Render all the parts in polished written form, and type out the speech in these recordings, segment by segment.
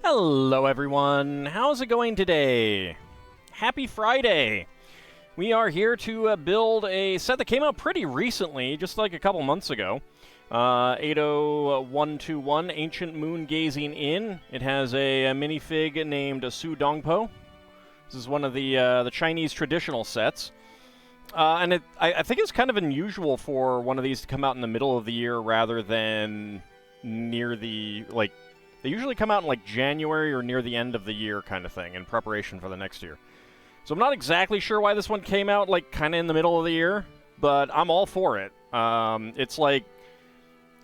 Hello everyone, how's it going today? Happy Friday! We are here to build a set that came out pretty recently, just like a couple months ago. 80121 Ancient Moon Gazing Inn. It has a minifig named Su Dongpo. This is one of the Chinese traditional sets. And I think it's kind of unusual for one of these to come out in the middle of the year rather than near the, they usually come out in like January or near the end of the year kind of thing in preparation for the next year. So I'm not exactly sure why this one came out like kind of in the middle of the year, but I'm all for it. It's like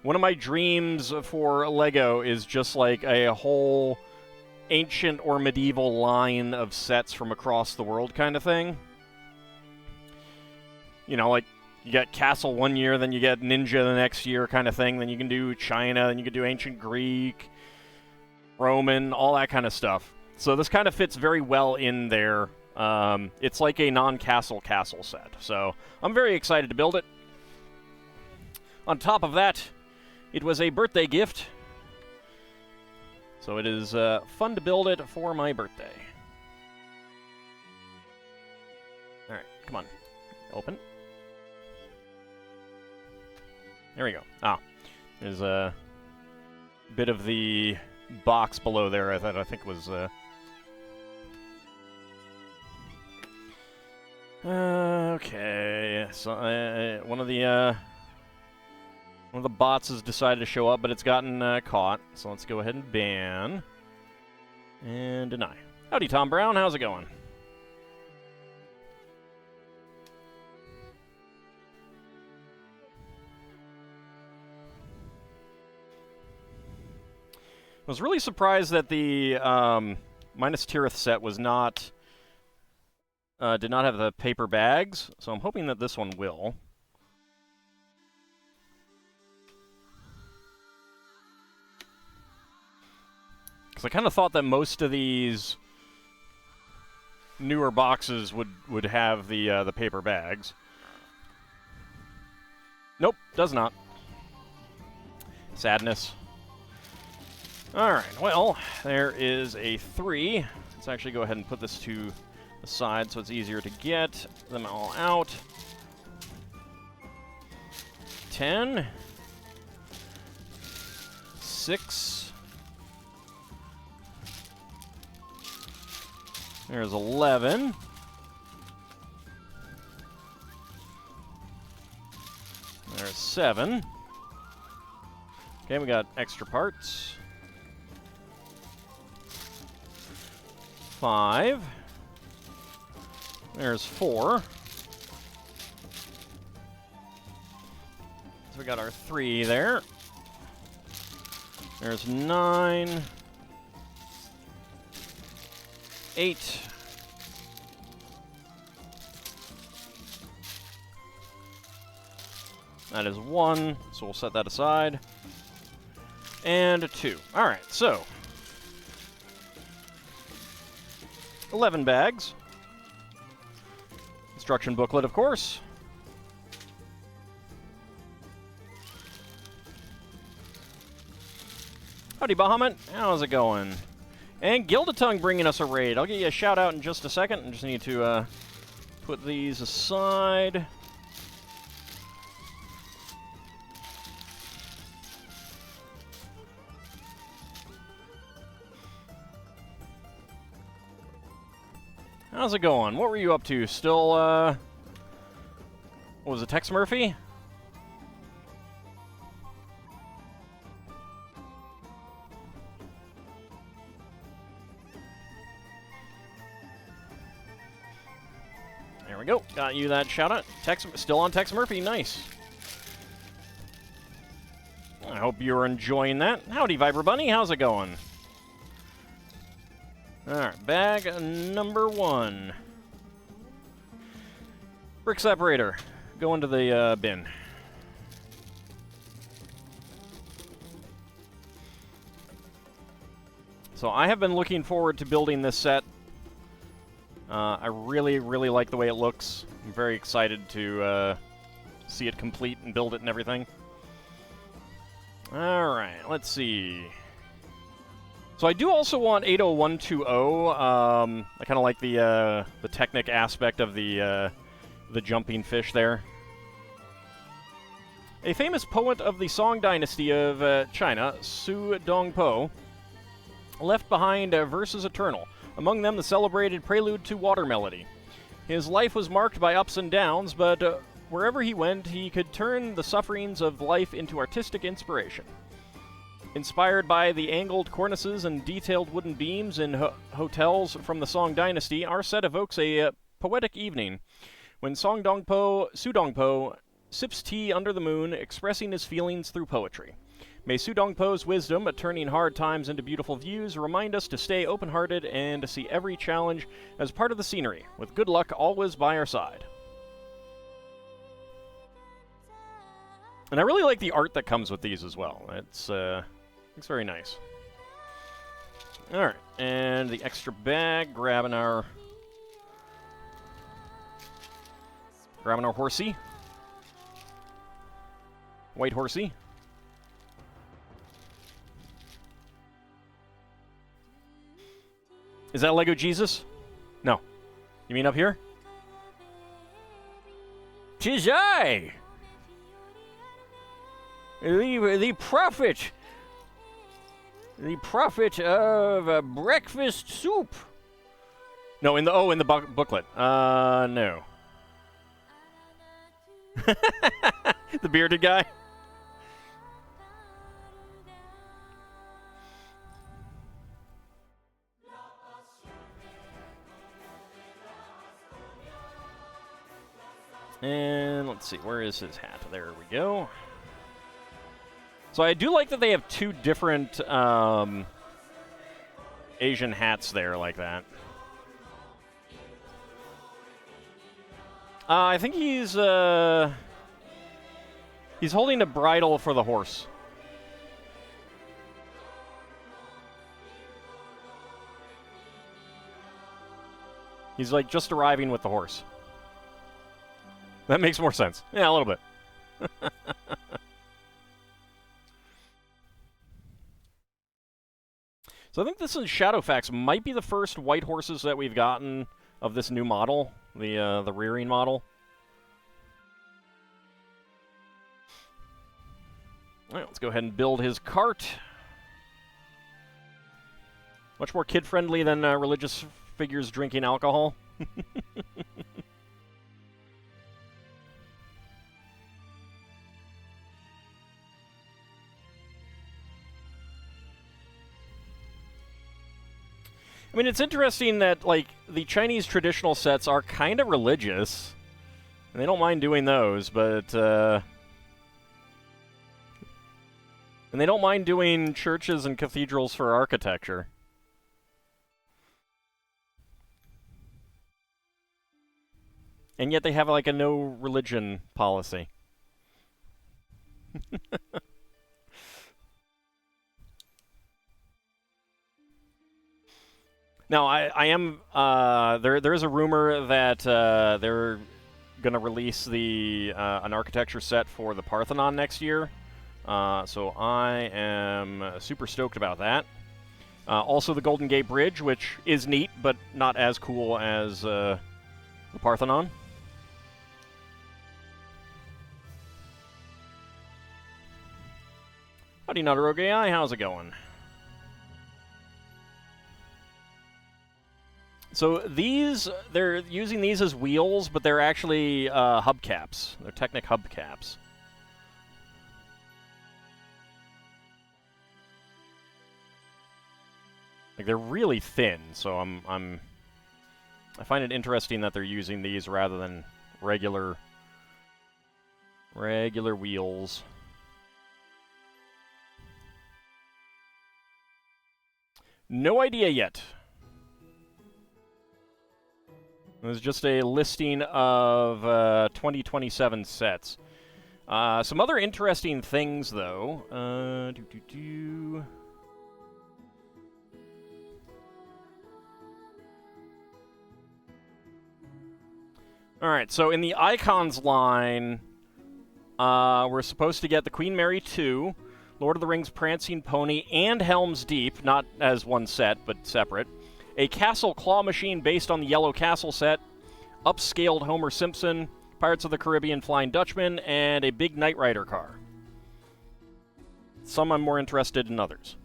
one of my dreams for Lego is just like a whole ancient or medieval line of sets from across the world kind of thing. You know, like you get Castle one year, then you get Ninja the next year kind of thing. Then you can do China, then you can do Ancient Greek, Roman, all that kind of stuff. So this kind of fits very well in there. It's like a non-castle set. So I'm very excited to build it. On top of that, it was a birthday gift. So it is fun to build it for my birthday. Alright, come on. Open. There we go. Ah, there's a bit of the box below there I think was okay. So one of the bots has decided to show up, but it's gotten caught. So let's go ahead and ban and deny. Howdy, Tom Brown. How's it going? I was really surprised that the Minas Tirith set was not did not have the paper bags, so I'm hoping that this one will. Because I kind of thought that most of these newer boxes would have the paper bags. Nope, does not. Sadness. Alright, well, there is a 3. Let's actually go ahead and put this to the side so it's easier to get them all out. 10. 6. There's 11. There's 7. Okay, we got extra parts. 5. There's 4. So we got our 3 there. There's 9. 8. That is 1, so we'll set that aside. And 2. Alright, so 11 bags. Instruction booklet, of course. Howdy, Bahamut. How's it going? And Gildatung bringing us a raid. I'll get you a shout out in just a second. I just need to put these aside. How's it going? What were you up to? Still, what was it, Tex Murphy? There we go. Got you that shout out. Still on Tex Murphy. Nice. I hope you're enjoying that. Howdy, Viper Bunny. How's it going? Alright, bag number 1. Brick separator. Go into the bin. So I have been looking forward to building this set. I really, really like the way it looks. I'm very excited to see it complete and build it and everything. Alright, let's see. So I do also want 80120. I kind of like the Technic aspect of the jumping fish there. A famous poet of the Song dynasty of China, Su Dongpo, left behind verses eternal, among them the celebrated Prelude to Water Melody. His life was marked by ups and downs, but wherever he went, he could turn the sufferings of life into artistic inspiration. Inspired by the angled cornices and detailed wooden beams in hotels from the Song dynasty, our set evokes a poetic evening when Su Dongpo sips tea under the moon, expressing his feelings through poetry. May Su Dongpo's wisdom at turning hard times into beautiful views remind us to stay open-hearted and to see every challenge as part of the scenery, with good luck always by our side. And I really like the art that comes with these as well. It's very nice. Alright, and the extra bag, grabbing our horsey. White horsey. Is that Lego Jesus? No. You mean up here? 'Tis I! The prophet! The prophet of breakfast soup! No, in the booklet. No. The bearded guy? And let's see, where is his hat? There we go. So I do like that they have two different Asian hats there like that. I think he's holding a bridle for the horse. He's like just arriving with the horse. That makes more sense. Yeah, a little bit. So I think this in Shadowfax might be the first white horses that we've gotten of this new model, the rearing model. All right, let's go ahead and build his cart. Much more kid-friendly than religious figures drinking alcohol. I mean, it's interesting that, like, the Chinese traditional sets are kind of religious. And they don't mind doing those, but, and they don't mind doing churches and cathedrals for architecture. And yet they have, like, a no-religion policy. Now, I am, there is a rumor that they're going to release an architecture set for the Parthenon next year. So I am super stoked about that. Also the Golden Gate Bridge, which is neat, but not as cool as the Parthenon. Howdy, Nutterogue AI, how's it going? So these, they're using these as wheels, but they're actually hubcaps. They're Technic hubcaps. Like, they're really thin, so I find it interesting that they're using these rather than regular wheels. No idea yet. It was just a listing of 2027 sets. Some other interesting things, though. Alright, so in the Icons line, we're supposed to get the Queen Mary 2, Lord of the Rings Prancing Pony, and Helm's Deep, not as one set, but separate. A Castle Claw Machine based on the Yellow Castle set. Upscaled Homer Simpson, Pirates of the Caribbean Flying Dutchman, and a big Knight Rider car. Some I'm more interested in others.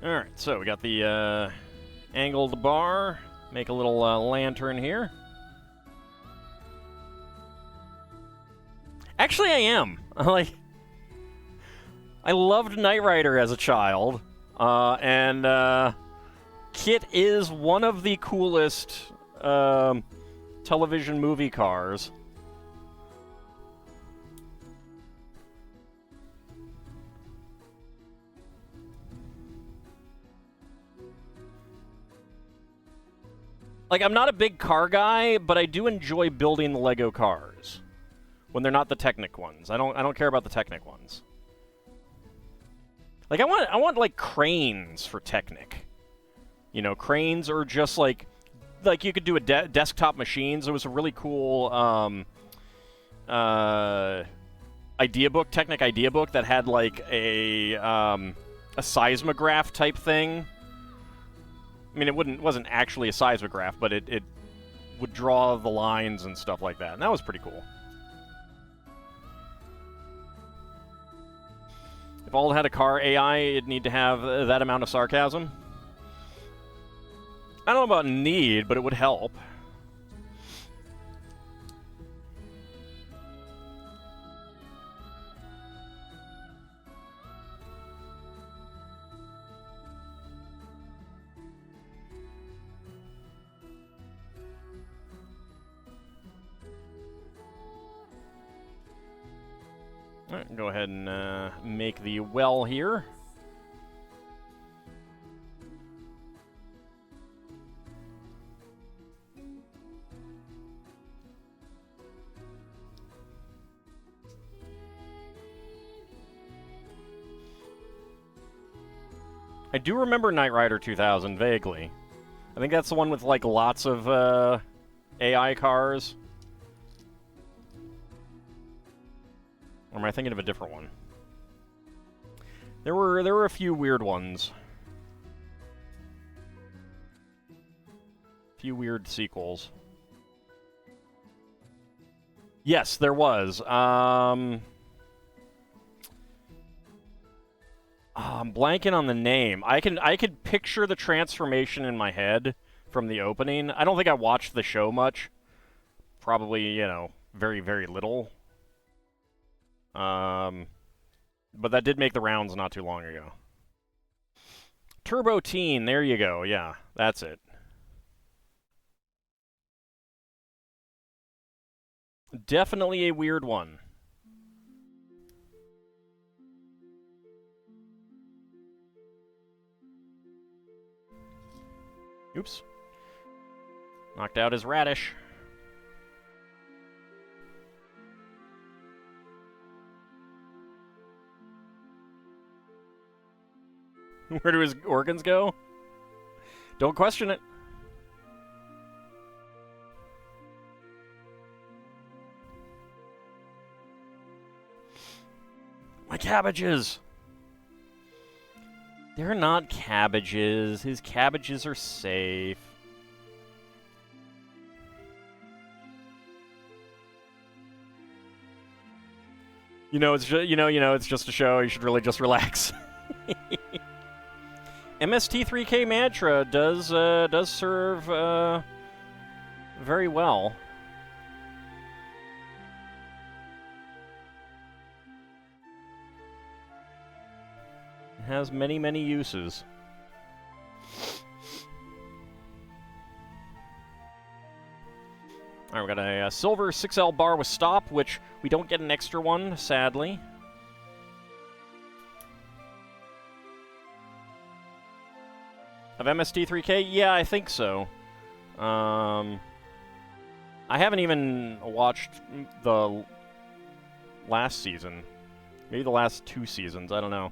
Alright, so we got the angled bar. Make a little lantern here. Actually, I am. I loved Knight Rider as a child, and Kit is one of the coolest television movie cars. Like, I'm not a big car guy, but I do enjoy building the Lego cars when they're not the Technic ones. I don't care about the Technic ones. Like, I want like cranes for Technic. You know, cranes or just like you could do a desktop machines. It was a really cool idea book, Technic idea book that had like a seismograph type thing. I mean, it wasn't actually a seismograph, but it would draw the lines and stuff like that, and that was pretty cool. If all had a car AI, it'd need to have that amount of sarcasm. I don't know about need, but it would help. Alright, go ahead and make the well here. I do remember Knight Rider 2000 vaguely. I think that's the one with like lots of AI cars. Or am I thinking of a different one? There were a few weird ones. A few weird sequels. Yes, there was. I'm blanking on the name. I could picture the transformation in my head from the opening. I don't think I watched the show much. Probably, you know, very, very little. But that did make the rounds not too long ago. Turbo Teen, there you go. Yeah, that's it. Definitely a weird one. Oops. Knocked out his radish. Where do his organs go? Don't question it. My cabbages! They're not cabbages. His cabbages are safe. You know, it's just a show. You should really just relax. MST3K Mantra does serve very well. It has many, many uses. All right, we got a silver 6L bar with stop, which we don't get an extra one, sadly. Of MST3K? Yeah, I think so. I haven't even watched the last season. Maybe the last 2 seasons, I don't know.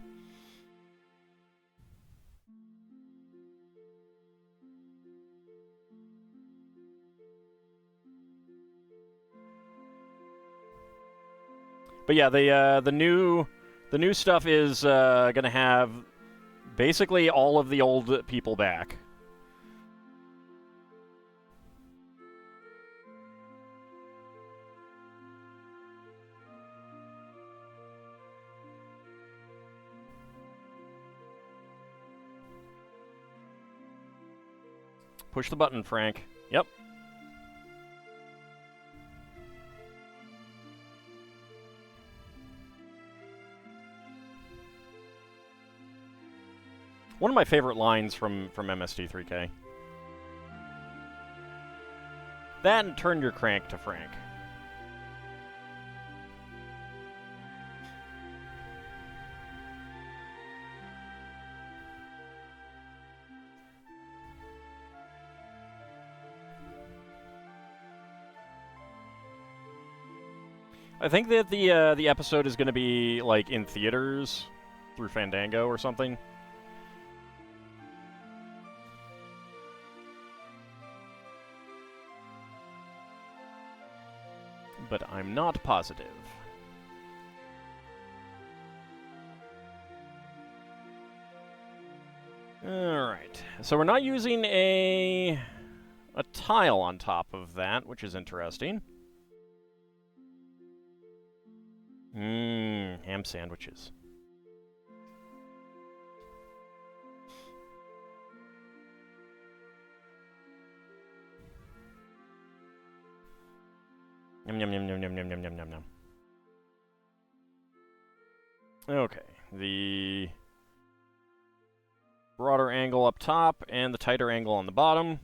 But yeah, the new stuff is gonna have basically all of the old people back. Push the button, Frank. Yep. One of my favorite lines from MST3K. That and turn your crank to Frank. I think that the episode is going to be like in theaters through Fandango or something. But I'm not positive. Alright, so we're not using a tile on top of that, which is interesting. Ham sandwiches. Yum yum yum yum yum yum yum yum yum yum. Okay, the broader angle up top and the tighter angle on the bottom.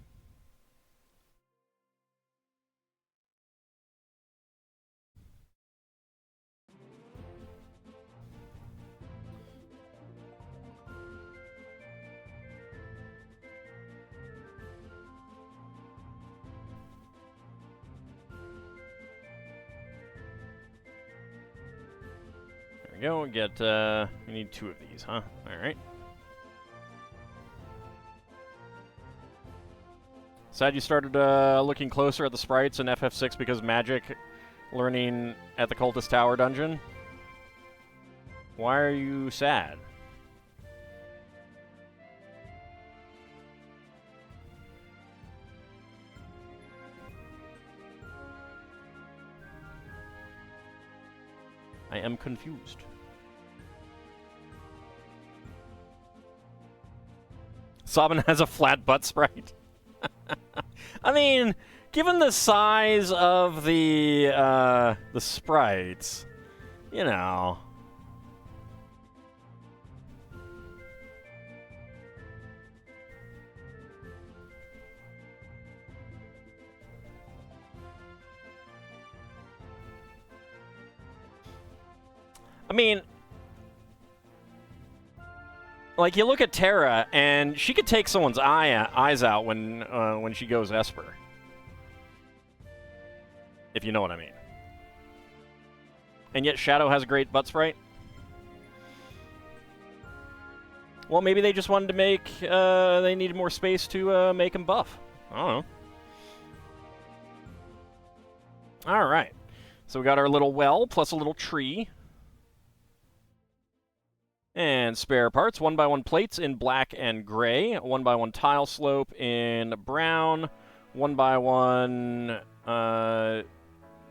There we go. Get we need 2 of these, huh? All right. Sad you started looking closer at the sprites in FF6 because magic learning at the Cultist Tower dungeon. Why are you sad? I am confused. Sabin has a flat butt sprite. I mean, given the size of the sprites, you know. I mean, like, you look at Terra, and she could take someone's eyes out when she goes Esper. If you know what I mean. And yet Shadow has a great butt sprite. Well, maybe they just wanted to make, they needed more space to make him buff. I don't know. Alright. So we got our little well, plus a little tree. And spare parts, 1x1 plates in black and gray, 1x1 tile slope in brown, 1x1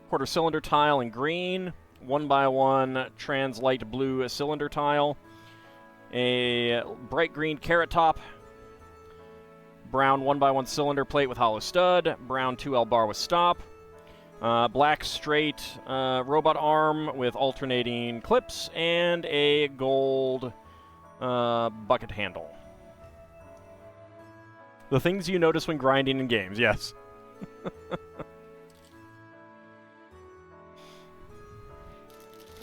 quarter cylinder tile in green, 1x1 trans light blue cylinder tile, a bright green carrot top, brown 1x1 cylinder plate with hollow stud, brown 2L bar with stop, black straight robot arm with alternating clips, and a gold bucket handle. The things you notice when grinding in games, yes.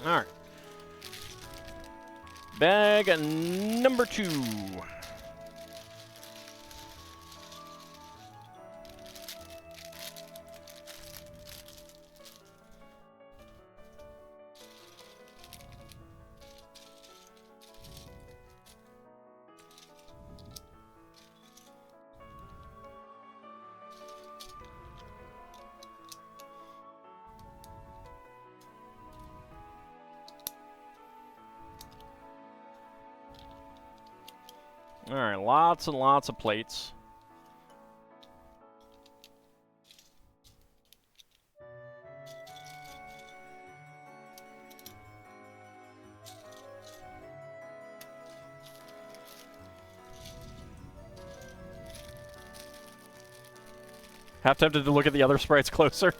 Alright. Bag number 2. Alright, lots and lots of plates. Half tempted to look at the other sprites closer.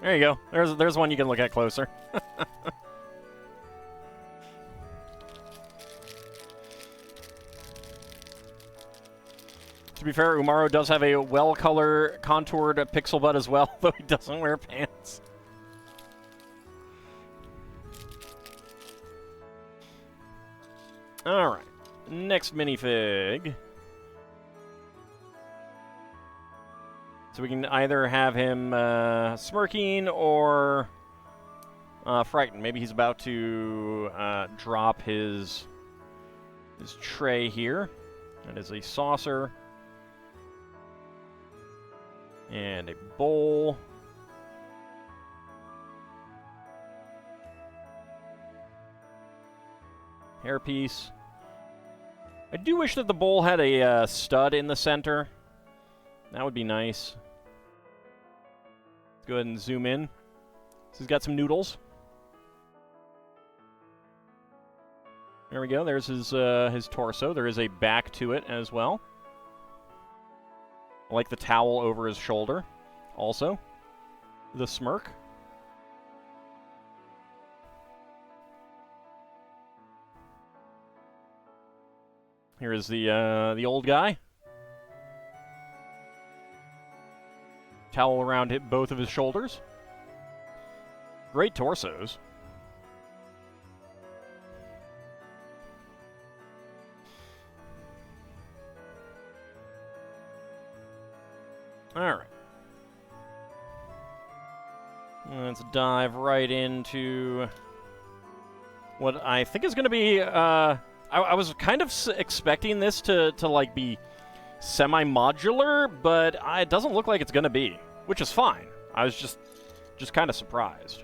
There you go. There's one you can look at closer. To be fair, Umaro does have a well-colored, contoured pixel butt as well, though he doesn't wear pants. Alright. Next minifig. So we can either have him smirking or frightened. Maybe he's about to drop his tray here. That is a saucer. And a bowl. Hairpiece. I do wish that the bowl had a stud in the center. That would be nice. Let's go ahead and zoom in. So he's got some noodles. There we go. There's his torso. There is a back to it as well. I like the towel over his shoulder. Also, the smirk. Here is the old guy. Towel around both of his shoulders. Great torsos. Alright. Let's dive right into what I think is going to be... I was kind of expecting this to like, be semi-modular, but it doesn't look like it's going to be, which is fine. I was just kind of surprised.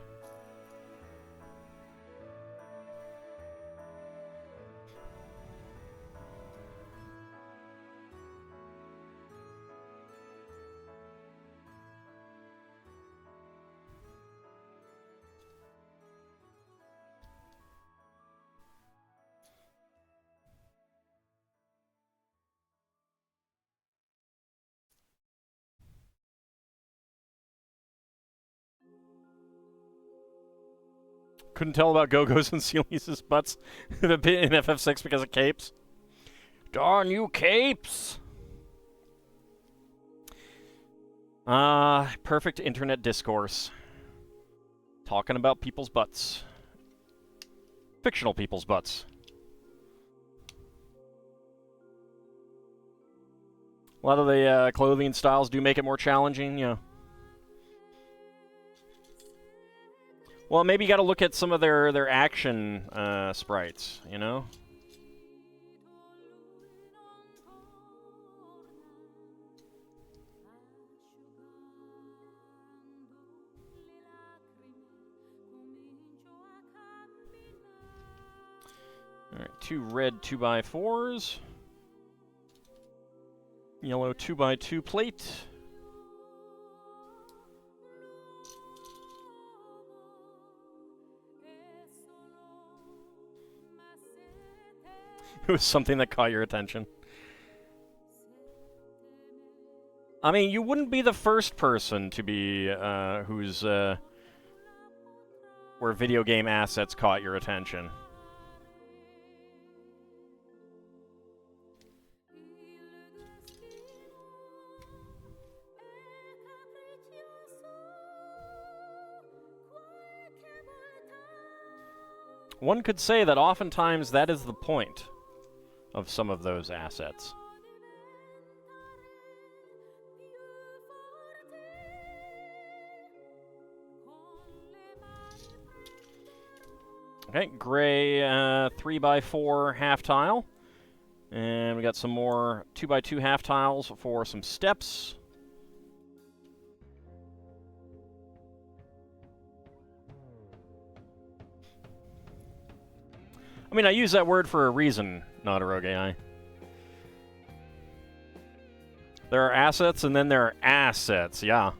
Couldn't tell about Go-Go's and Celise's butts in FF6 because of capes. Darn you, capes! Perfect internet discourse. Talking about people's butts. Fictional people's butts. A lot of the clothing styles do make it more challenging, you know. Well, maybe you got to look at some of their action sprites, you know? Alright, 2 red 2x4s. Yellow 2x2 plate. It was something that caught your attention. I mean, you wouldn't be the first person to be, whose, where video game assets caught your attention. One could say that oftentimes that is the point of some of those assets. Okay, gray 3x4 half tile. And we got some more 2x2 half tiles for some steps. I mean, I use that word for a reason, not a rogue AI. There are assets, and then there are assets, yeah.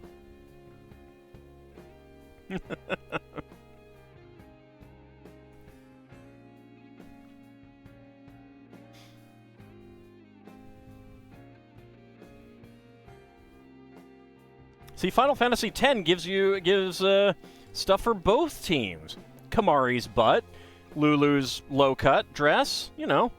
See, Final Fantasy X gives stuff for both teams. Kamari's butt, Lulu's low-cut dress, you know.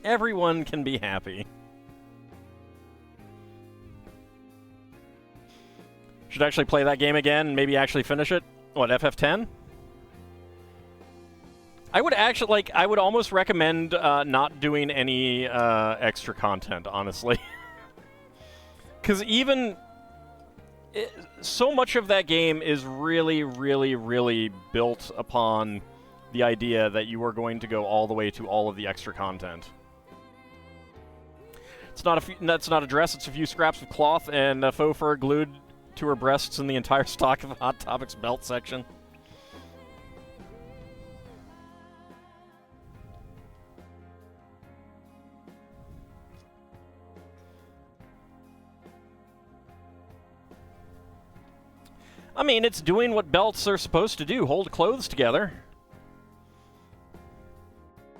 Everyone can be happy. Should actually play that game again and maybe actually finish it. What, FF10? I would actually, like, I would almost recommend not doing any extra content, honestly. Because so much of that game is really, really, really built upon the idea that you are going to go all the way to all of the extra content. That's not a dress, it's a few scraps of cloth and faux fur glued to her breasts in the entire stock of Hot Topics belt section. I mean, it's doing what belts are supposed to do, hold clothes together.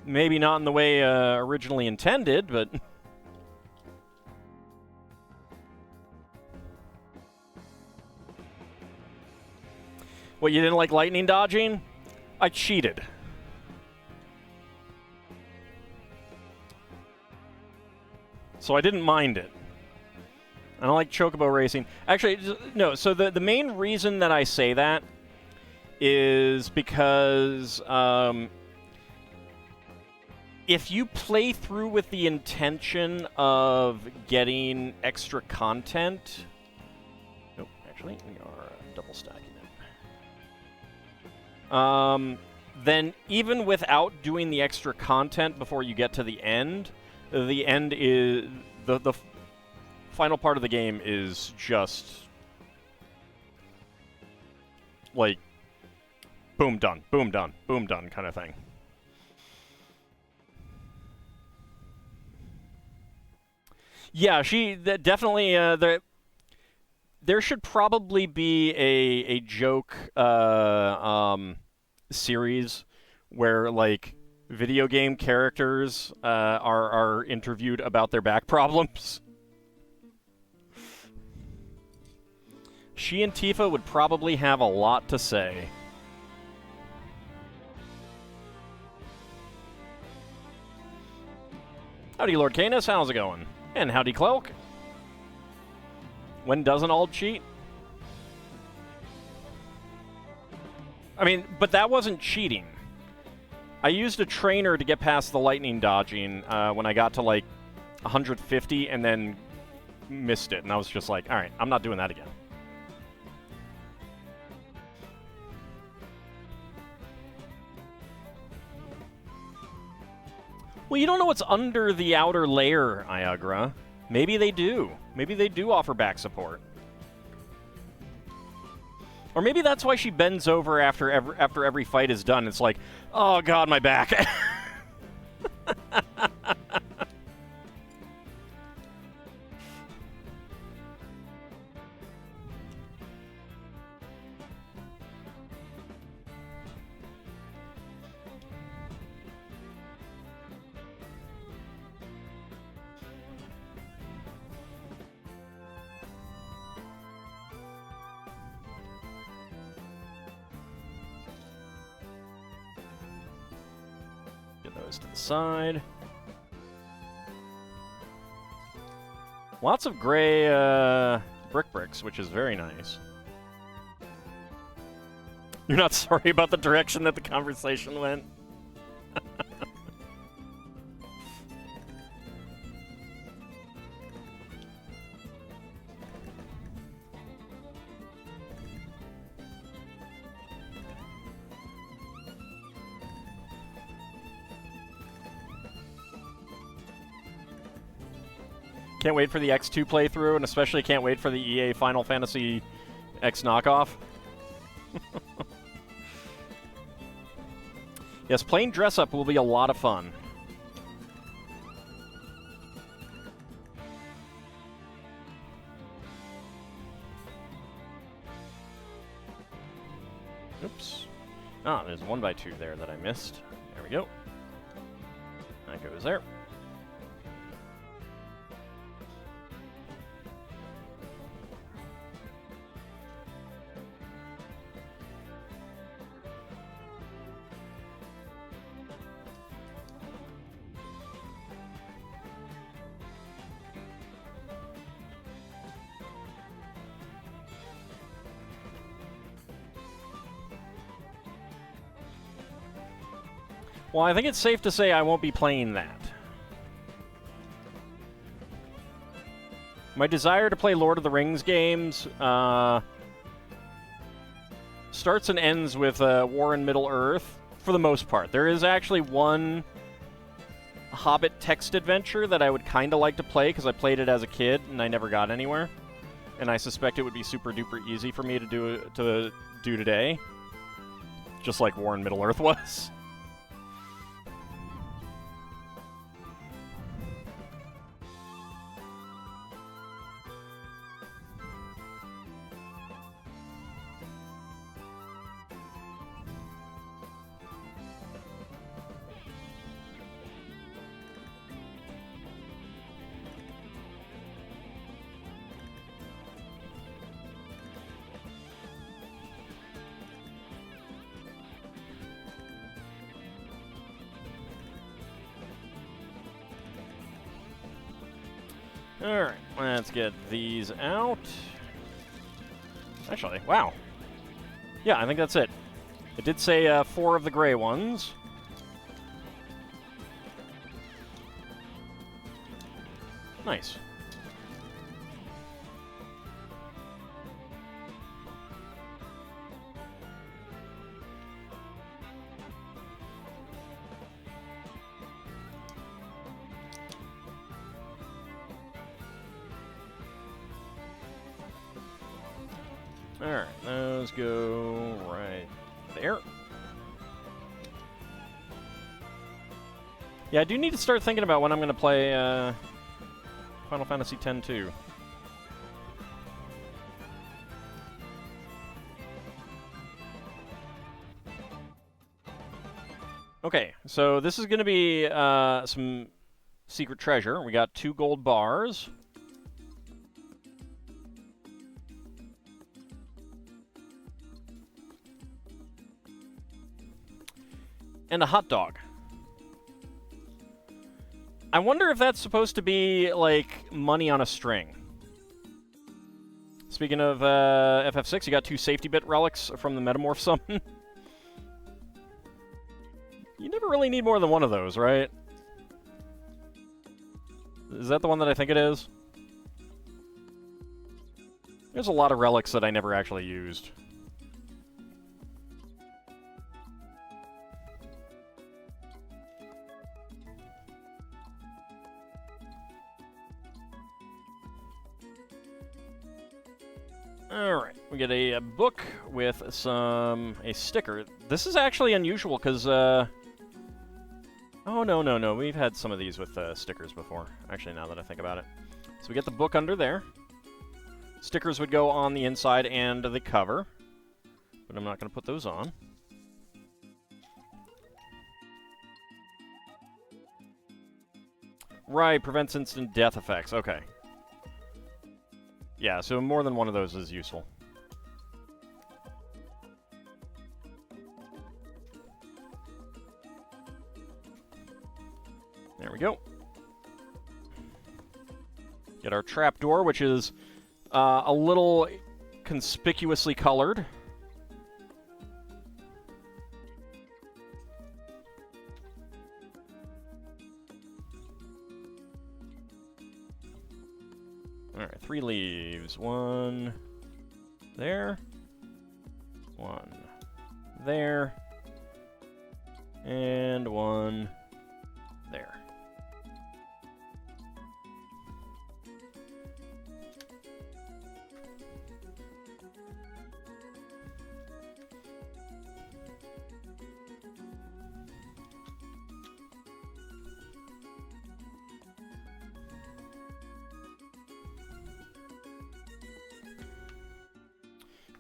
Maybe not in the way originally intended, but... What, you didn't like lightning dodging? I cheated. So I didn't mind it. I don't like chocobo racing. Actually, no, so the main reason that I say that is because if you play through with the intention of getting extra content... Nope, actually, we are double stacking it. Then even without doing the extra content before you get to the end is... The final part of the game is just like boom done, boom done, boom done kind of thing. Yeah, definitely there should probably be a joke series where like video game characters are interviewed about their back problems. She and Tifa would probably have a lot to say. Howdy, Lord Canis. How's it going? And howdy, Cloak. When doesn't Ald cheat? I mean, but that wasn't cheating. I used a trainer to get past the lightning dodging when I got to, like, 150 and then missed it. And I was just like, all right, I'm not doing that again. Well, you don't know what's under the outer layer, Iagra. Maybe they do. Maybe they do offer back support. Or maybe that's why she bends over after every fight is done. It's like, oh god, my back. Those to the side. Lots of gray bricks, which is very nice. You're not sorry about the direction that the conversation went? Can't wait for the X2 playthrough, and especially can't wait for the EA Final Fantasy X knockoff. Yes, playing dress-up will be a lot of fun. Oops. Ah, there's a 1x2 there that I missed. There we go. That goes there. Well, I think it's safe to say I won't be playing that. My desire to play Lord of the Rings games starts and ends with War in Middle-earth, for the most part. There is actually one Hobbit text adventure that I would kind of like to play, because I played it as a kid, and I never got anywhere. And I suspect it would be super-duper easy for me to do today. Just like War in Middle-earth was. Alright, let's get these out. Actually, wow. Yeah, I think that's it. It did say 4 of the gray ones. Nice. Alright, those go right there. Yeah, I do need to start thinking about when I'm going to play Final Fantasy X too. Okay, so this is going to be some secret treasure. We got 2 gold bars. And a hot dog. I wonder if that's supposed to be, like, money on a string. Speaking of FF6, you got 2 safety bit relics from the Metamorph summon. You never really need more than one of those, right? Is that the one that I think it is? There's a lot of relics that I never actually used. Alright, we get a book with a sticker. This is actually unusual because, oh, no, we've had some of these with stickers before, actually, now that I think about it. So we get the book under there. Stickers would go on the inside and the cover, but I'm not going to put those on. Right, prevents instant death effects, okay. Yeah, so more than one of those is useful. There we go. Get our trapdoor, which is a little conspicuously colored. Alright, 3 leaves. 1 there. 1 there. And 1 there.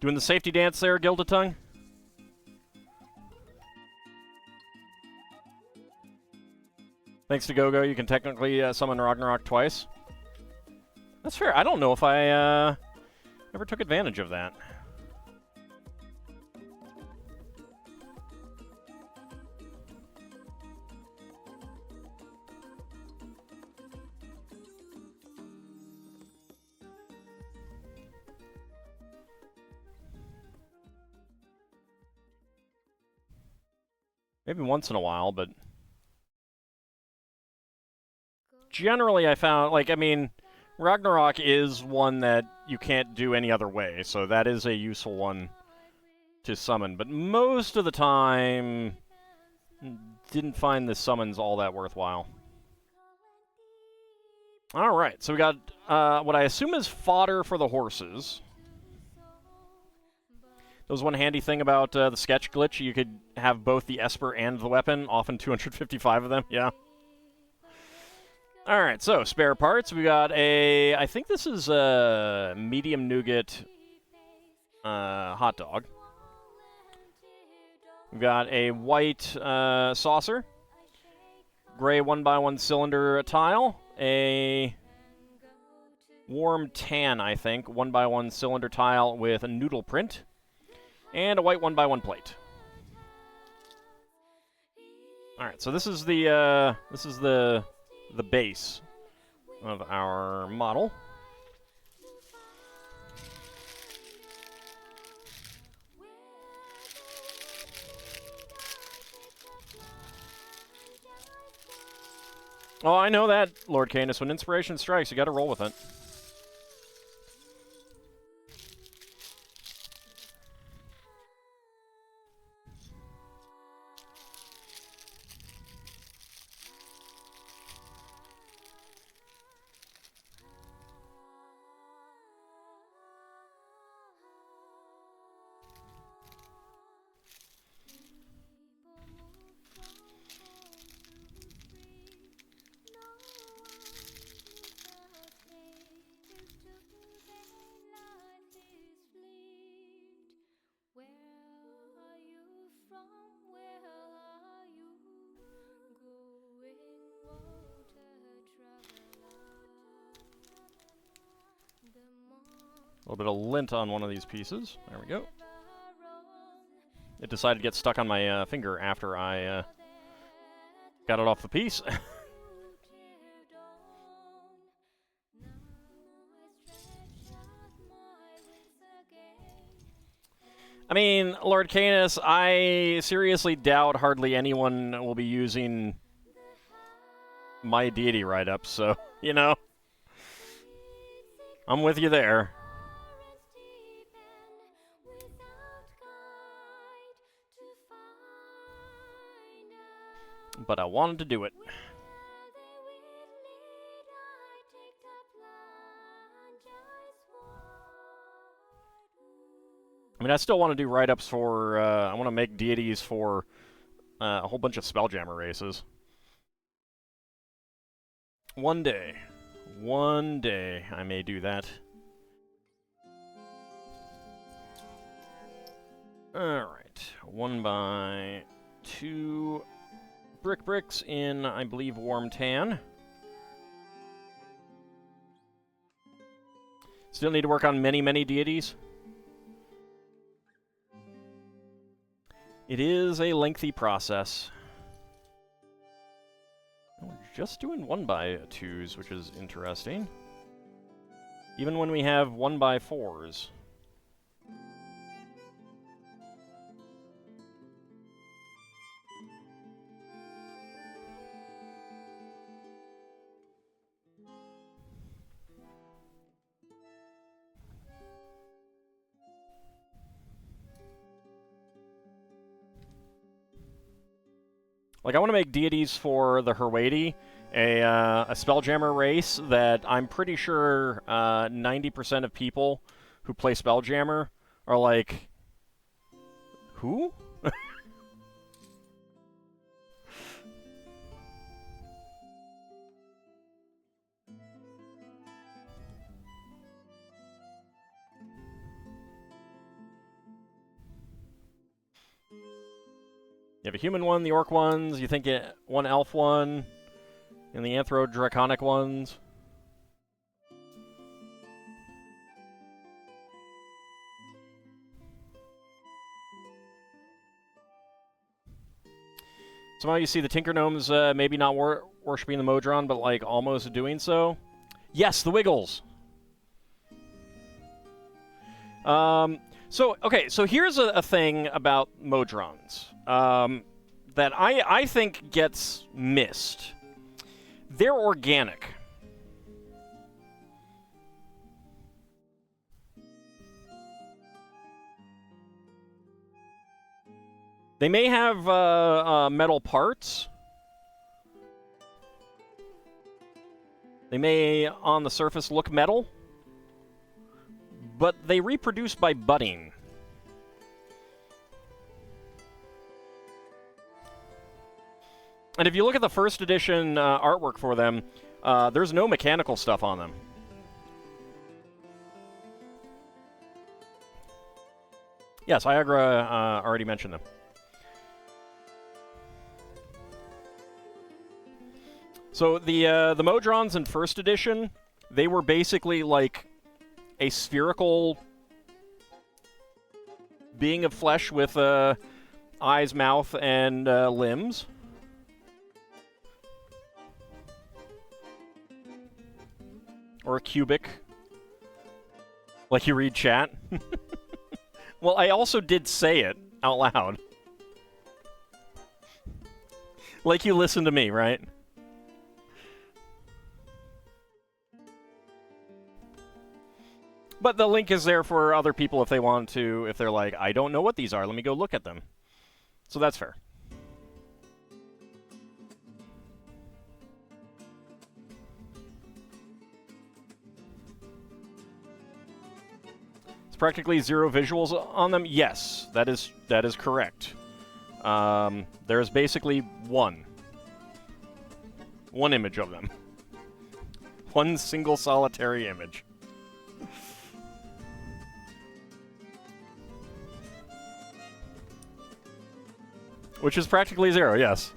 Doing the safety dance there, Gildatung? Thanks to Gogo, you can technically summon Ragnarok twice. That's fair. I don't know if I ever took advantage of that. Maybe once in a while, but generally I found, like, I mean, Ragnarok is one that you can't do any other way, so that is a useful one to summon, but most of the time, didn't find the summons all that worthwhile. Alright, so we got what I assume is fodder for the horses. That was one handy thing about the sketch glitch. You could have both the Esper and the weapon, often 255 of them, yeah. Alright, so spare parts. We got a, I think this is a medium nougat hot dog. We've got a white saucer, gray 1x1 cylinder tile, a warm tan, I think, 1x1 cylinder tile with a noodle print, and a white 1x1 plate. All right, so this is the base of our model. Oh, I know that, Lord Canis. When inspiration strikes, you got to roll with it. A little bit of lint on one of these pieces. There we go. It decided to get stuck on my finger after I got it off the piece. I mean, Lord Canis, I seriously doubt hardly anyone will be using my deity write-up, so, you know. I'm with you there. But I wanted to do it. I mean, I still want to do write-ups for, I want to make deities for a whole bunch of Spelljammer races. One day I may do that. Alright, 1x2 bricks in, I believe, warm tan. Still need to work on many deities. It is a lengthy process. We're just doing 1x2s, which is interesting. Even when we have 1x4s. Like, I want to make deities for the Herwadi, a Spelljammer race that I'm pretty sure 90% of people who play Spelljammer are like, who? You have a human one, the orc ones, you think one elf one, and the anthro-draconic ones. Somehow you see the Tinker Gnomes maybe not worshipping the Modron, but like almost doing so. Yes, the Wiggles. So here's a thing about Modrons that I think gets missed. They're organic. They may have metal parts. They may, on the surface, look metal. But they reproduce by budding. And if you look at the first edition artwork for them, there's no mechanical stuff on them. Yes, Iagra already mentioned them. So the Modrons in first edition, they were basically like a spherical being of flesh with eyes, mouth, and limbs. Or a cubic. Like you read chat. Well, I also did say it out loud. Like you listen to me, right? But the link is there for other people if they want to, if they're like, I don't know what these are, let me go look at them. So that's fair. It's practically zero visuals on them. Yes, that is correct. There's basically one image of them. One single solitary image. Which is practically zero, yes.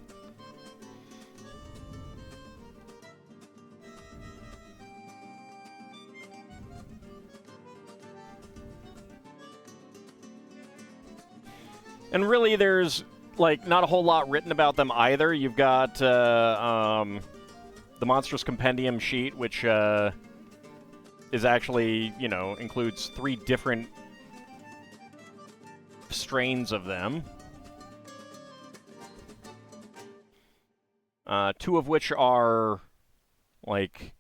And really, there's, like, not a whole lot written about them either. You've got the Monstrous Compendium sheet, which is actually, you know, includes 3 different strains of them. 2 of which are, like,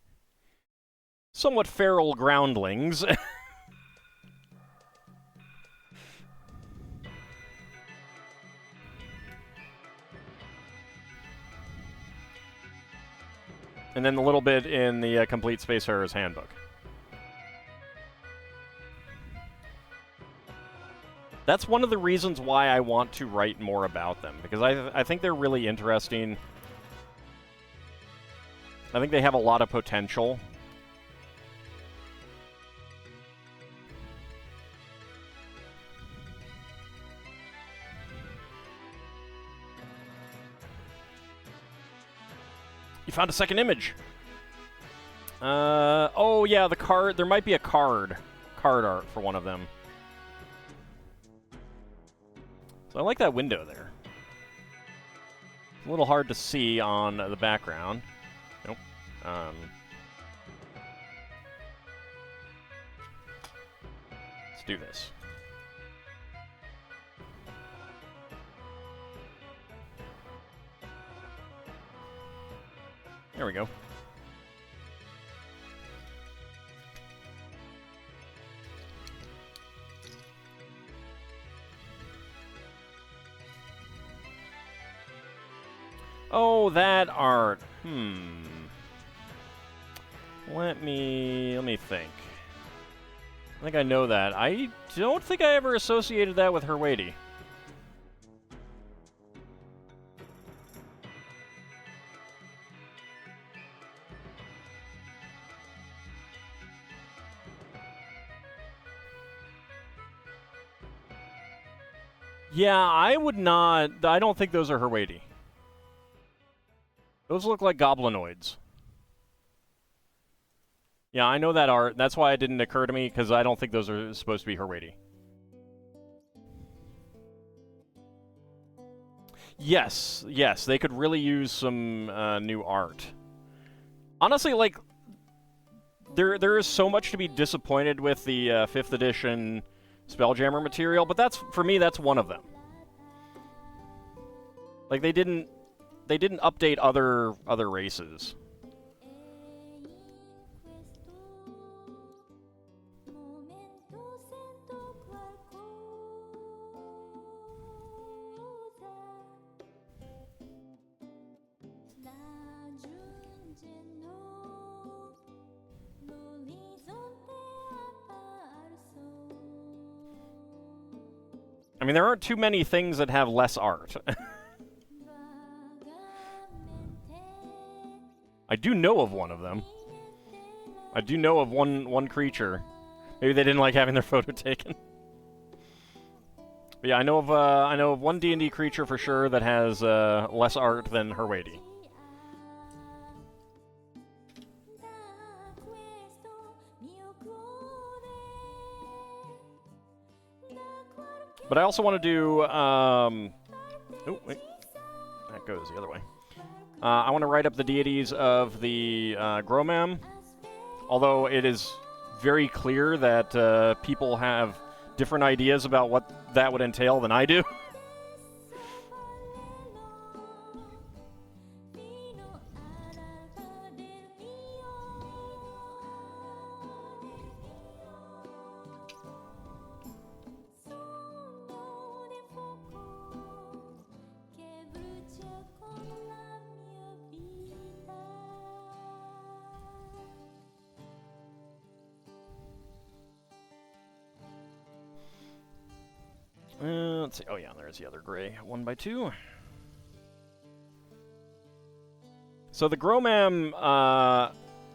somewhat feral groundlings. And then a little bit in the Complete Spacefarer's Handbook. That's one of the reasons why I want to write more about them, because I think they're really interesting. I think they have a lot of potential. You found a second image. Oh yeah, the card. There might be a card art for one of them. So I like that window there. It's a little hard to see on the background. Nope. Let's do this. There we go. Oh, that art. Let me think. I think I know that. I don't think I ever associated that with Herwady. Yeah, I would not. I don't think those are her weighty. Those look like goblinoids. Yeah, I know that art. That's why it didn't occur to me, because I don't think those are supposed to be her weighty. Yes, yes, they could really use some new art. Honestly, like, there is so much to be disappointed with the 5th edition Spelljammer material, but that's, for me, that's one of them. Like, they didn't update other races. I mean, there aren't too many things that have less art. I do know of one of them. I do know of one creature. Maybe they didn't like having their photo taken. But yeah, I know of one D&D creature for sure that has less art than her weighty. But I also want to do, oh, wait. That goes the other way. I want to write up the deities of the Gromam, although it is very clear that people have different ideas about what that would entail than I do. Let's see. Oh yeah, there's the other gray 1x2. So the Gromam,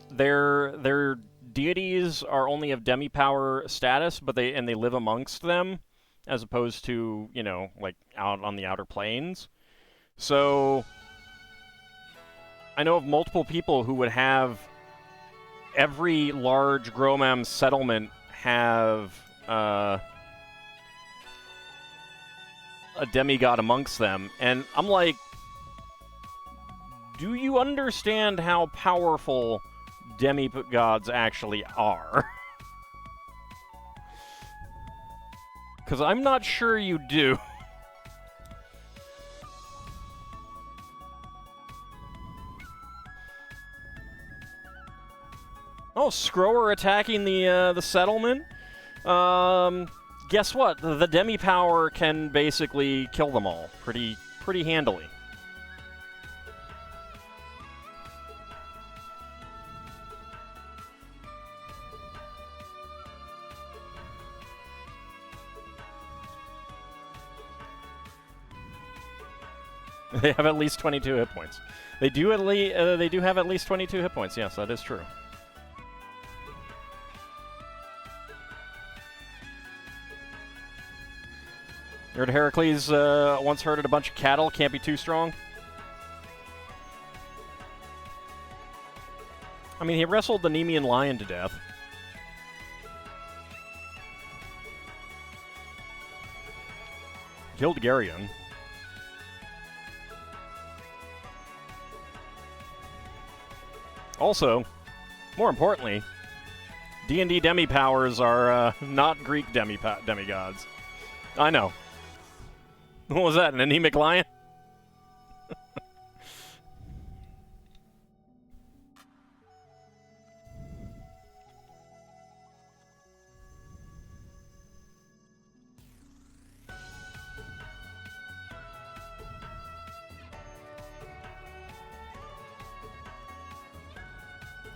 their deities are only of demi-power status, but they live amongst them, as opposed to, you know, like out on the outer planes. So I know of multiple people who would have every large Gromam settlement have a demigod amongst them, and I'm like, do you understand how powerful demigods actually are? Because I'm not sure you do. Oh, Skrower attacking the settlement? Guess what? The demi-power can basically kill them all pretty handily. They have at least 22 hit points. They do have at least 22 hit points. Yes, that is true. You heard Heracles once herded a bunch of cattle, can't be too strong? I mean, he wrestled the Nemean lion to death. Killed Geryon. Also, more importantly, D&D demi-powers are not Greek demigods. I know. What was that, an anemic lion?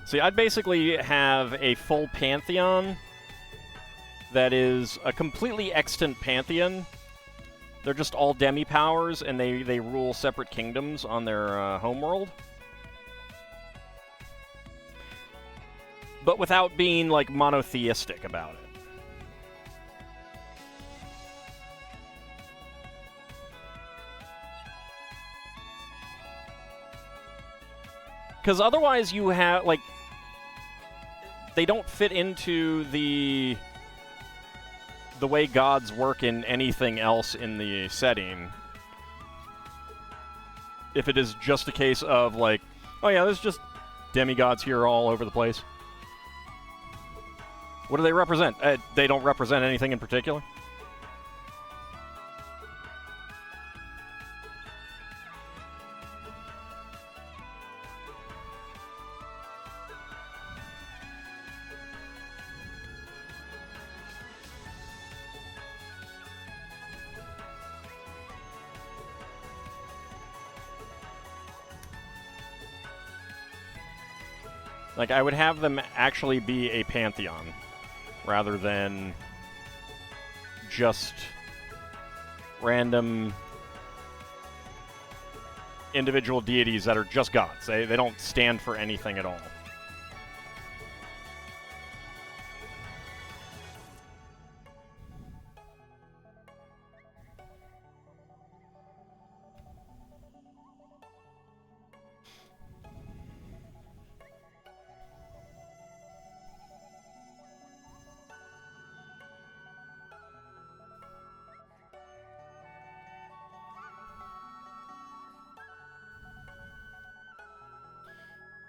See, I'd basically have a full pantheon that is a completely extant pantheon. They're just all demi-powers, and they rule separate kingdoms on their homeworld. But without being, like, monotheistic about it. Because otherwise you have, like, they don't fit into the way gods work in anything else in the setting. If it is just a case of, like, oh yeah, there's just demigods here all over the place. What do they represent? They don't represent anything in particular? Like, I would have them actually be a pantheon, rather than just random individual deities that are just gods. They don't stand for anything at all.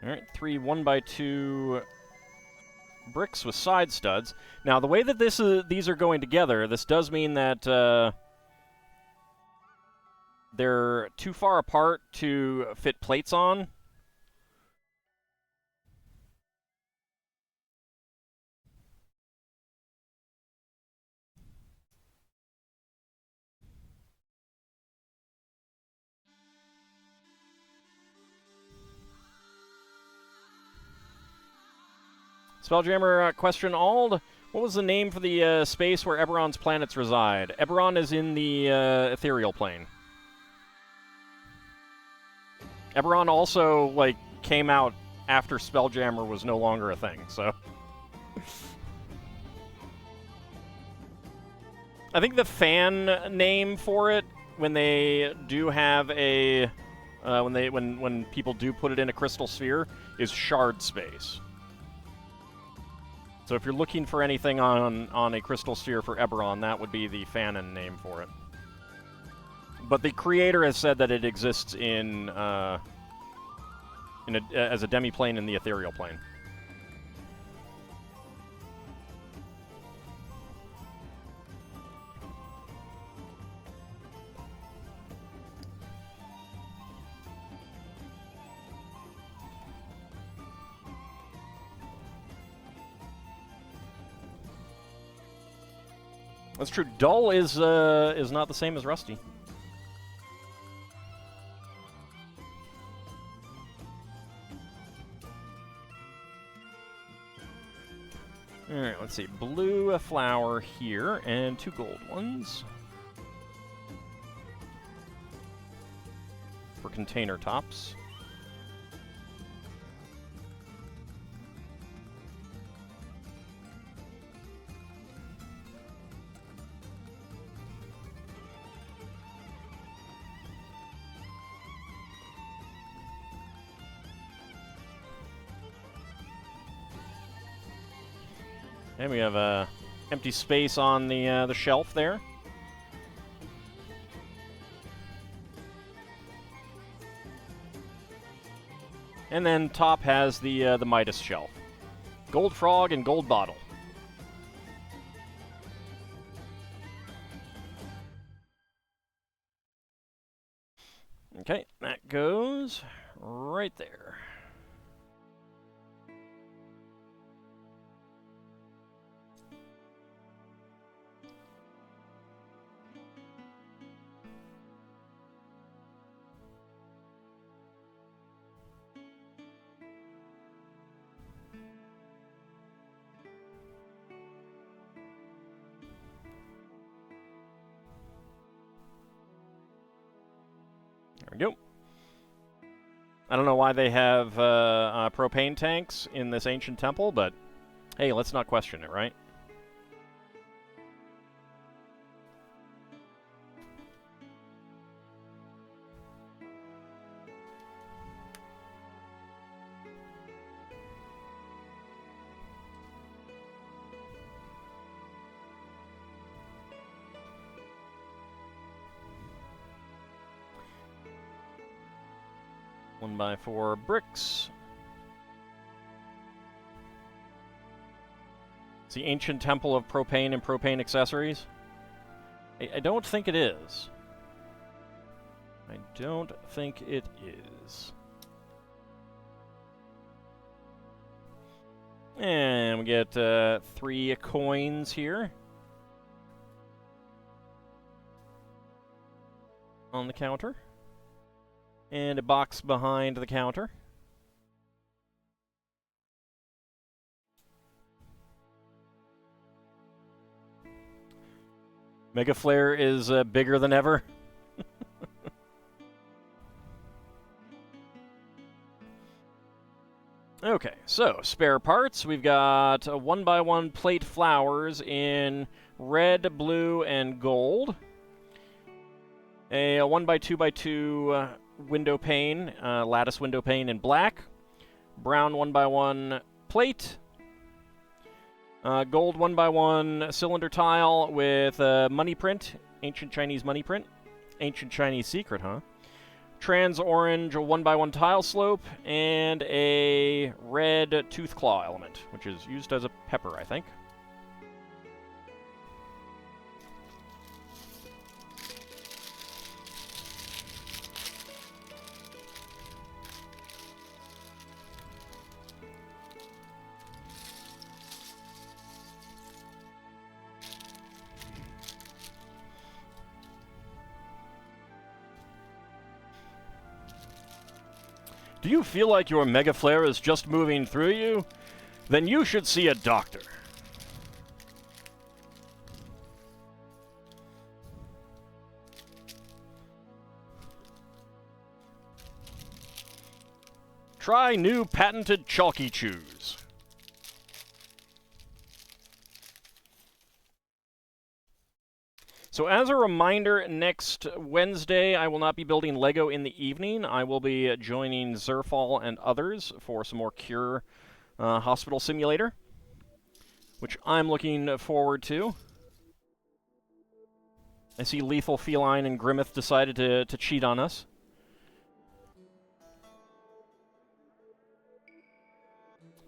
All right, 3 1x2 bricks with side studs. Now, the way that these are going together, this does mean that they're too far apart to fit plates on. Spelljammer question Ald. What was the name for the space where Eberron's planets reside? Eberron is in the ethereal plane. Eberron also, like, came out after Spelljammer was no longer a thing, so... I think the fan name for it, when they do have a... when people do put it in a crystal sphere, is shard space. So if you're looking for anything on a crystal sphere for Eberron, that would be the fanon name for it. But the creator has said that it exists as a demiplane in the ethereal plane. That's true. Dull is not the same as rusty. All right, let's see. Blue flower here and 2 gold ones for container tops. And we have a empty space on the shelf there. And then top has the Midas shelf. Gold frog and gold bottle. Okay, that goes right there. There we go. I don't know why they have propane tanks in this ancient temple, but hey, let's not question it, right? 1x4 bricks. It's the ancient temple of propane and propane accessories. I don't think it is. I don't think it is. And we get 3 coins here on the counter. And a box behind the counter. Mega Flare is bigger than ever. Okay, so spare parts. We've got a 1x1 plate flowers in red, blue, and gold. A 1x2x2 window pane, lattice window pane in black. Brown 1x1 plate. Gold 1x1 cylinder tile with money print, ancient Chinese money print. Ancient Chinese secret, huh? Trans orange 1x1 tile slope, and a red tooth claw element, which is used as a pepper, I think. Do you feel like your Mega Flare is just moving through you? Then you should see a doctor. Try new patented Chalky Chews. So as a reminder, next Wednesday I will not be building Lego in the evening. I will be joining Zerfall and others for some more Cure Hospital Simulator, which I'm looking forward to. I see Lethal Feline and Grimmeth decided to cheat on us.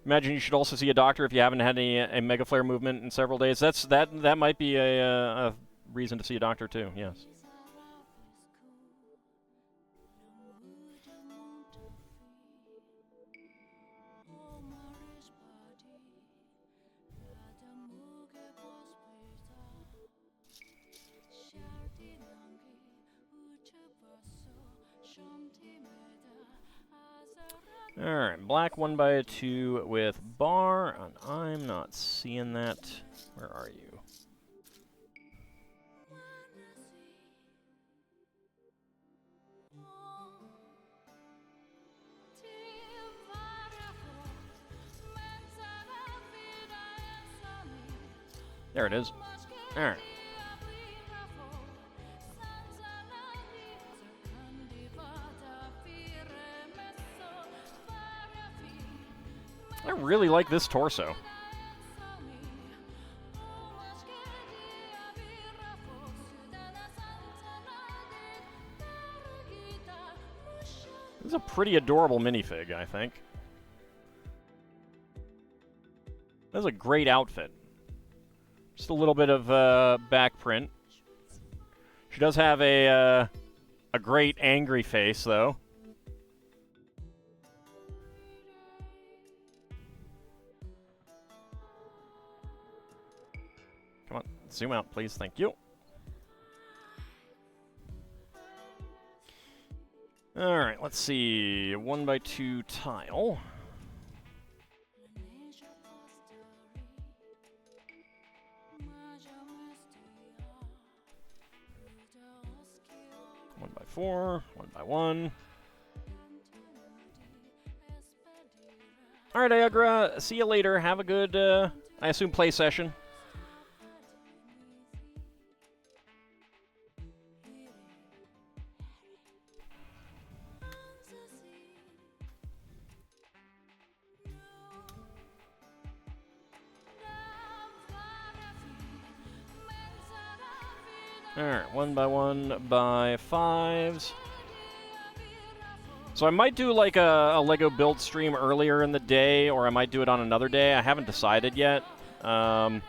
Imagine you should also see a doctor if you haven't had a Mega Flare movement in several days. That might be a reason to see a doctor too, yes. Alright, black 1x2 with bar, and I'm not seeing that. Where are you? There it is. Alright. I really like this torso. This is a pretty adorable minifig, I think. That's a great outfit. Just a little bit of back print. She does have a great angry face, though. Come on, zoom out, please. Thank you. All right, let's see. 1x2 tile. One by 4, 1x1. All right, Iagra. See you later. Have a good, I assume, play session. Alright, 1x1 by 5s. So I might do like a Lego build stream earlier in the day, or I might do it on another day. I haven't decided yet. I'm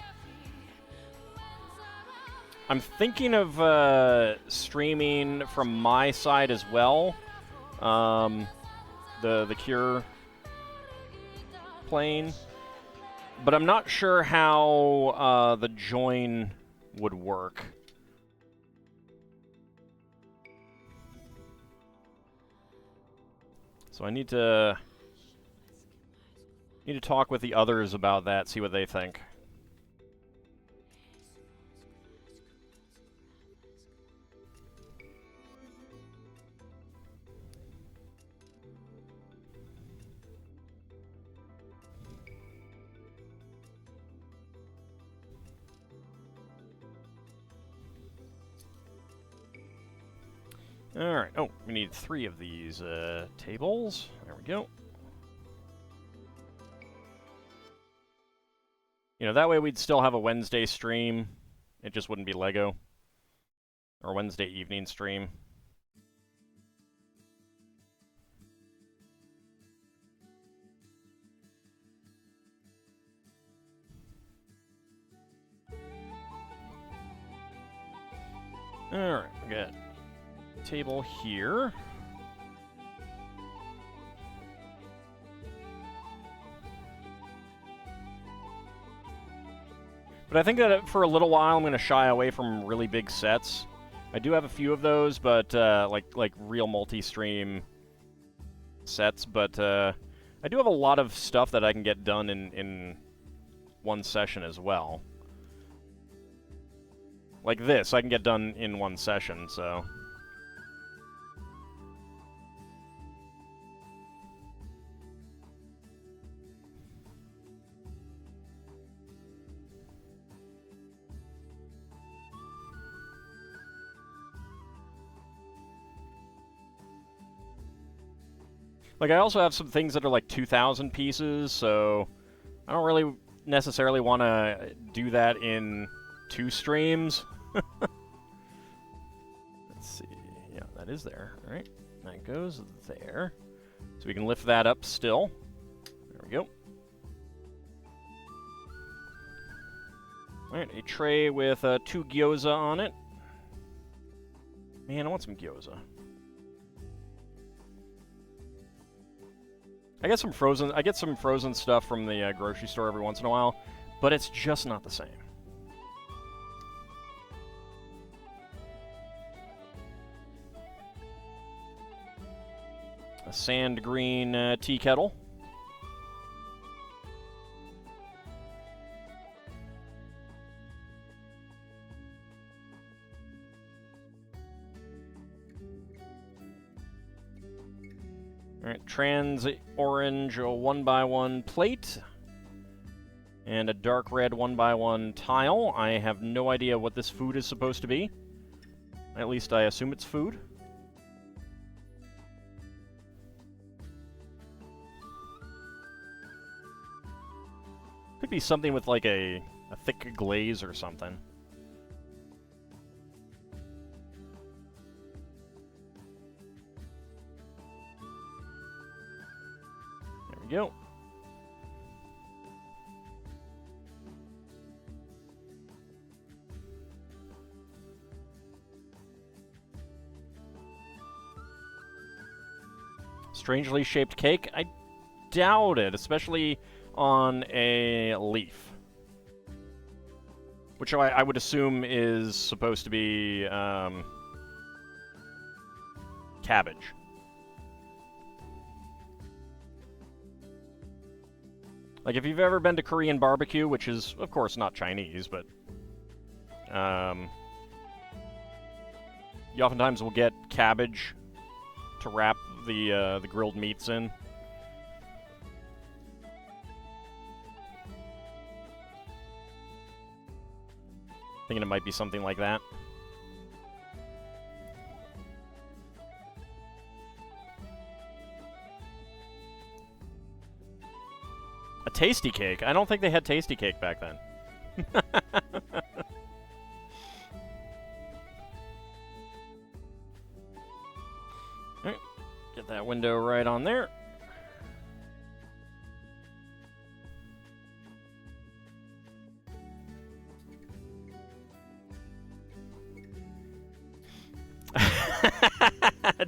thinking of streaming from my side as well. The Cure plane. But I'm not sure how the join would work. So I need to talk with the others about that, see what they think. Alright, oh, we need 3 of these tables. There we go. You know, that way we'd still have a Wednesday stream. It just wouldn't be Lego. Or Wednesday evening stream. Alright, we got table here. But I think that for a little while I'm going to shy away from really big sets. I do have a few of those, but like real multi-stream sets. But I do have a lot of stuff that I can get done in one session as well. Like this, I can get done in one session, so... Like, I also have some things that are like 2,000 pieces, so I don't really necessarily want to do that in 2 streams. Let's see. Yeah, that is there. All right. That goes there. So we can lift that up still. There we go. All right, a tray with 2 gyoza on it. Man, I want some gyoza. I get some frozen stuff from the grocery store every once in a while, but it's just not the same. A sand green tea kettle. Alright, trans orange 1x1 plate. And a dark red 1x1 tile. I have no idea what this food is supposed to be. At least I assume it's food. Could be something with like a thick glaze or something. Go. Strangely shaped cake? I doubt it, especially on a leaf. Which I would assume is supposed to be cabbage. Like, if you've ever been to Korean barbecue, which is, of course, not Chinese, but... you oftentimes will get cabbage to wrap the grilled meats in. Thinking it might be something like that. A tasty cake? I don't think they had tasty cake back then. Alright. Get that window right on there.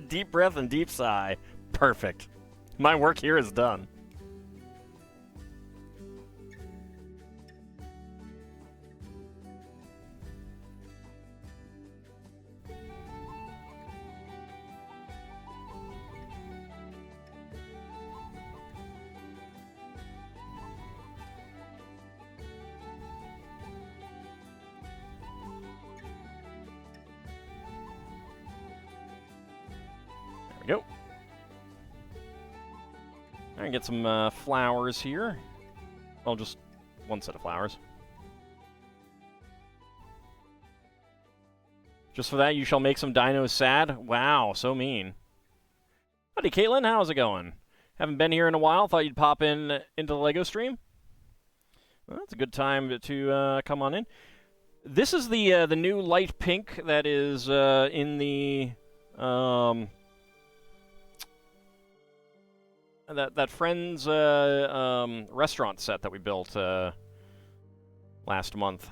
Deep breath and deep sigh. Perfect. My work here is done. There we go. All right, get some flowers here. Well, just one set of flowers. Just for that, you shall make some dinos sad? Wow, so mean. Howdy, Caitlin. How's it going? Haven't been here in a while. Thought you'd pop in into the LEGO stream. Well, that's a good time to come on in. This is the new light pink that is in the that Friends restaurant set that we built last month.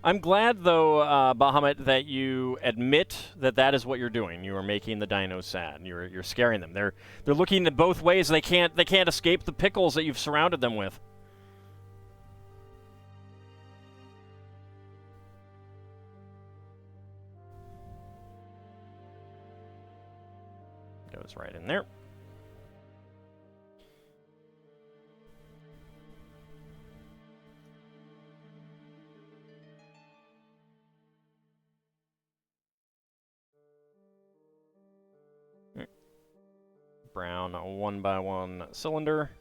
I'm glad, though, Bahamut, that you admit that that is what you're doing. You are making the dinos sad. You're scaring them. They're looking at both ways. They can't escape the pickles that you've surrounded them with. Goes right in there. Brown 1x1 cylinder.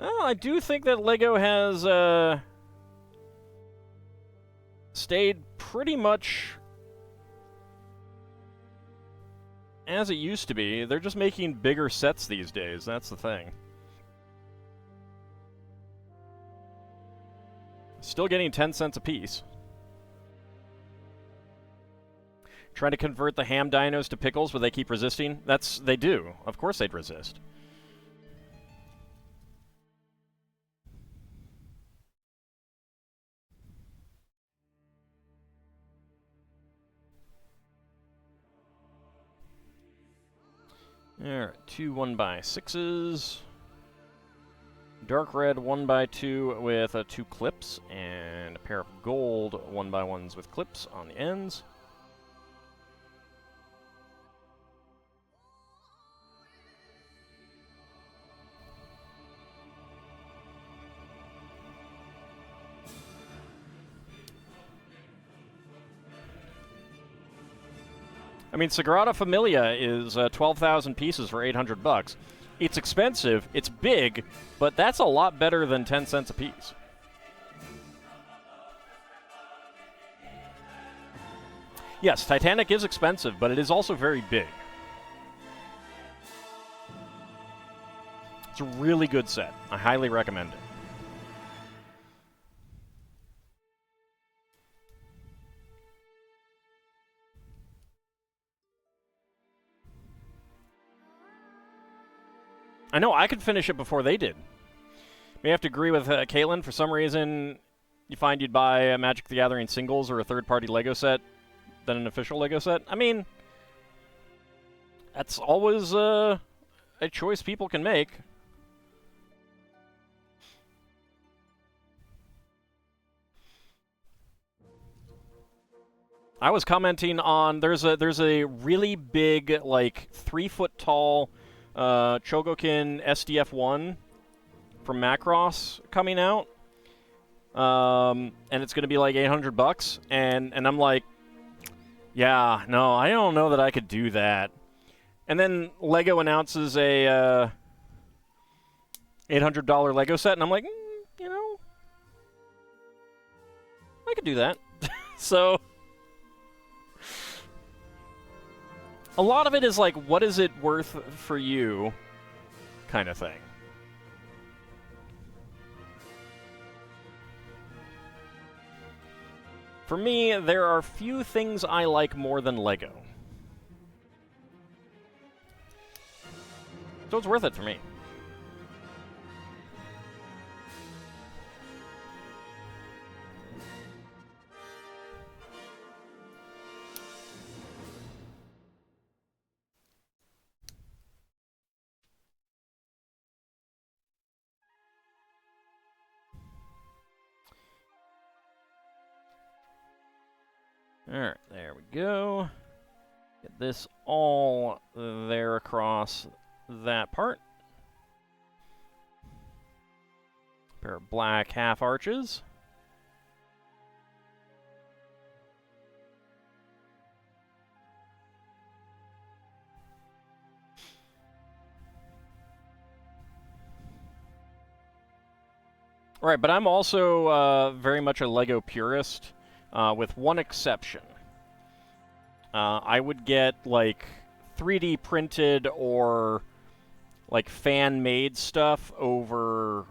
Well, I do think that LEGO has stayed pretty much as it used to be. They're just making bigger sets these days. That's the thing. Still getting 10 cents a piece. Trying to convert the ham dinos to pickles, but they keep resisting. They do. Of course they'd resist. Alright, 2 1x6s. Dark red 1x2 with 2 clips, and a pair of gold 1x1s with clips on the ends. I mean, Sagrada Familia is 12,000 pieces for 800 bucks. It's expensive, it's big, but that's a lot better than 10 cents a piece. Yes, Titanic is expensive, but it is also very big. It's a really good set. I highly recommend it. I know, I could finish it before they did. May have to agree with Caitlin. For some reason, you find you'd buy a Magic the Gathering singles or a third-party LEGO set than an official LEGO set. I mean, that's always a choice people can make. I was commenting on there's a really big, like 3-foot tall Chogokin SDF-1 from Macross coming out, and it's going to be like 800 bucks, and I'm like, yeah, no, I don't know that I could do that. And then LEGO announces a $800 Lego set, and I'm like, you know, I could do that. So a lot of it is like, what is it worth for you, kind of thing. For me, there are few things I like more than Lego. So it's worth it for me. Alright, there we go. Get this all there across that part. Pair of black half arches. Right, but I'm also very much a Lego purist. With one exception. I would get, like, 3D printed or, like, fan-made stuff over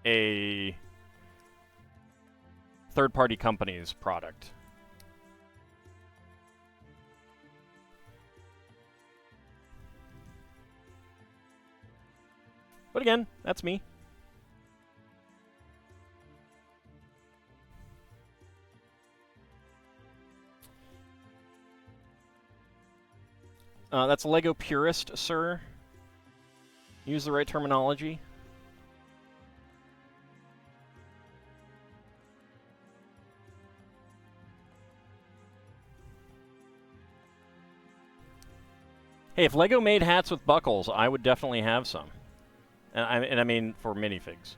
a third-party company's product. But again, that's me. That's a Lego purist, sir. Use the right terminology. Hey, if Lego made hats with buckles, I would definitely have some. And I mean for minifigs.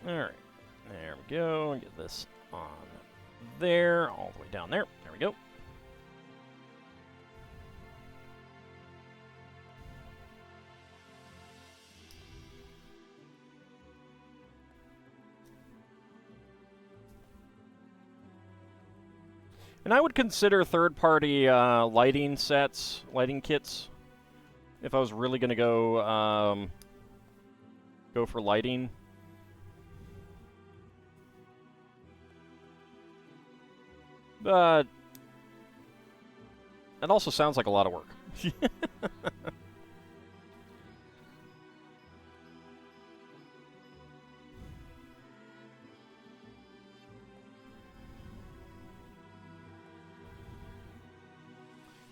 Alright, there we go. Get this on there, all the way down there. There we go. And I would consider third-party lighting sets, lighting kits, if I was really going to go for lighting. But it also sounds like a lot of work.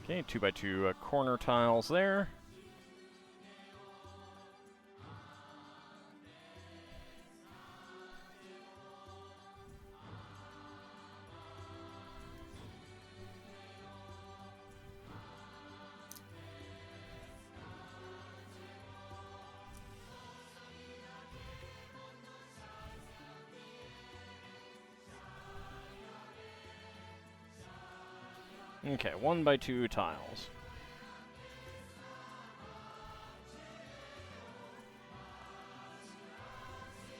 Okay, 2x2 corner tiles there. Okay, 1x2 tiles.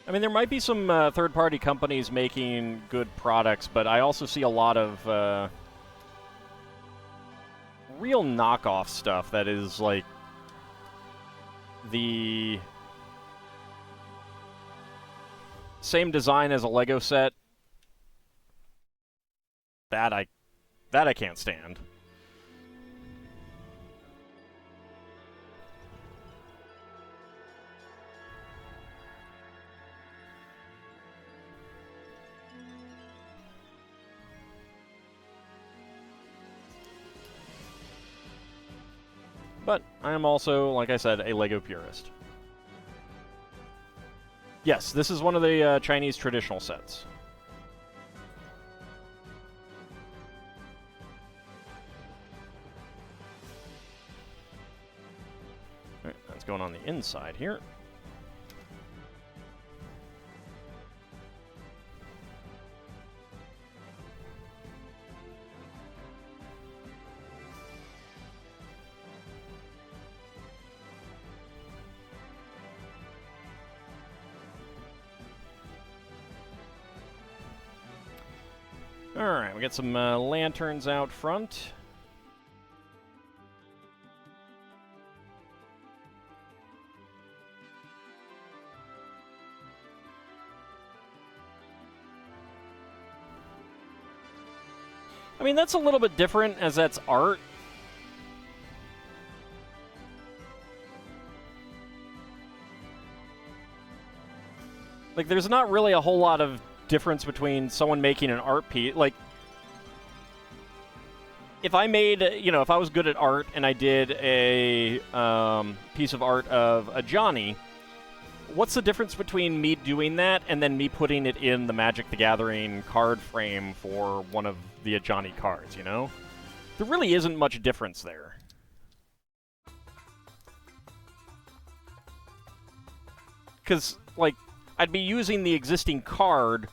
I mean, there might be some third-party companies making good products, but I also see a lot of real knockoff stuff that is, like, the same design as a Lego set. That I can't stand. But I am also, like I said, a Lego purist. Yes, this is one of the Chinese traditional sets. All right, that's going on the inside here. Alright, we got some lanterns out front. I mean, that's a little bit different, as that's art. Like, there's not really a whole lot of difference between someone making an art piece. Like, if I made, if I was good at art and I did a piece of art of a Johnny, what's the difference between me doing that and then me putting it in the Magic the Gathering card frame for one of the Johnny cards, you know? There really isn't much difference there. Because, like, I'd be using the existing card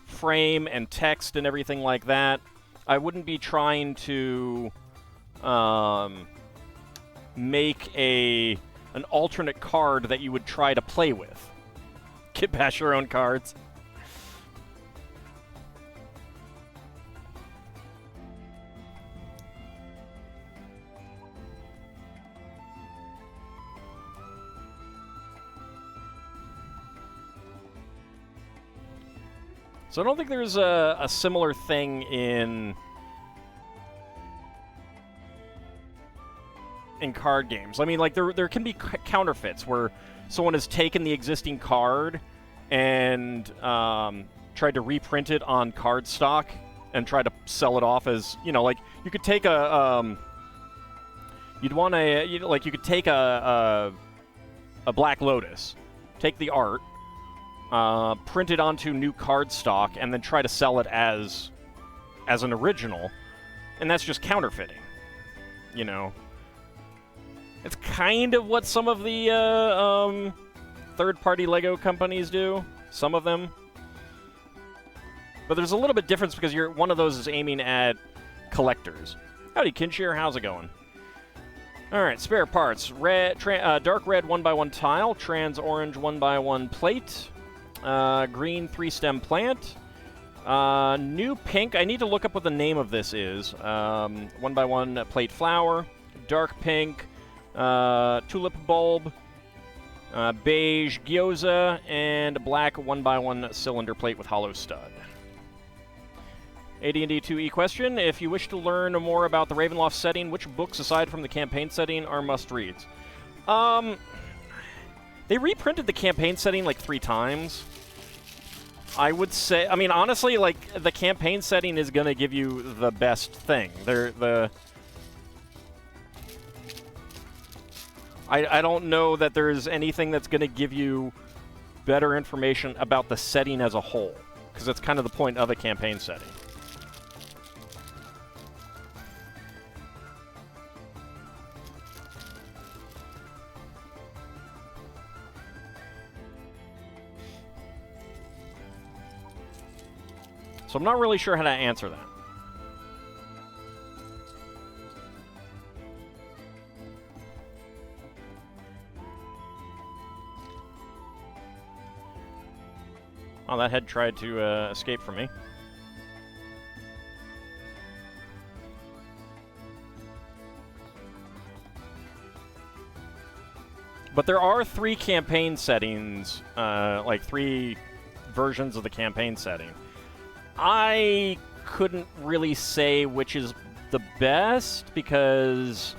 frame and text and everything like that. I wouldn't be trying to make an alternate card that you would try to play with. Get past your own cards. So I don't think there's a similar thing in card games. I mean, like, there can be counterfeits where someone has taken the existing card and tried to reprint it on card stock and try to sell it off as, like, you could take a you could take a Black Lotus, take the art, print it onto new card stock, and then try to sell it as an original, and that's just counterfeiting, It's kind of what some of the third-party Lego companies do, some of them. But there's a little bit difference because one of those is aiming at collectors. Howdy, Kinshire, how's it going? All right, spare parts. Dark red 1x1 tile, trans orange 1x1 plate, green 3-stem plant, new pink. I need to look up what the name of this is. 1x1 plate flower, dark pink, tulip bulb, beige gyoza, and black 1x1 cylinder plate with hollow stud. AD&D 2E question: if you wish to learn more about the Ravenloft setting, which books aside from the campaign setting are must-reads? They reprinted the campaign setting like 3 times. I would say, I mean, honestly, like, the campaign setting is going to give you the best thing. I don't know that there's anything that's going to give you better information about the setting as a whole, because that's kind of the point of a campaign setting. So I'm not really sure how to answer that. Oh, that head tried to escape from me. But there are 3 campaign settings, like 3 versions of the campaign setting. I couldn't really say which is the best because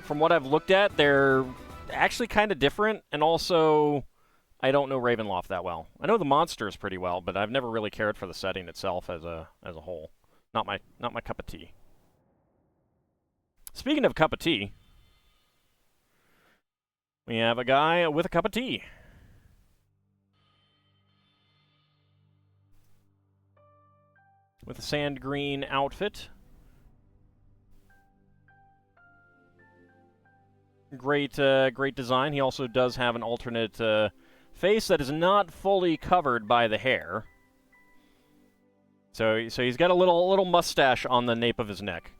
from what I've looked at, they're actually kind of different, and also I don't know Ravenloft that well. I know the monsters pretty well, but I've never really cared for the setting itself as a whole. Not my cup of tea. Speaking of cup of tea, we have a guy with a cup of tea. with a sand green outfit. Great, great design. He also does have an alternate face that is not fully covered by the hair. So he's got a little mustache on the nape of his neck.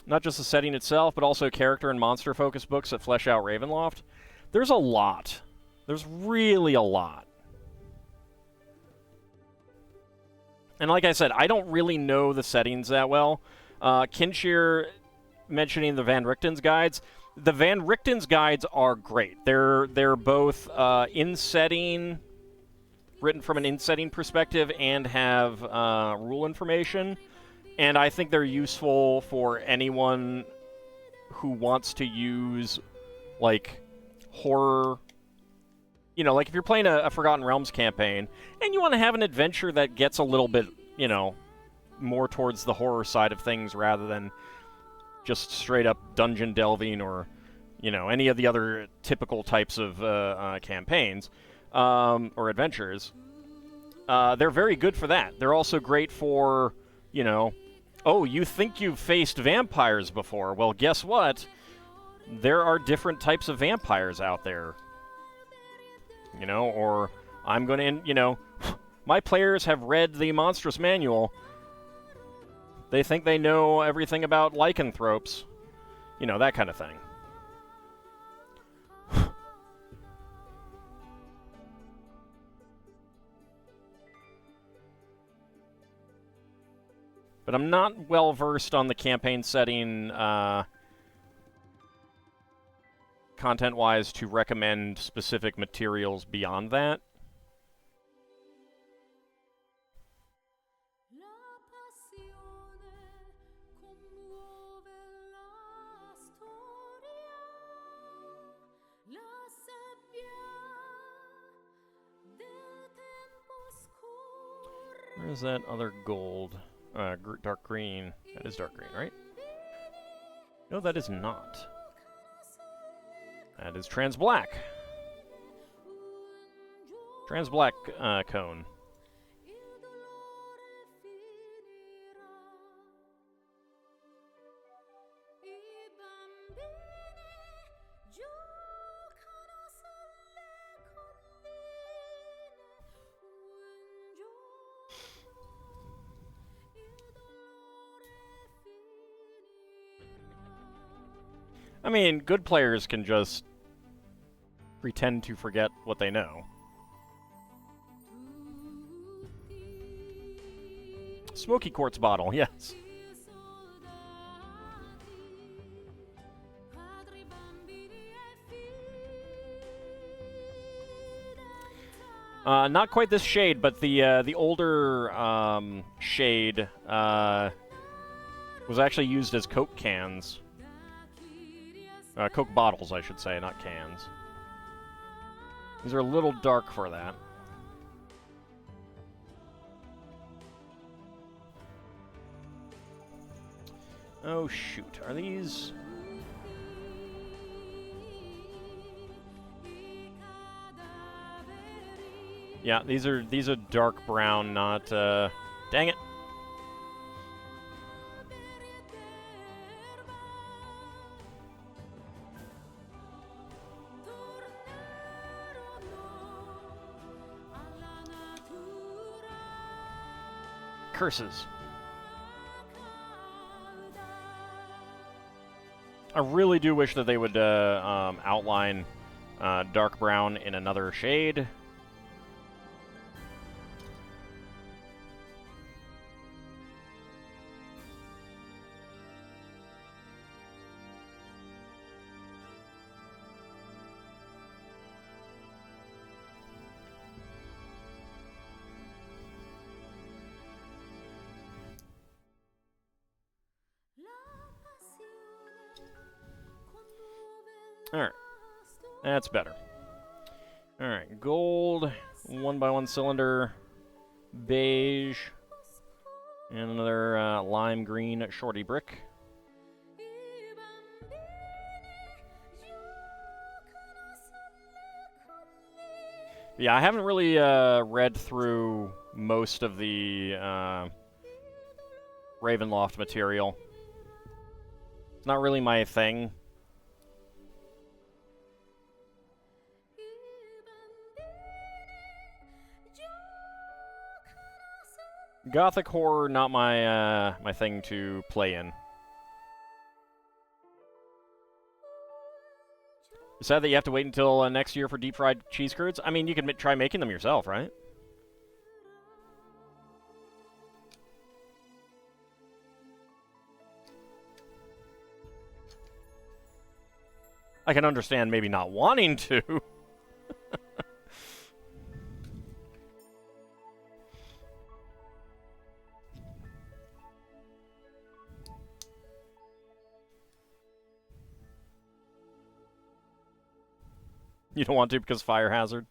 Not just the setting itself, but also character and monster focus books that flesh out Ravenloft. There's a lot. There's really a lot. And like I said, I don't really know the settings that well. Kinshir mentioning the Van Richten's guides. The Van Richten's guides are great. They're both in-setting, written from an in-setting perspective, and have rule information. And I think they're useful for anyone who wants to use, like, horror. You know, like if you're playing a Forgotten Realms campaign, and you want to have an adventure that gets a little bit, you know, more towards the horror side of things rather than just straight up dungeon delving or, you know, any of the other typical types of campaigns or adventures. They're very good for that. They're also great for, you know, oh, you think you've faced vampires before. Well, guess what? There are different types of vampires out there. You know, or I'm going to, you know, my players have read the Monstrous Manual. They think they know everything about lycanthropes. You know, that kind of thing. But I'm not well versed on the campaign setting content-wise to recommend specific materials beyond that. Where's that other gold? Dark green. That is dark green, right? No, that is not. That is trans black. Trans black cone. I mean, good players can just pretend to forget what they know. Smoky quartz bottle, yes. Not quite this shade, but the older shade was actually used as Coke cans. Coke bottles, I should say, not cans. These are a little dark for that. Oh, shoot. Are these... Yeah, these are dark brown, not, dang it. Curses. I really do wish that they would outline dark brown in another shade. Alright. That's better. Alright, gold, 1x1 cylinder, beige, and another lime green shorty brick. Yeah, I haven't really read through most of the Ravenloft material. It's not really my thing. Gothic horror, not my my thing to play in. It's sad that you have to wait until next year for deep-fried cheese curds. I mean, you can try making them yourself, right? I can understand maybe not wanting to. You don't want to because fire hazard?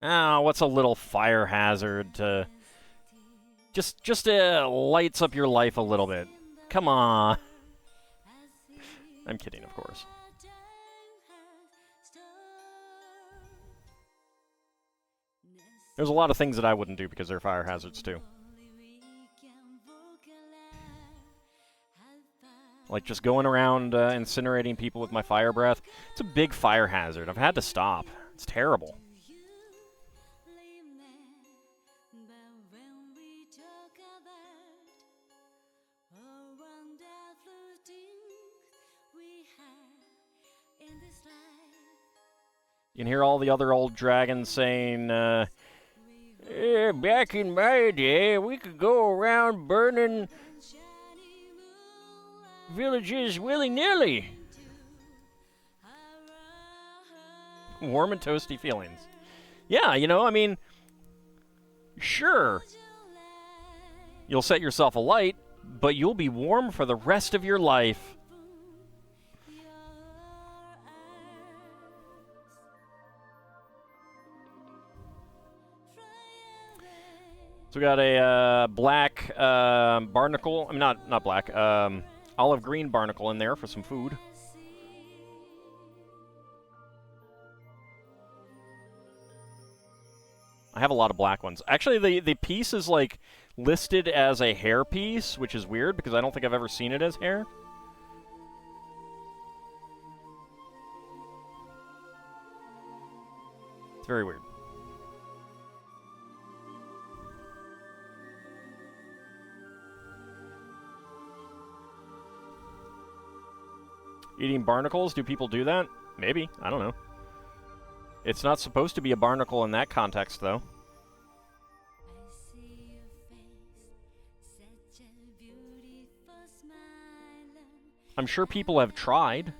Ah, what's a little fire hazard to... Just lights up your life a little bit. Come on. I'm kidding, of course. There's a lot of things that I wouldn't do because they're fire hazards, too. Like just going around incinerating people with my fire breath. It's a big fire hazard. I've had to stop. It's terrible. You can hear all the other old dragons saying, "Yeah, back in my day, we could go around burning villages willy-nilly." Warm and toasty feelings. Yeah, you know, I mean, sure, you'll set yourself alight, but you'll be warm for the rest of your life. So we got a black barnacle. I mean, not black. Olive green barnacle in there for some food. I have a lot of black ones. Actually, the piece is like listed as a hair piece, which is weird because I don't think I've ever seen it as hair. It's very weird. Eating barnacles? Do people do that? Maybe. I don't know. It's not supposed to be a barnacle in that context, though. I'm sure people have tried.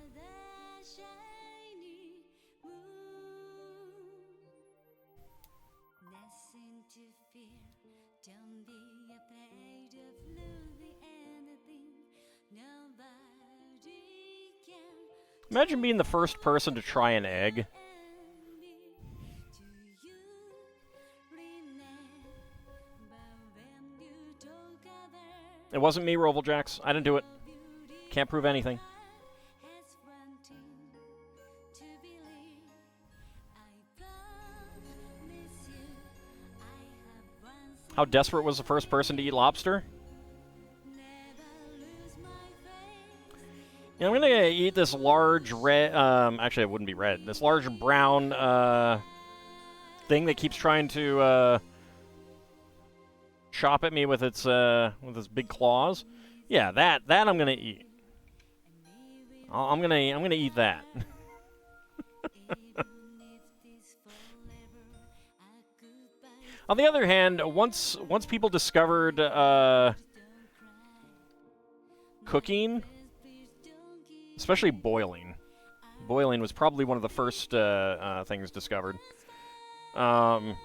Imagine being the first person to try an egg. It wasn't me, Rovaljax. I didn't do it. Can't prove anything. How desperate was the first person to eat lobster? Yeah, I'm gonna eat this large red, actually it wouldn't be red, this large brown, thing that keeps trying to, chop at me with its big claws. Yeah, that I'm gonna eat. I'm gonna eat that. On the other hand, once people discovered, cooking, especially boiling. Boiling was probably one of the first things discovered. And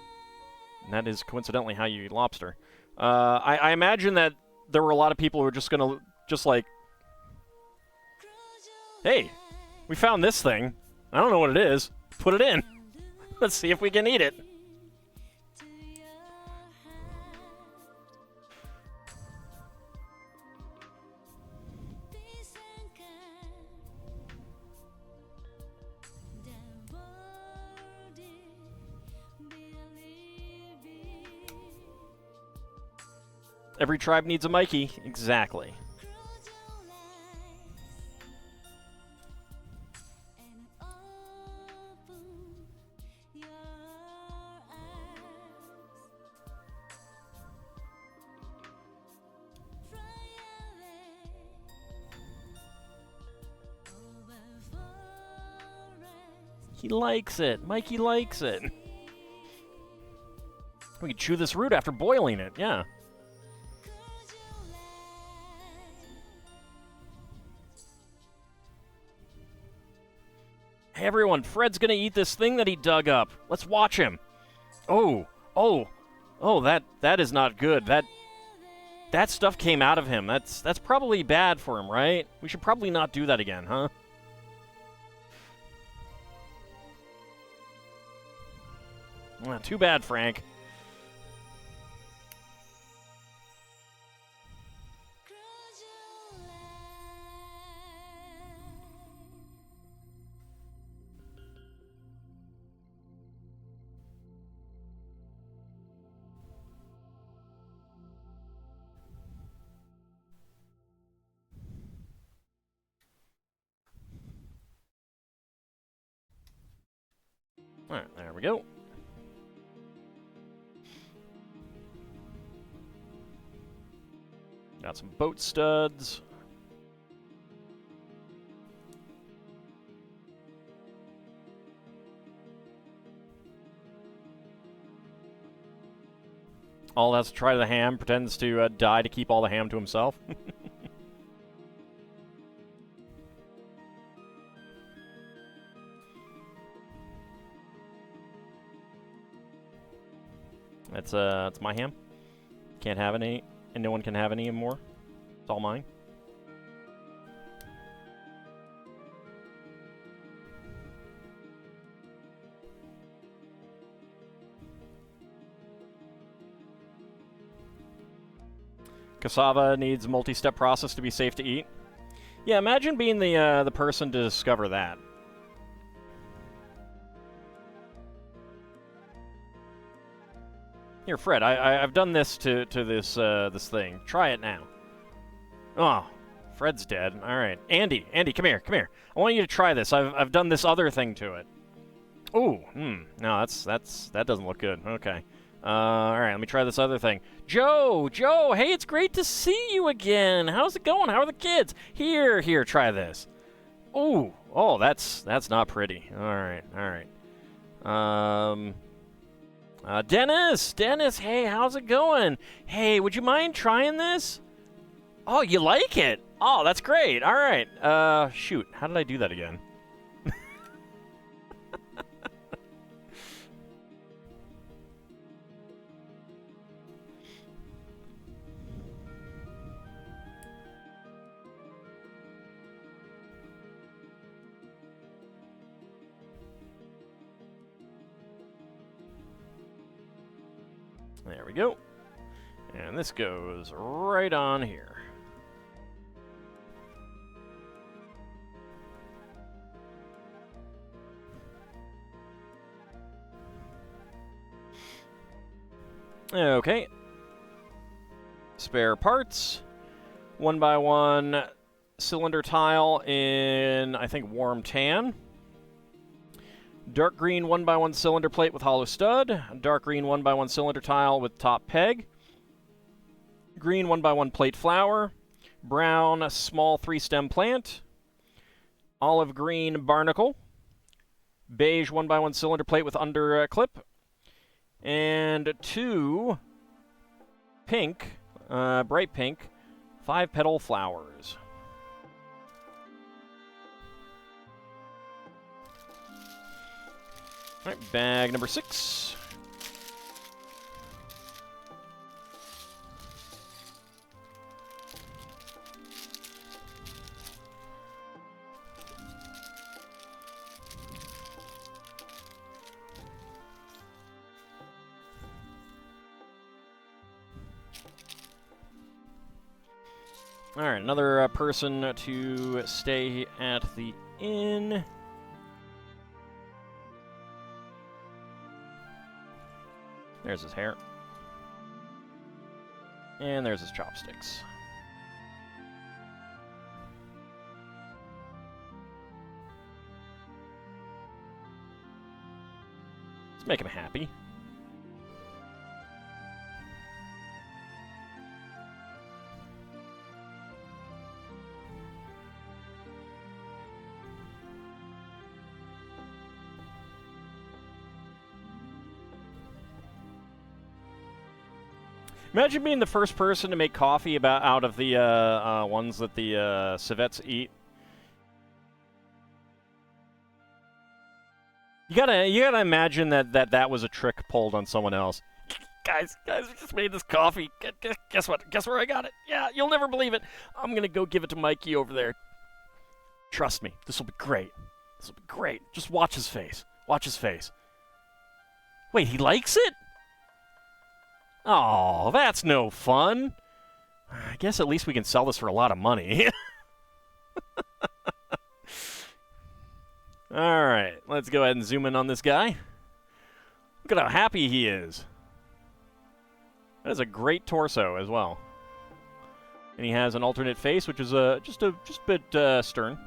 that is coincidentally how you eat lobster. I imagine that there were a lot of people who were just gonna, like, hey, we found this thing. I don't know what it is. Put it in. Let's see if we can eat it. Every tribe needs a Mikey. Exactly. He likes it. Mikey likes it. We could chew this root after boiling it, yeah. Hey everyone, Fred's gonna eat this thing that he dug up. Let's watch him. Oh, that is not good. That stuff came out of him. That's probably bad for him, right? We should probably not do that again, huh? Too bad, Frank. Alright, there we go. Got some boat studs. All has to try the ham, pretends to die to keep all the ham to himself. That's my ham. Can't have any, and no one can have any more. It's all mine. Cassava needs multi-step process to be safe to eat. Yeah, imagine being the person to discover that. Here, Fred, I've done this to this this thing. Try it now. Oh, Fred's dead. All right, Andy, come here. I want you to try this. I've done this other thing to it. Ooh, no, that doesn't look good. Okay. All right, let me try this other thing. Joe, hey, it's great to see you again. How's it going? How are the kids? Here, try this. Ooh, oh, that's not pretty. All right. Dennis, hey, how's it going? Hey, would you mind trying this? Oh, you like it? Oh, that's great. All right. Shoot, how did I do that again? There we go. And this goes right on here. Okay. Spare parts. 1x1 cylinder tile in, I think, warm tan. Dark green 1x1 cylinder plate with hollow stud. Dark green 1x1 cylinder tile with top peg. Green 1x1 plate flower. Brown small 3-stem plant. Olive green barnacle. Beige 1x1 cylinder plate with under clip. And 2 pink, bright pink, 5-petal flowers. All right, bag number 6. All right, another person to stay at the inn. There's his hair. And there's his chopsticks. Let's make him happy. Imagine being the first person to make coffee out of the ones that the civets eat. You gotta imagine that was a trick pulled on someone else. Guys, we just made this coffee. Guess what? Guess where I got it? Yeah, you'll never believe it. I'm gonna go give it to Mikey over there. Trust me, this will be great. This will be great. Just watch his face. Watch his face. Wait, he likes it? Oh, that's no fun. I guess at least we can sell this for a lot of money. Alright, let's go ahead and zoom in on this guy. Look at how happy he is. That is a great torso as well. And he has an alternate face, which is just a bit stern.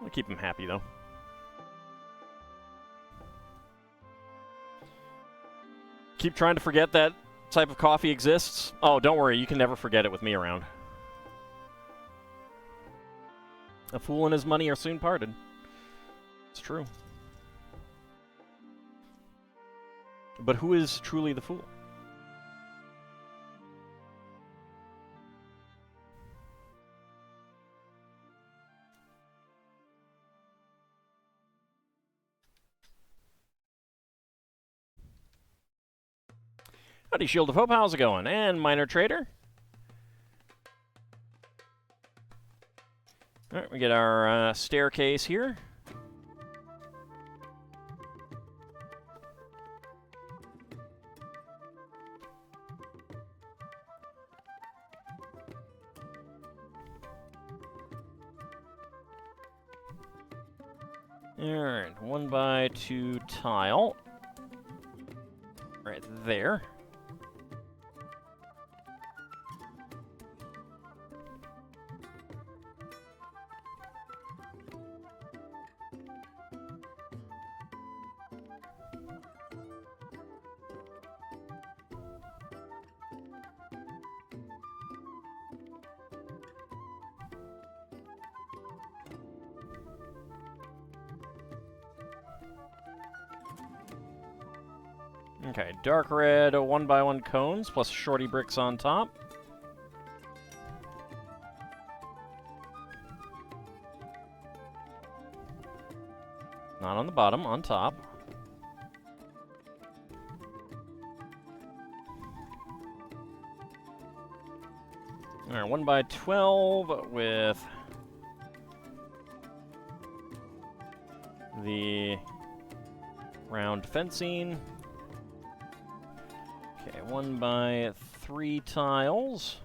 I'll keep him happy, though. Keep trying to forget that type of coffee exists. Oh, don't worry, you can never forget it with me around. A fool and his money are soon parted. It's true. But who is truly the fool? Howdy, Shield of Hope, how's it going? And Minor Trader. Alright, we get our staircase here. Alright, 1x2 tile. Right there. Okay, dark red 1x1 cones plus shorty bricks on top. Not on the bottom, on top. Alright, 1x12 with the round fencing. Okay, 1x3 tiles.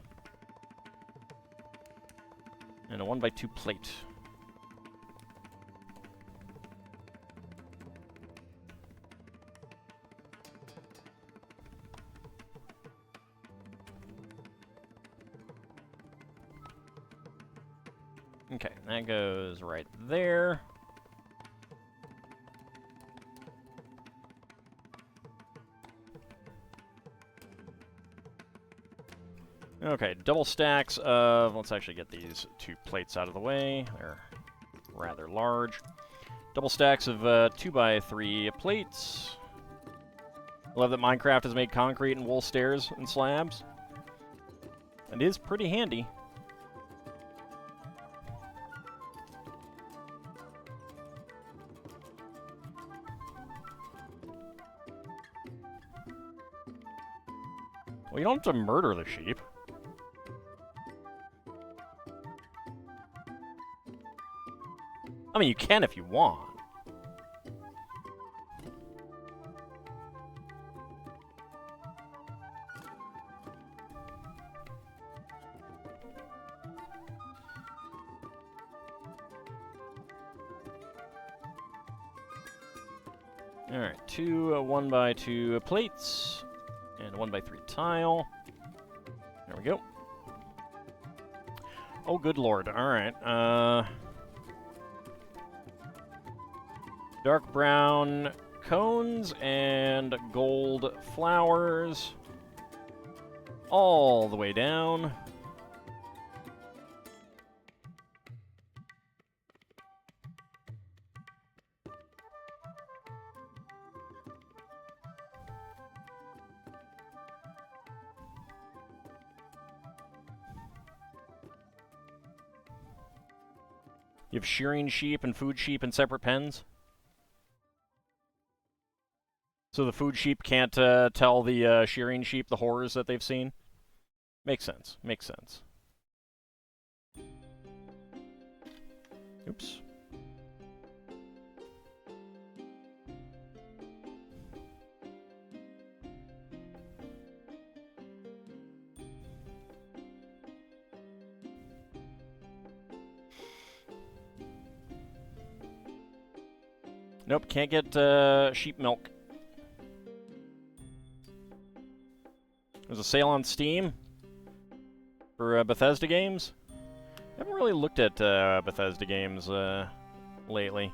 And a 1x2 plate. Okay, that goes right there. Okay, double stacks of... Let's actually get these two plates out of the way. They're rather large. Double stacks of 2x3 plates. I love that Minecraft has made concrete and wool stairs and slabs. It is pretty handy. Well, you don't have to murder the sheep. I mean, you can if you want. Alright, two 1x2 plates. And 1x3 tile. There we go. Oh, good lord. Alright. Dark brown cones and gold flowers. All the way down. You have shearing sheep and food sheep in separate pens? So the food sheep can't tell the shearing sheep the horrors that they've seen? Makes sense. Makes sense. Oops. Nope, can't get sheep milk. There's a sale on Steam for Bethesda games. I haven't really looked at Bethesda games lately.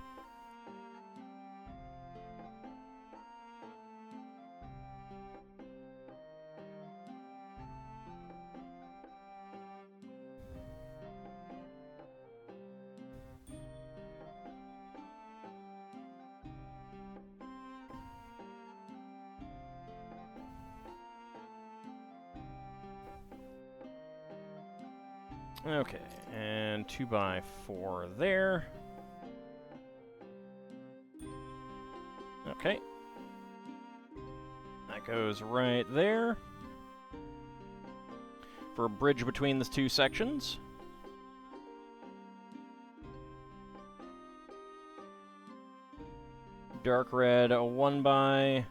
Okay, and 2x4 there. Okay. That goes right there. For a bridge between the two sections. Dark red 1x2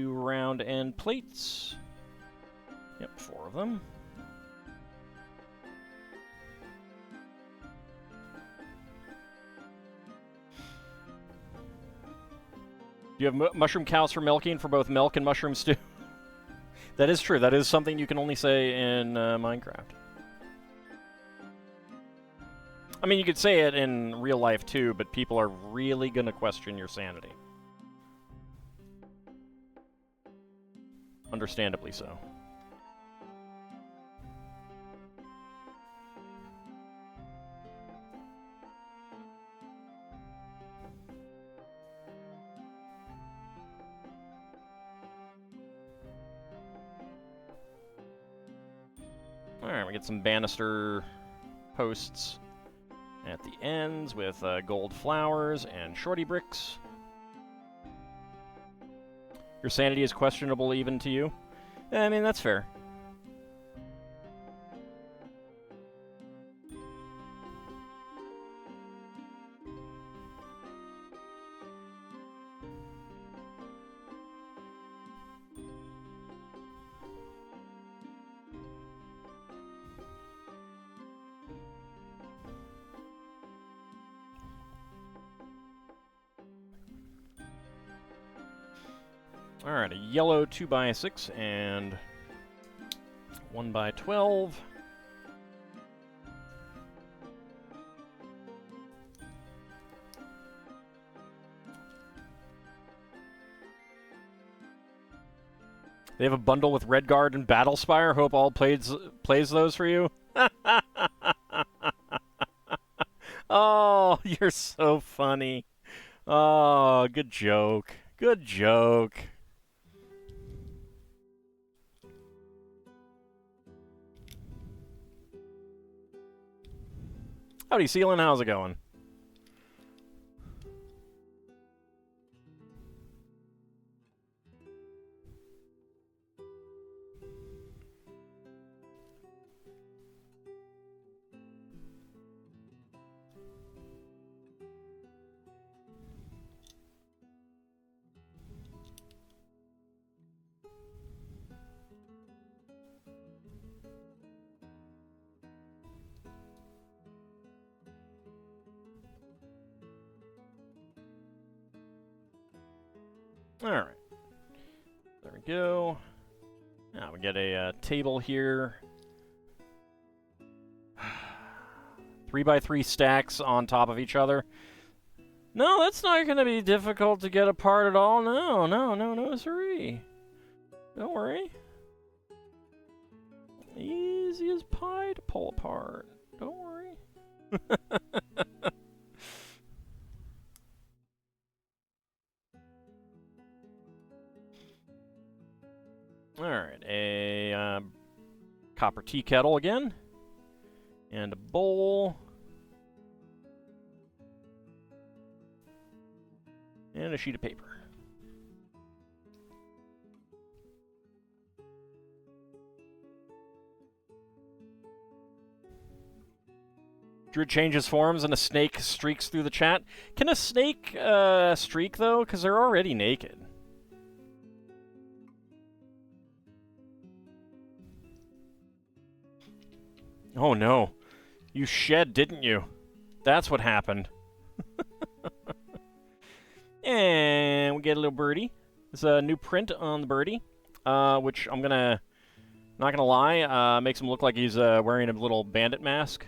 round end plates. Yep, 4 of them. Do you have mushroom cows for milking for both milk and mushroom stew? That is true. That is something you can only say in Minecraft. I mean, you could say it in real life too, but people are really going to question your sanity. Understandably so. Alright, we get some banister posts at the ends with gold flowers and shorty bricks. Your sanity is questionable even to you? I mean, that's fair. Alright, a yellow 2x6 and 1x12. They have a bundle with Redguard and Battlespire. Hope all plays those for you. Oh, you're so funny. Oh, good joke. Good joke. Howdy, Sealan. How's it going? Alright. There we we go. Now we get a table here. 3x3 stacks on top of each other. No, that's not going to be difficult to get apart at all. No, no, no, no, siree. Don't worry. Easy as pie to pull apart. Don't worry. Alright, a copper tea kettle again. And a bowl. And a sheet of paper. Druid changes forms and a snake streaks through the chat. Can a snake streak, though? Because they're already naked. Oh no. You shed, didn't you? That's what happened. And we get a little birdie. There's a new print on the birdie, which I'm gonna, not gonna lie, makes him look like he's wearing a little bandit mask.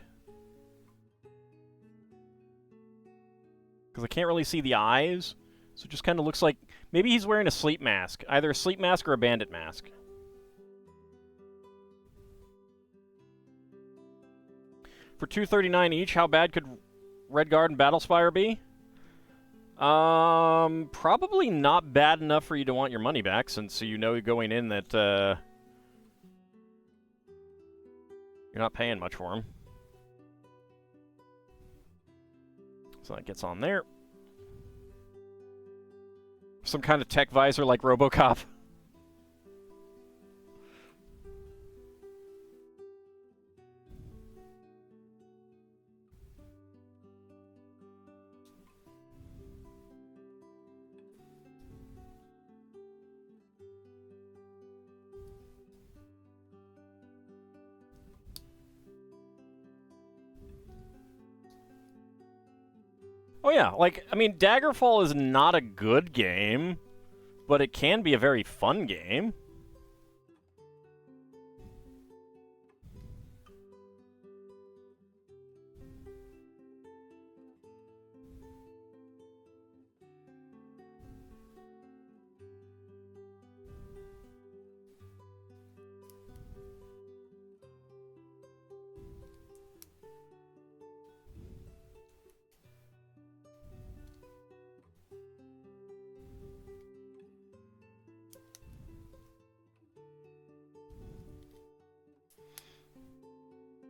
Because I can't really see the eyes, so it just kind of looks like maybe he's wearing a sleep mask, either a sleep mask or a bandit mask. For $2.39 each, how bad could Redguard and Battlespire be? Probably not bad enough for you to want your money back, since you know going in that you're not paying much for them. So that gets on there. Some kind of tech visor like RoboCop. Oh yeah, like, I mean, Daggerfall is not a good game, but it can be a very fun game.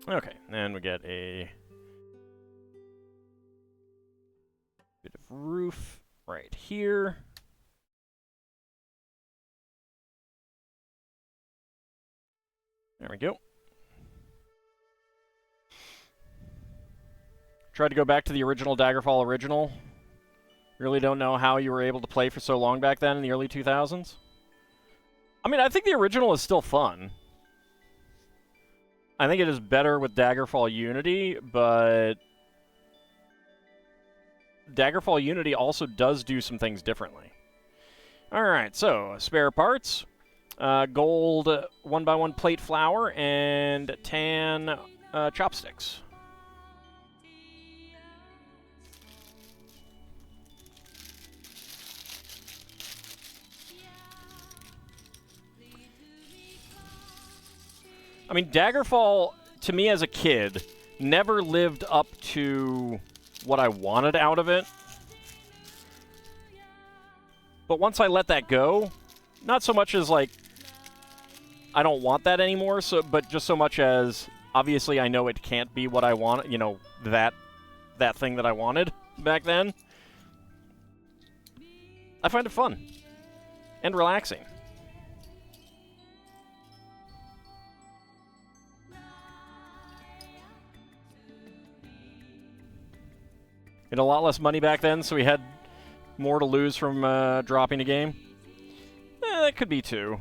Okay, then we get a bit of roof right here. There we go. Tried to go back to the original Daggerfall original. Really don't know how you were able to play for so long back then in the early 2000s. I mean, I think the original is still fun. I think it is better with Daggerfall Unity, but Daggerfall Unity also does do some things differently. Alright, so spare parts. Gold 1x1 plate flour and tan chopsticks. I mean, Daggerfall, to me as a kid, never lived up to what I wanted out of it. But once I let that go, not so much as, like, I don't want that anymore, but just so much as, obviously I know it can't be what I want, you know, that thing that I wanted back then. I find it fun and relaxing. Had a lot less money back then, so we had more to lose from dropping a game. That could be too.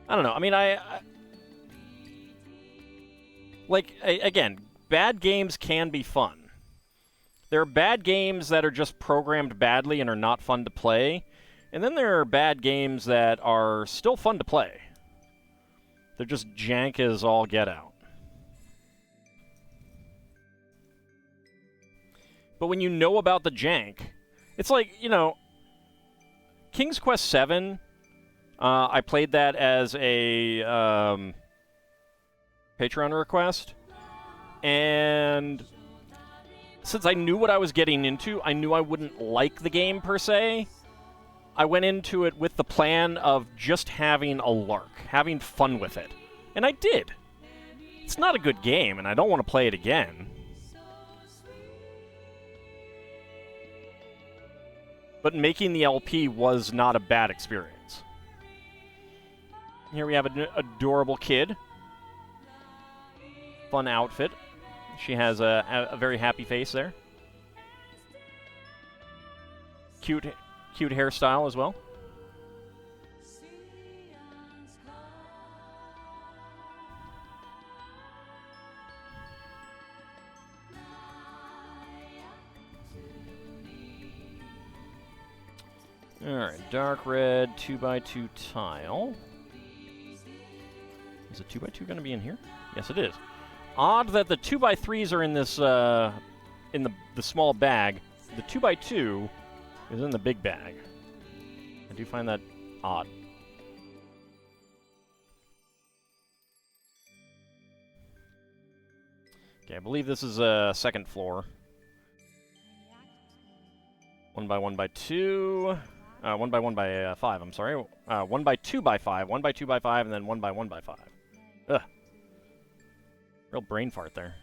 I don't know. I mean, again, bad games can be fun. There are bad games that are just programmed badly and are not fun to play, and then there are bad games that are still fun to play. They're just jank as all get out. But when you know about the jank, it's like, you know, King's Quest VII, I played that as a Patreon request, and since I knew what I was getting into, I knew I wouldn't like the game per se. I went into it with the plan of just having a lark, having fun with it. And I did. It's not a good game, and I don't want to play it again. But making the LP was not a bad experience. Here we have an adorable kid. Fun outfit. She has a very happy face there. Cute hairstyle as well. Alright, dark red 2x2 tile. Is a 2x2 going to be in here? Yes, it is. Odd that the 2x3s are in this, in the small bag. The 2x2 is in the big bag. I do find that odd. Okay, I believe this is a second floor. 1x1x2. 1x1x5, I'm sorry. 1x2x5, 1x2x5, and then 1x1x5. Ugh. Real brain fart there.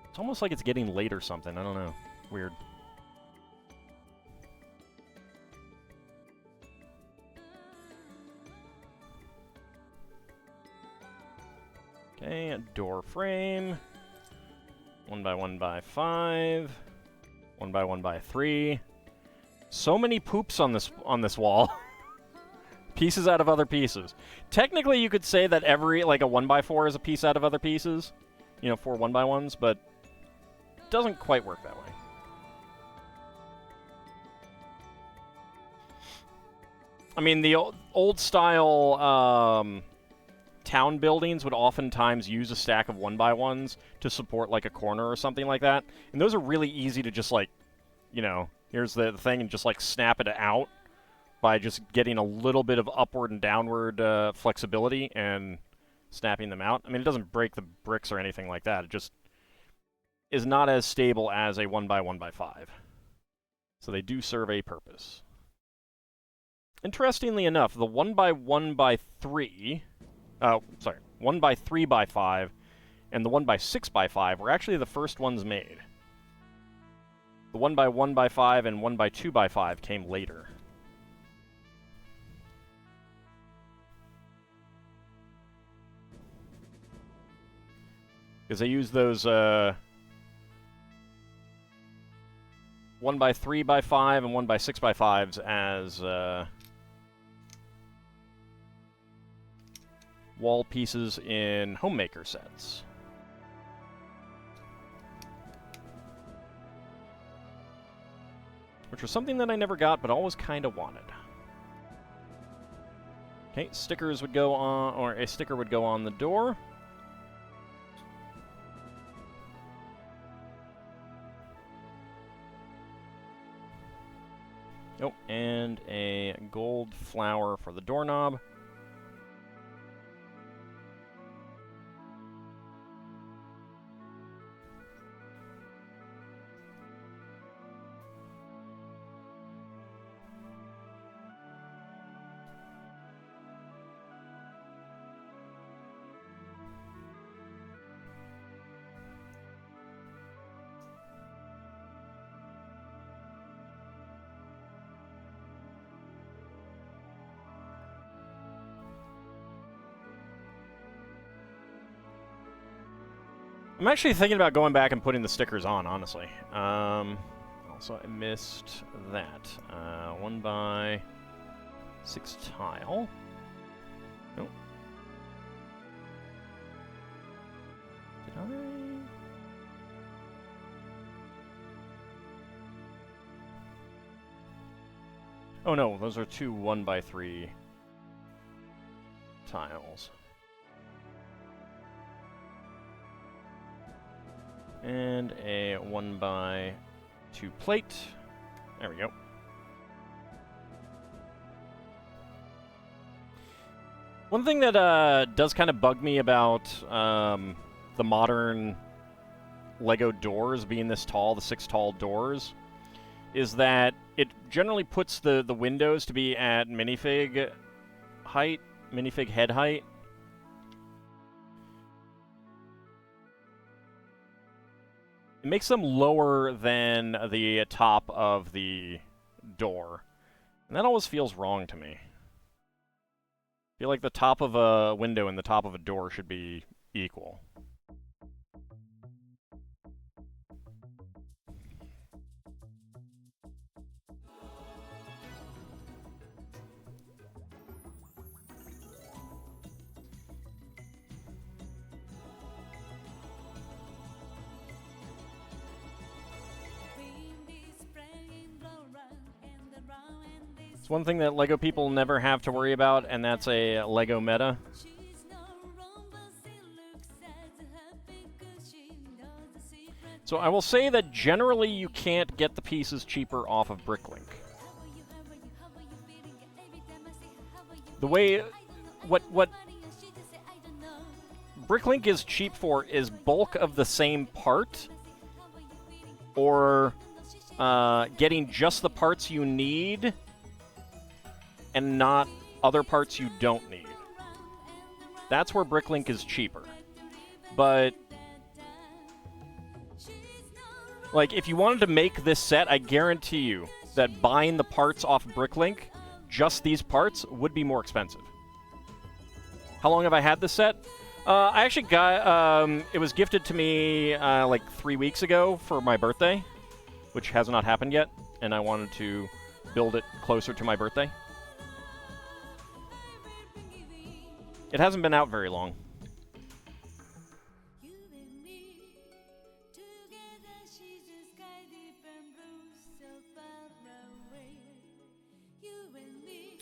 It's almost like it's getting late or something. I don't know. Weird. Okay, a door frame. 1x1x5. 1x1x3. So many poops on this wall. Pieces out of other pieces. Technically, you could say that every, like, a 1x4 is a piece out of other pieces. You know, 4 1x1s, but it doesn't quite work that way. I mean, the old style town buildings would oftentimes use a stack of 1x1s to support, like, a corner or something like that. And those are really easy to just, like, you know, here's the thing, and just, like, snap it out by just getting a little bit of upward and downward flexibility and snapping them out. I mean, it doesn't break the bricks or anything like that. It just is not as stable as a 1x1x5. So they do serve a purpose. Interestingly enough, the 1x1x3... 1x3x5 and the 1x6x5 were actually the first ones made. The 1x1x5 and 1x2x5 came later. Because they use those 1x3x5 and 1x6x5s as wall pieces in homemaker sets. Which was something that I never got, but always kind of wanted. Okay, stickers would go on, or a sticker would go on the door. Oh, and a gold flower for the doorknob. I'm actually thinking about going back and putting the stickers on, honestly. Also, I missed that. 1x6 tile. Nope. Did I? Oh no, those are two 1x3 tiles. And a 1x2 plate. There we go. One thing that does kind of bug me about the modern Lego doors being this tall, the 6 tall doors, is that it generally puts the windows to be at minifig height, minifig head height. It makes them lower than the top of the door. And that always feels wrong to me. I feel like the top of a window and the top of a door should be equal. It's one thing that LEGO people never have to worry about, and that's a LEGO meta. So I will say that generally you can't get the pieces cheaper off of Bricklink. The way... What Bricklink is cheap for is bulk of the same part, or getting just the parts you need and not other parts you don't need. That's where Bricklink is cheaper. But, like, if you wanted to make this set, I guarantee you that buying the parts off Bricklink, just these parts, would be more expensive. How long have I had this set? I actually got, it was gifted to me, like 3 weeks ago for my birthday, which has not happened yet, and I wanted to build it closer to my birthday. It hasn't been out very long.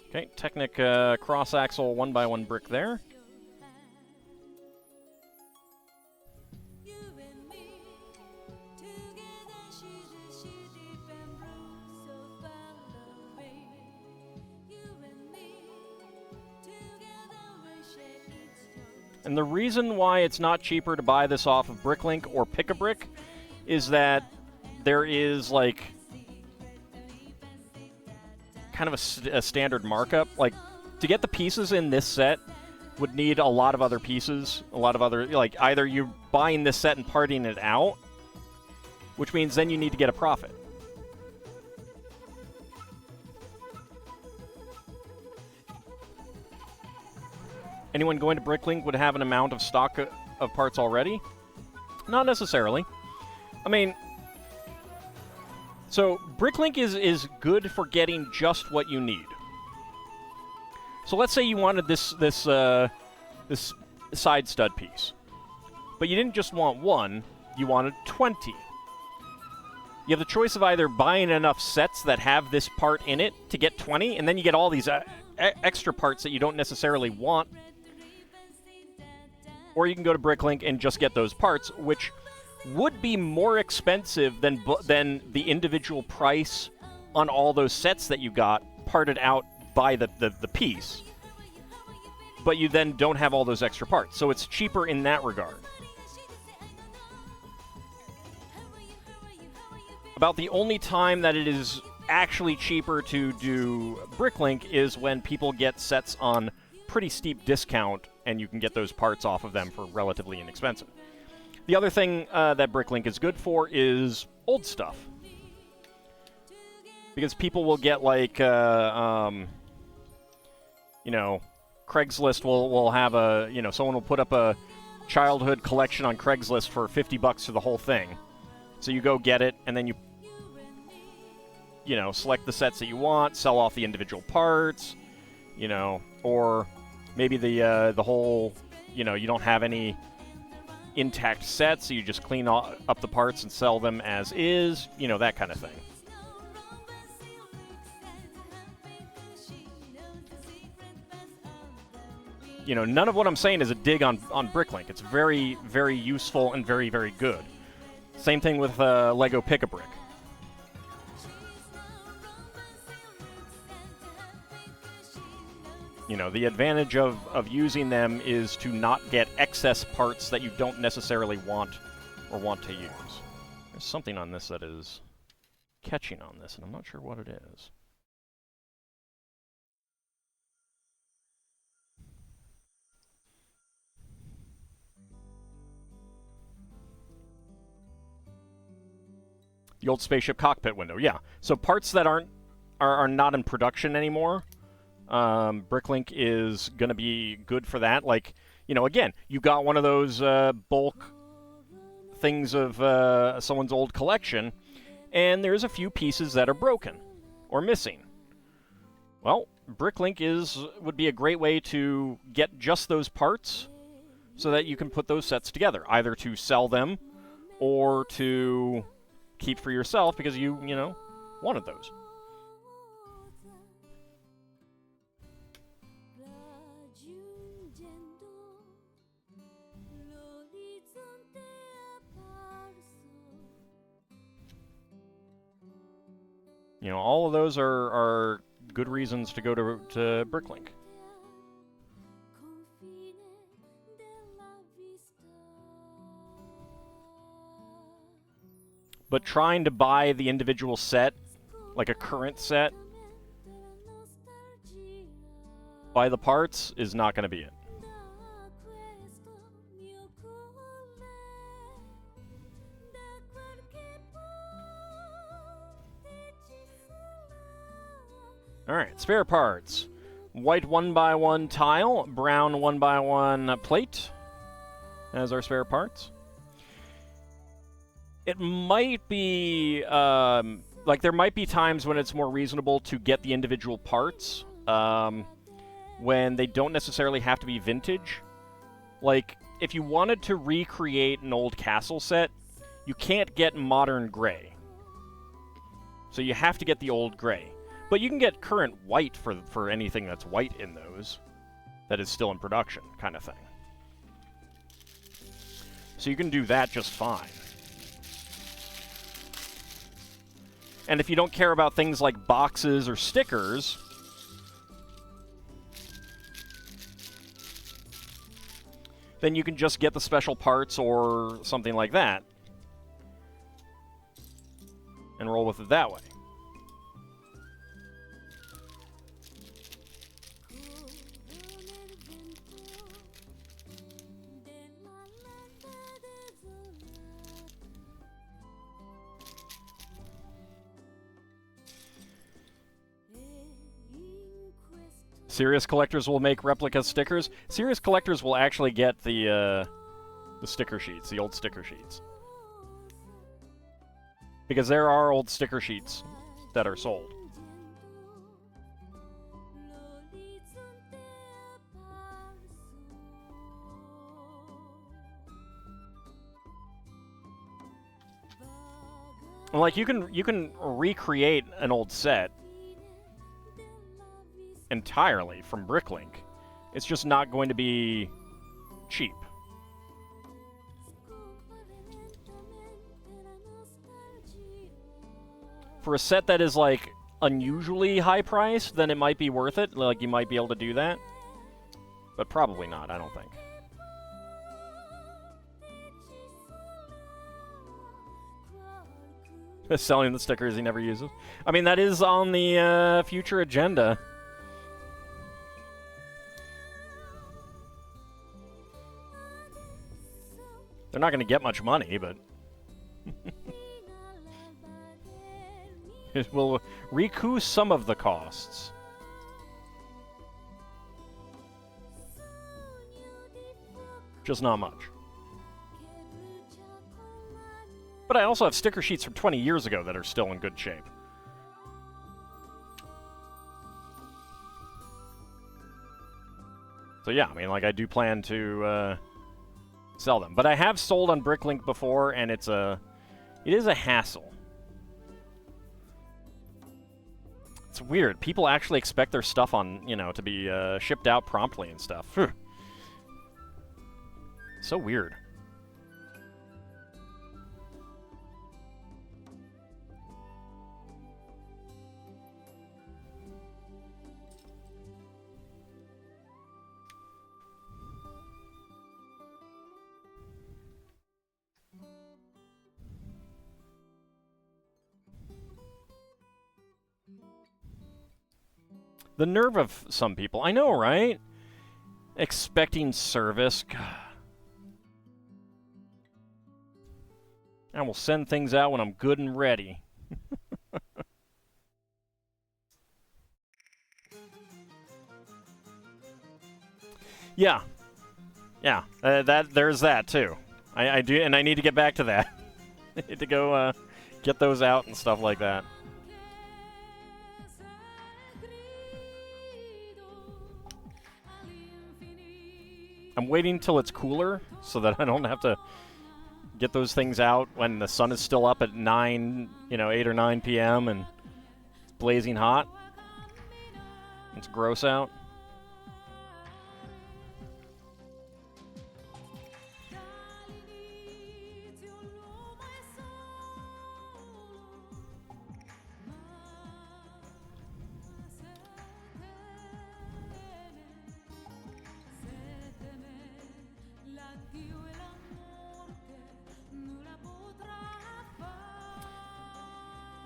Okay, Technic cross-axle 1x1 brick there. And the reason why it's not cheaper to buy this off of Bricklink or Pick-a-Brick is that there is, like, kind of a standard markup. Like, to get the pieces in this set would need a lot of other pieces, a lot of other, like, either you're buying this set and parting it out, which means then you need to get a profit. Anyone going to Bricklink would have an amount of stock of parts already? Not necessarily. I mean, so Bricklink is good for getting just what you need. So let's say you wanted this side stud piece, but you didn't just want one, you wanted 20. You have the choice of either buying enough sets that have this part in it to get 20, and then you get all these extra parts that you don't necessarily want, or you can go to Bricklink and just get those parts, which would be more expensive than the individual price on all those sets that you got parted out by the piece. But you then don't have all those extra parts, so it's cheaper in that regard. About the only time that it is actually cheaper to do Bricklink is when people get sets on pretty steep discount, and you can get those parts off of them for relatively inexpensive. The other thing that Bricklink is good for is old stuff. Because people will get, like, you know, Craigslist will have a, you know, someone will put up a childhood collection on Craigslist for $50 for the whole thing. So you go get it, and then you know, select the sets that you want, sell off the individual parts, you know, or Maybe the whole, you know, you don't have any intact sets, so you just clean up the parts and sell them as is, you know, that kind of thing. You know, none of what I'm saying is a dig on Bricklink. It's very, very useful and very, very good. Same thing with Lego Pick-a-Brick. You know, the advantage of using them is to not get excess parts that you don't necessarily want or want to use. There's something on this that is catching on this, and I'm not sure what it is. The old spaceship cockpit window, yeah. So parts that are not in production anymore, Bricklink is going to be good for that. Like, you know, again, you got one of those bulk things of someone's old collection, and there's a few pieces that are broken or missing. Well, Bricklink would be a great way to get just those parts so that you can put those sets together, either to sell them or to keep for yourself because you know, wanted those. You know, all of those are good reasons to go to Bricklink. But trying to buy the individual set, like a current set, buy the parts, is not going to be it. Alright, spare parts. White 1x1 tile, brown 1x1 plate as our spare parts. It might be, like, there might be times when it's more reasonable to get the individual parts, when they don't necessarily have to be vintage. Like, if you wanted to recreate an old castle set, you can't get modern gray. So you have to get the old gray. But you can get current white for anything that's white in those, that is still in production, kind of thing. So you can do that just fine. And if you don't care about things like boxes or stickers, then you can just get the special parts or something like that and roll with it that way. Serious collectors will make replica stickers. Serious collectors will actually get the sticker sheets, the old sticker sheets. Because there are old sticker sheets that are sold. Like, you can recreate an old set entirely from Bricklink. It's just not going to be cheap. For a set that is, like, unusually high priced, then it might be worth it. Like, you might be able to do that. But probably not, I don't think. Selling the stickers he never uses. I mean, that is on the future agenda. They're not going to get much money, but it will recoup some of the costs. Just not much. But I also have sticker sheets from 20 years ago that are still in good shape. So yeah, I mean, like, I do plan to sell them. But I have sold on Bricklink before, and it is a hassle. It's weird. People actually expect their stuff on, you know, to be shipped out promptly and stuff. So weird. The nerve of some people. I know, right? Expecting service. God. I will send things out when I'm good and ready. Yeah. Yeah. There's that, too. I do, and I need to get back to that. I need to go get those out and stuff like that. I'm waiting till it's cooler so that I don't have to get those things out when the sun is still up at 9, 8 or 9 p.m. and it's blazing hot. It's gross out.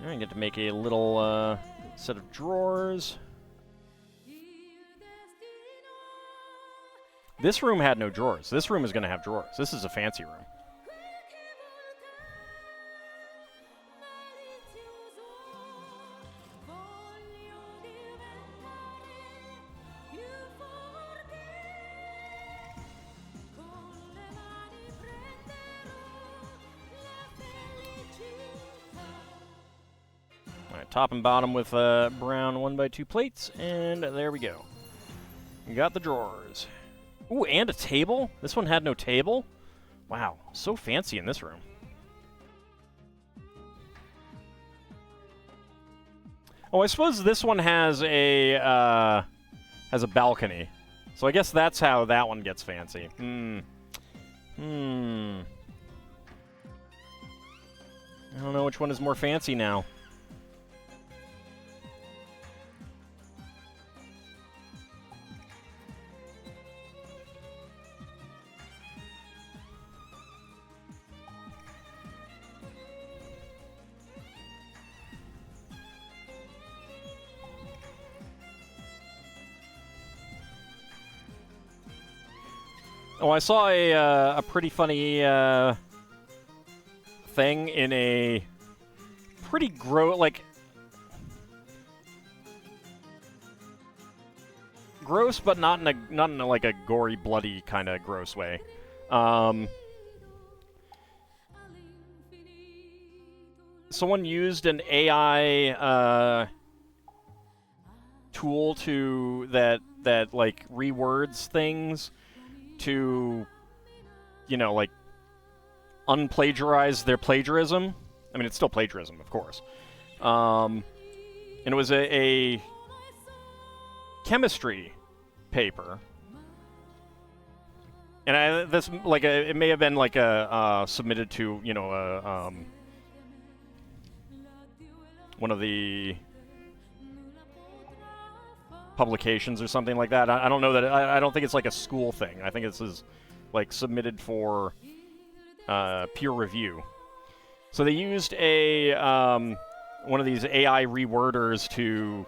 I get to make a little set of drawers. This room had no drawers. This room is going to have drawers. This is a fancy room. Top and bottom with brown 1x2 plates, and there we go. We got the drawers. Ooh, and a table? This one had no table? Wow, so fancy in this room. Oh, I suppose this one has a balcony. So I guess that's how that one gets fancy. I don't know which one is more fancy now. Oh, I saw a pretty funny thing in a pretty gross but not in a like a gory, bloody kind of gross way. Someone used an AI tool that like rewords things to, like, unplagiarize their plagiarism. I mean, it's still plagiarism, of course. And it was a chemistry paper. And it may have been like submitted to, one of the publications or something like that. I don't know that. I don't think it's like a school thing. I think this is like submitted for peer review. So they used one of these AI reworders to,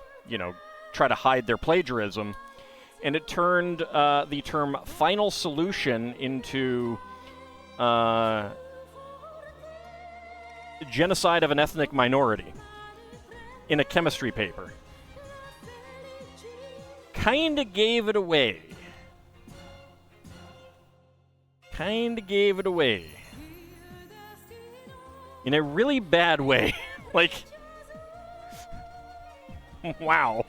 try to hide their plagiarism, and it turned the term "final solution" into genocide of an ethnic minority in a chemistry paper. Kinda gave it away. In a really bad way. Like, wow.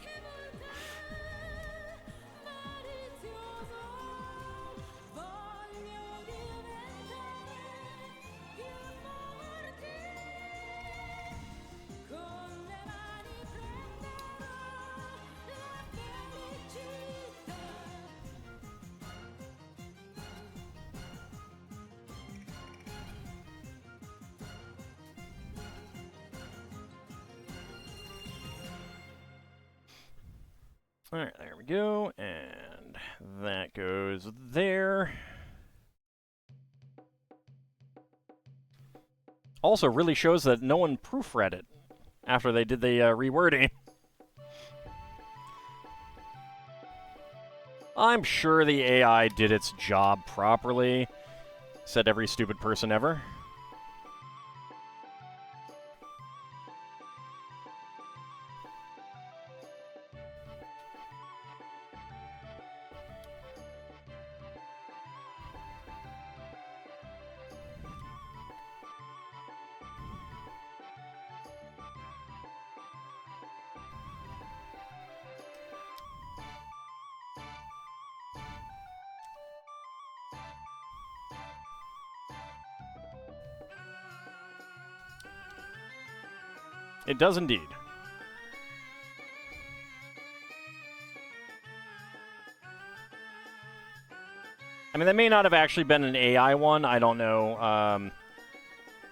Alright, there we go, and that goes there. Also really shows that no one proofread it after they did the rewording. I'm sure the AI did its job properly, said every stupid person ever. It does indeed. I mean, that may not have actually been an AI one. I don't know,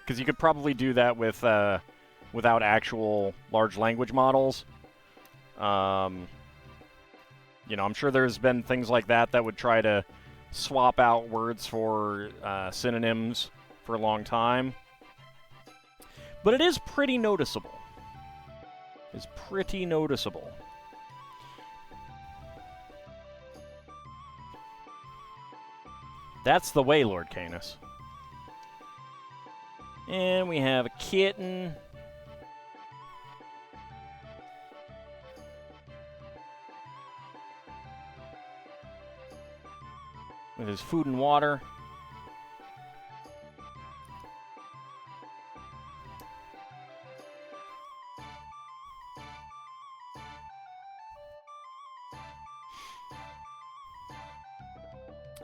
because you could probably do that with without actual large language models. You know, I'm sure there's been things like that that would try to swap out words for synonyms for a long time. But it is pretty noticeable. It's pretty noticeable. That's the way, Lord Canis. And we have a kitten. With his food and water.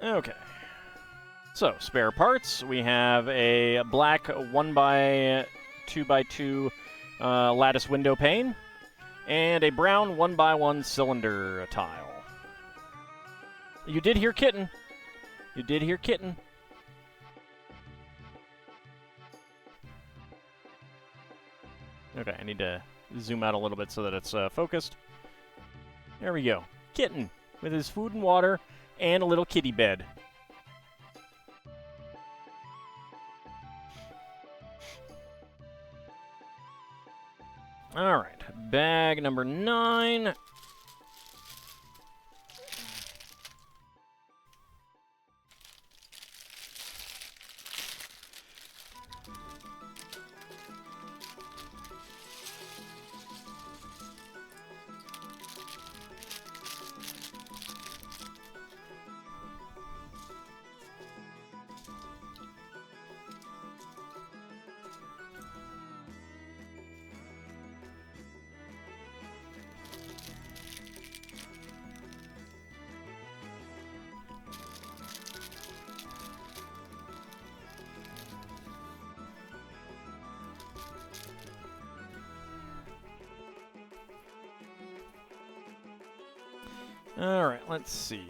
Okay. So, spare parts. We have a black 1x2x2 lattice window pane, and a brown 1x1 cylinder tile. You did hear kitten. You did hear kitten. Okay, I need to zoom out a little bit so that it's focused. There we go. Kitten with his food and water and a little kitty bed. All right, bag number 9. All right, let's see.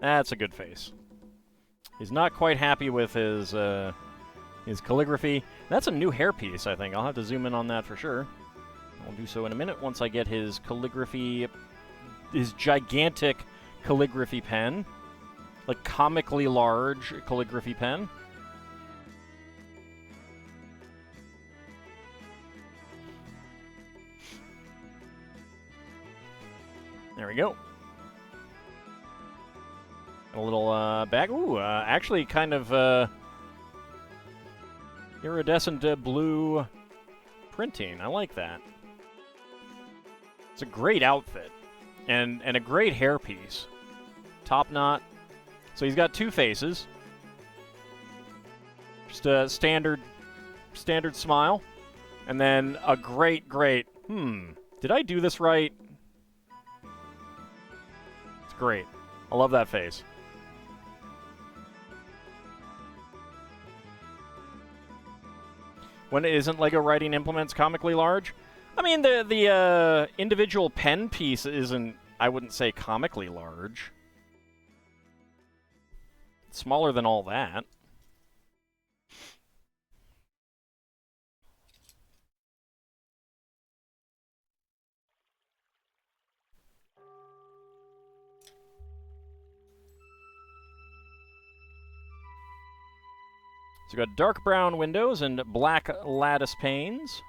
That's a good face. He's not quite happy with his calligraphy. That's a new hairpiece, I think. I'll have to zoom in on that for sure. I'll do so in a minute once I get his calligraphy, his gigantic calligraphy pen. Like, comically large calligraphy pen. There we go. A little bag. Ooh, actually kind of iridescent blue printing. I like that. It's a great outfit. And a great hairpiece. Top knot. So he's got two faces. Just a standard smile. And then a great, did I do this right? It's great. I love that face. When isn't LEGO writing implements comically large? I mean, the individual pen piece isn't, I wouldn't say comically large. smaller than all that. So we've got dark brown windows and black lattice panes.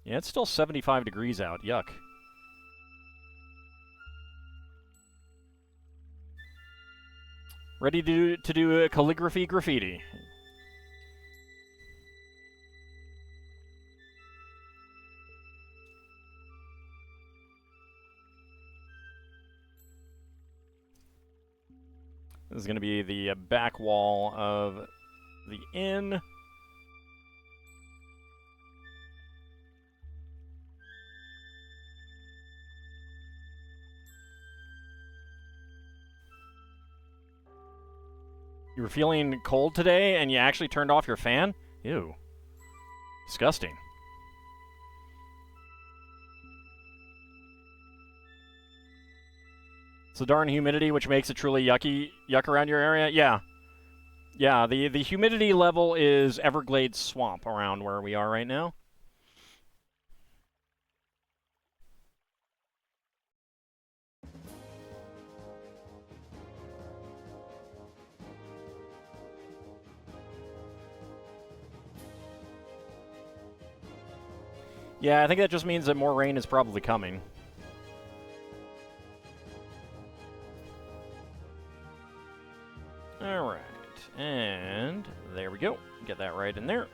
Yeah, it's still 75 degrees out. Yuck. Ready to do a calligraphy graffiti. This is going to be the back wall of the inn. You were feeling cold today and you actually turned off your fan? Ew. Disgusting. It's the darn humidity which makes it truly yuck around your area? Yeah. Yeah, the humidity level is Everglades swamp around where we are right now. Yeah, I think that just means that more rain is probably coming. Alright, and there we go. Get that right in there.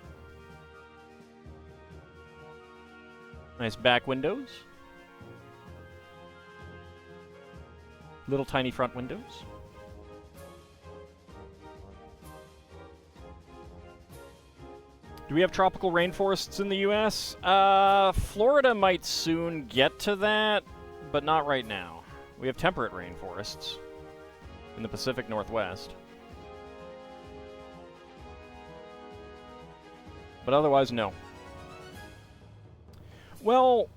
Nice back windows. Little tiny front windows. Do we have tropical rainforests in the U.S.? Florida might soon get to that, but not right now. We have temperate rainforests in the Pacific Northwest. But otherwise, no. Well,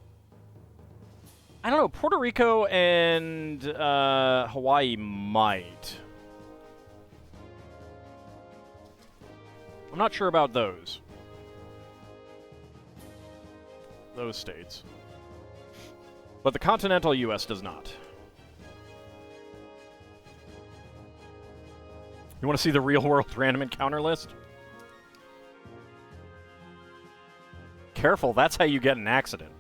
I don't know. Puerto Rico and Hawaii might. I'm not sure about those states. But the continental U.S. does not. You want to see the real-world random encounter list? Careful, that's how you get an accident.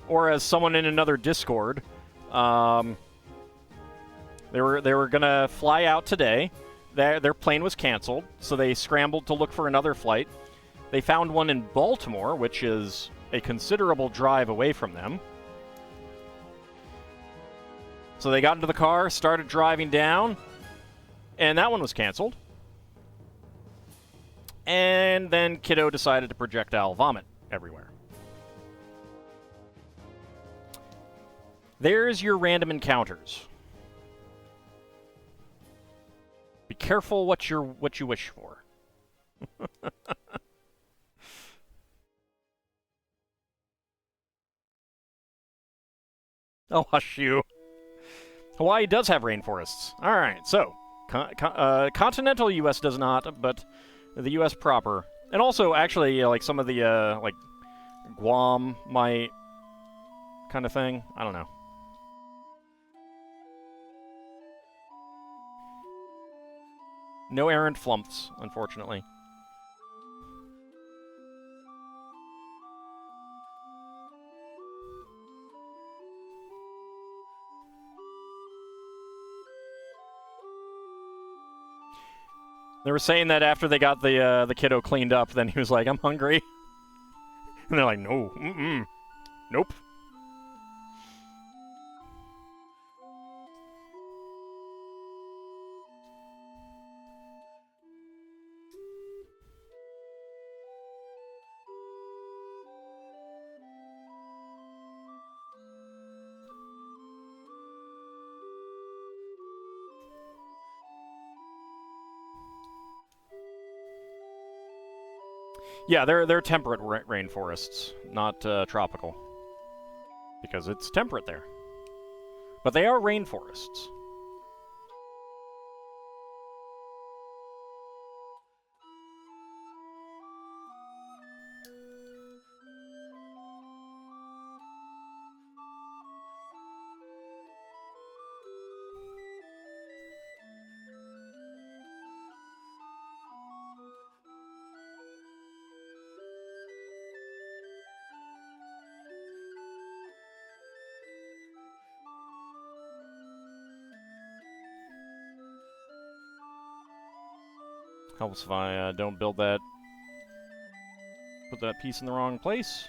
Or as someone in another Discord, they were gonna fly out today. Their plane was canceled, so they scrambled to look for another flight. They found one in Baltimore, which is a considerable drive away from them. So they got into the car, started driving down, and that one was canceled. And then Kiddo decided to projectile vomit everywhere. There's your random encounters. Be careful what you wish for. Oh, hush you. Hawaii does have rainforests. All right, so continental U.S. does not, but the U.S. proper, and also actually like some of the like Guam might, kind of thing. I don't know. No errant flumps, unfortunately. They were saying that after they got the kiddo cleaned up, then he was like, "I'm hungry," and they're like, "No, nope." Yeah, they're temperate rainforests, not tropical, because it's temperate there. But they are rainforests. Helps if I don't build that, put that piece in the wrong place.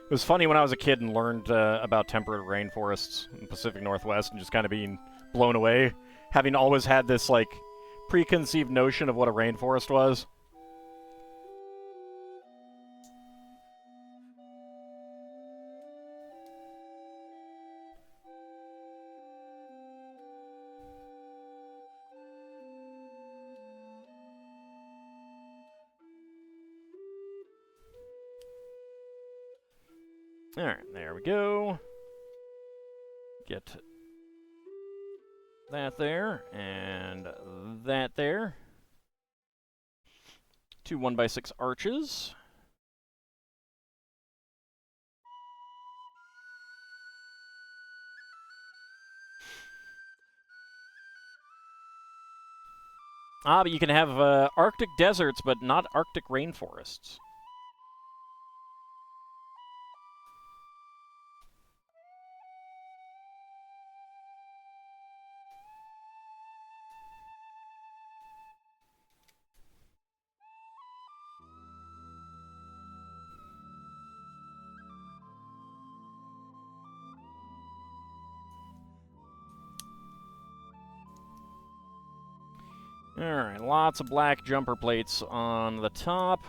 It was funny when I was a kid and learned about temperate rainforests in the Pacific Northwest and just kind of being blown away, having always had this, like, preconceived notion of what a rainforest was. Alright, there we go. Get that there, and that there. 2 1x6 arches. Ah, but you can have Arctic deserts, but not Arctic rainforests. Alright, lots of black jumper plates on the top.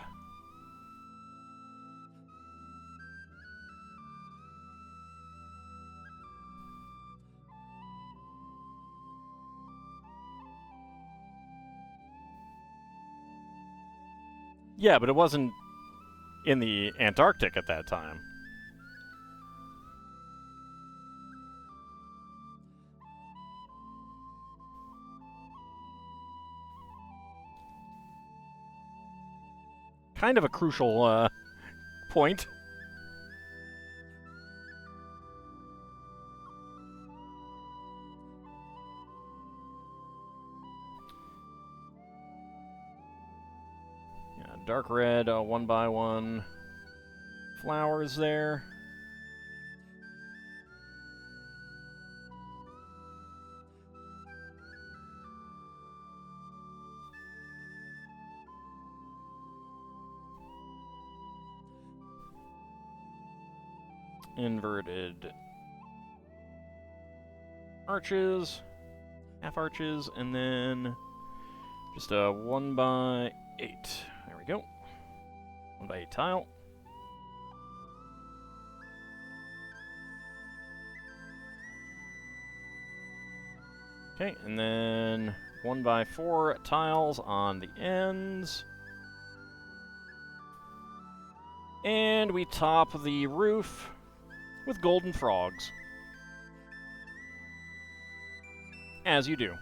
Yeah, but it wasn't in the Antarctic at that time. Kind of a crucial point. Yeah, dark red, 1x1 flowers there. Inverted arches, half arches, and then just a 1x8. There we go. 1x8 tile. Okay, and then 1x4 tiles on the ends. And we top the roof with golden frogs. As you do.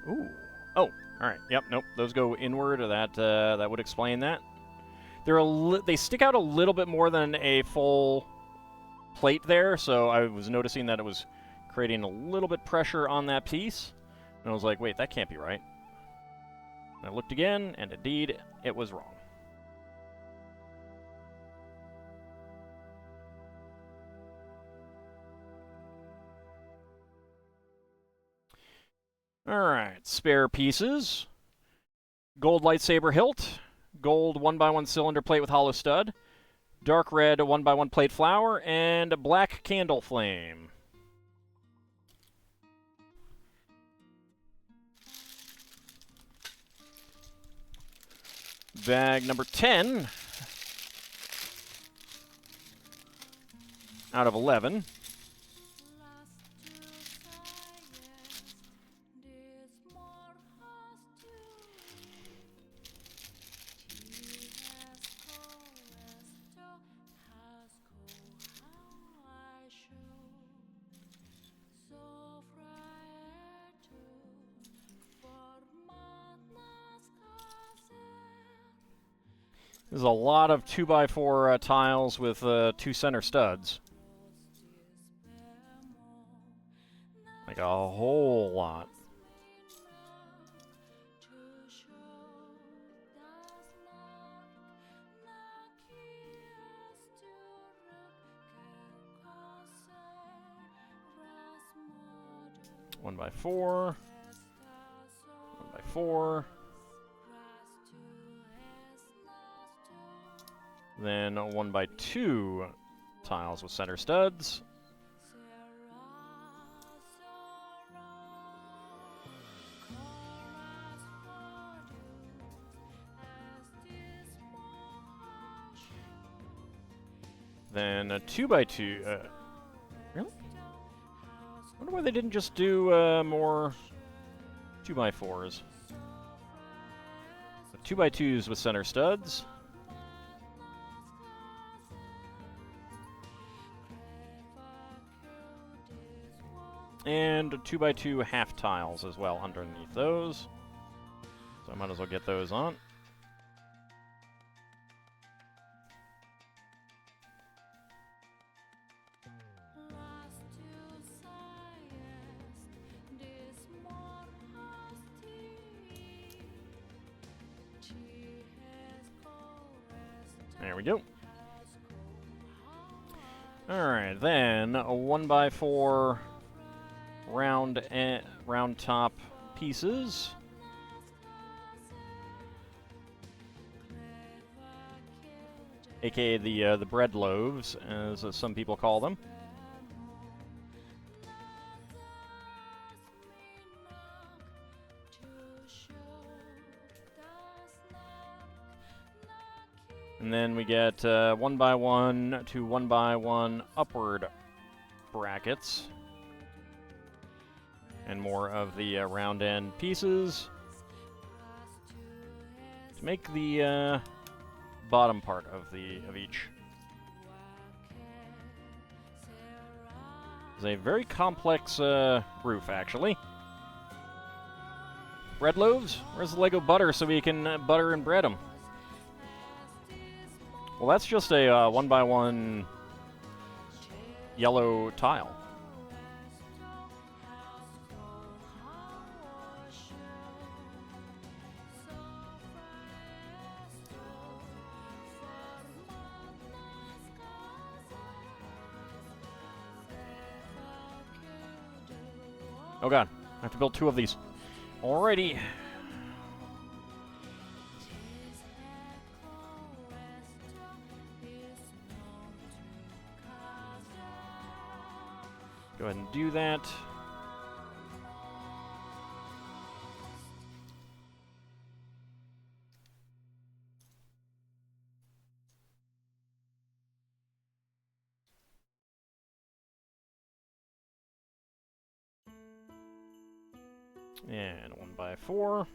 Ooh. Oh, alright. Yep, nope. Those go inward. That would explain that. They stick out a little bit more than a full plate there, so I was noticing that it was creating a little bit pressure on that piece. And I was like, wait, that can't be right. And I looked again, and indeed, it was wrong. Alright, spare pieces. Gold lightsaber hilt. Gold 1x1 cylinder plate with hollow stud. Dark red 1x1 plate flower. And a black candle flame. Bag number 10. out of 11. There's a lot of 2x4 tiles with 2 center studs. Like a whole lot. One by four. 1x4. Then 1x2 tiles with center studs. Then a 2x2. Really? I wonder why they didn't just do more 2x4s. So 2x2s with center studs. And 2x2 half tiles as well underneath those. So I might as well get those on. There we go. Alright, then a 1x4 round top pieces. AKA the bread loaves, as some people call them. And then we get 1x1 to 1x1 upward brackets. And more of the round end pieces to make the bottom part of each. It's a very complex roof, actually. Bread loaves? Where's the Lego butter so we can butter and bread them? Well, that's just a 1x1 yellow tile. Oh god, I have to build 2 of these. Alrighty. Go ahead and do that. And 1x4.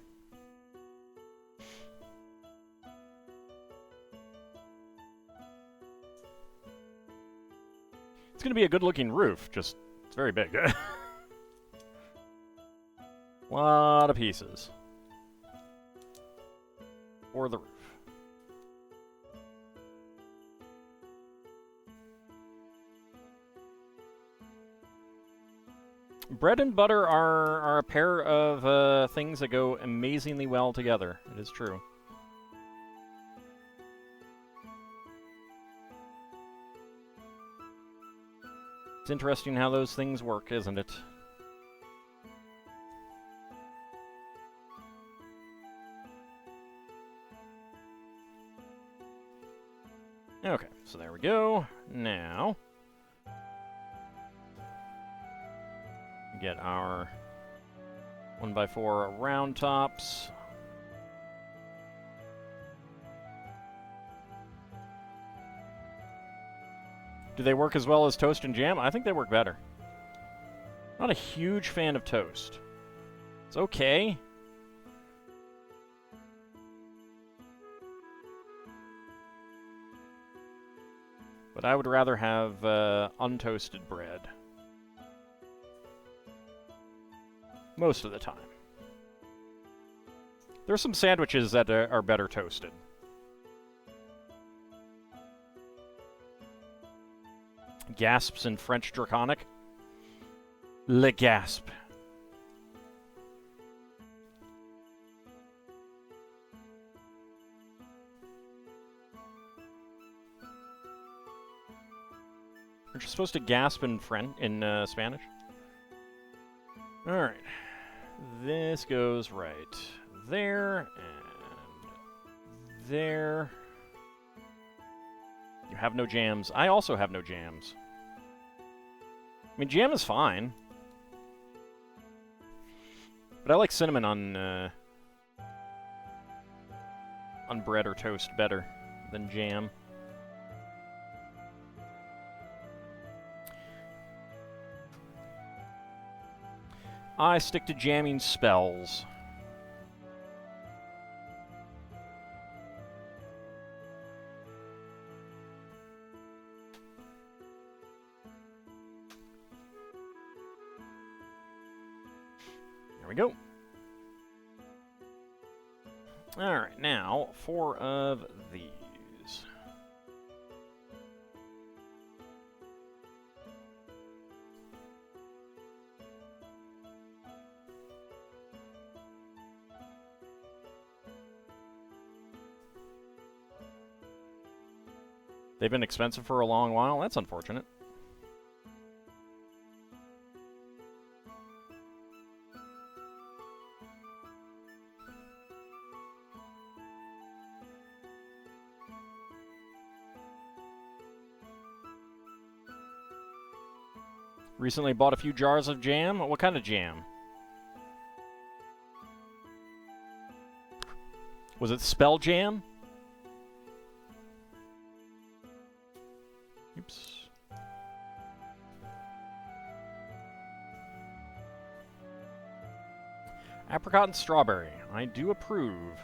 It's going to be a good-looking roof, just it's very big. Lot of pieces for the roof. Bread and butter are a pair of things that go amazingly well together. It is true. It's interesting how those things work, isn't it? Okay, so there we go. Now, get our 1x4 round tops. Do they work as well as toast and jam? I think they work better. Not a huge fan of toast. It's okay. But I would rather have untoasted bread. Most of the time. There's some sandwiches that are better toasted. Gasps in French Draconic. Le gasp. Aren't you supposed to gasp in Spanish? Alright. This goes right there and there. You have no jams. I also have no jams. I mean, jam is fine. But I like cinnamon on bread or toast better than jam. I stick to jamming spells. There we go. Alright, now 4 of these. They've been expensive for a long while. That's unfortunate. Recently bought a few jars of jam. What kind of jam? Was it spell jam? Oops. Apricot and strawberry. I do approve.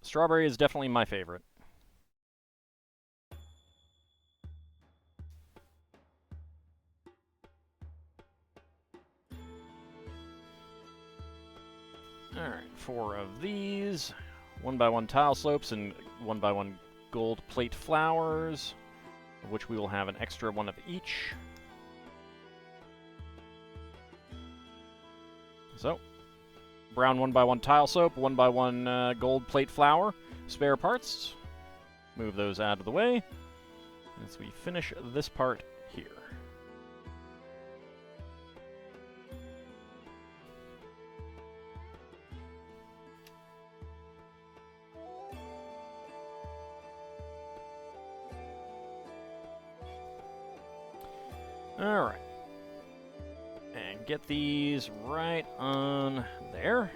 Strawberry is definitely my favorite. Alright, 4 of these. 1x1 tile slopes and 1x1 gold plate flowers, of which we will have an extra one of each. So, brown 1x1 tile soap, 1x1 gold plate flower, spare parts. Move those out of the way as we finish this part here. All right. And get these right on there.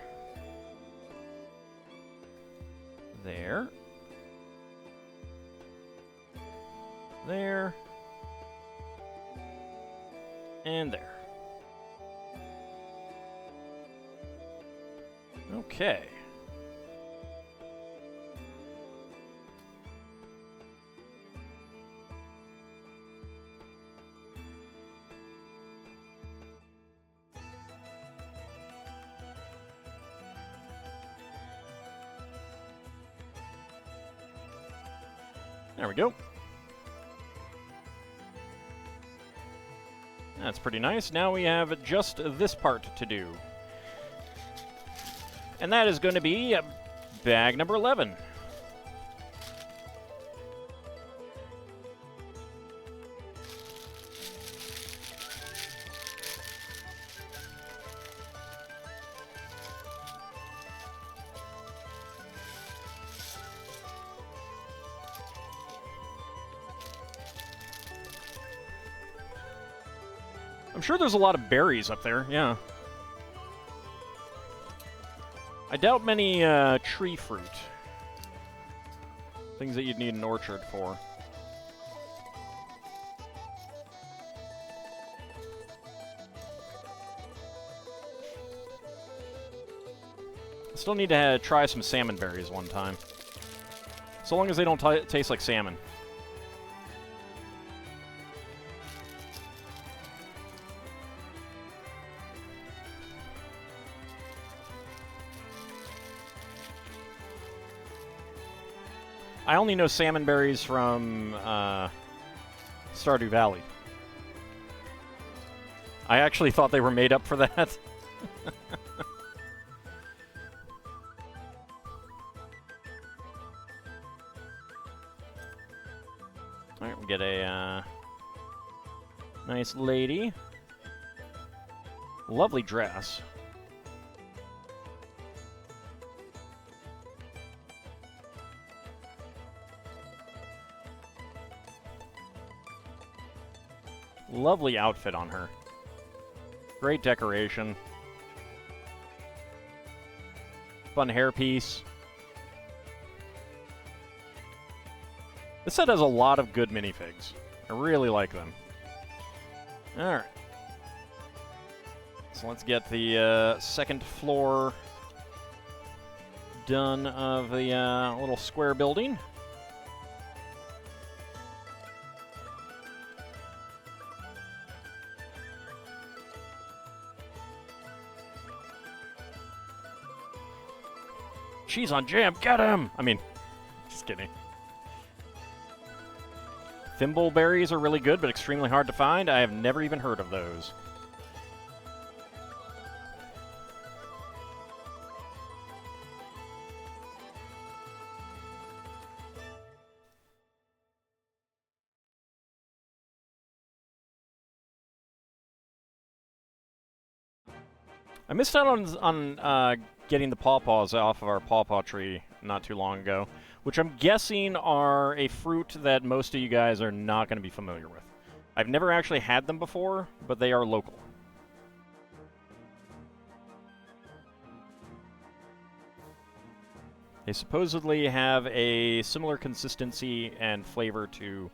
There. There. And there. Okay. There we go. That's pretty nice. Now we have just this part to do. And that is going to be bag number 11. I'm sure there's a lot of berries up there, yeah. I doubt many tree fruit. Things that you'd need an orchard for. Still need to try some salmon berries one time. So long as they don't taste like salmon. I only know salmon berries from Stardew Valley. I actually thought they were made up for that. Alright, we'll get a nice lady. Lovely dress. Lovely outfit on her. Great decoration. Fun hairpiece. This set has a lot of good minifigs. I really like them. Alright. So let's get the second floor done of the little square building. Cheese on jam, get him! I mean, just kidding. Thimbleberries are really good, but extremely hard to find. I have never even heard of those. I missed out on getting the pawpaws off of our pawpaw tree not too long ago, which I'm guessing are a fruit that most of you guys are not going to be familiar with. I've never actually had them before, but they are local. They supposedly have a similar consistency and flavor to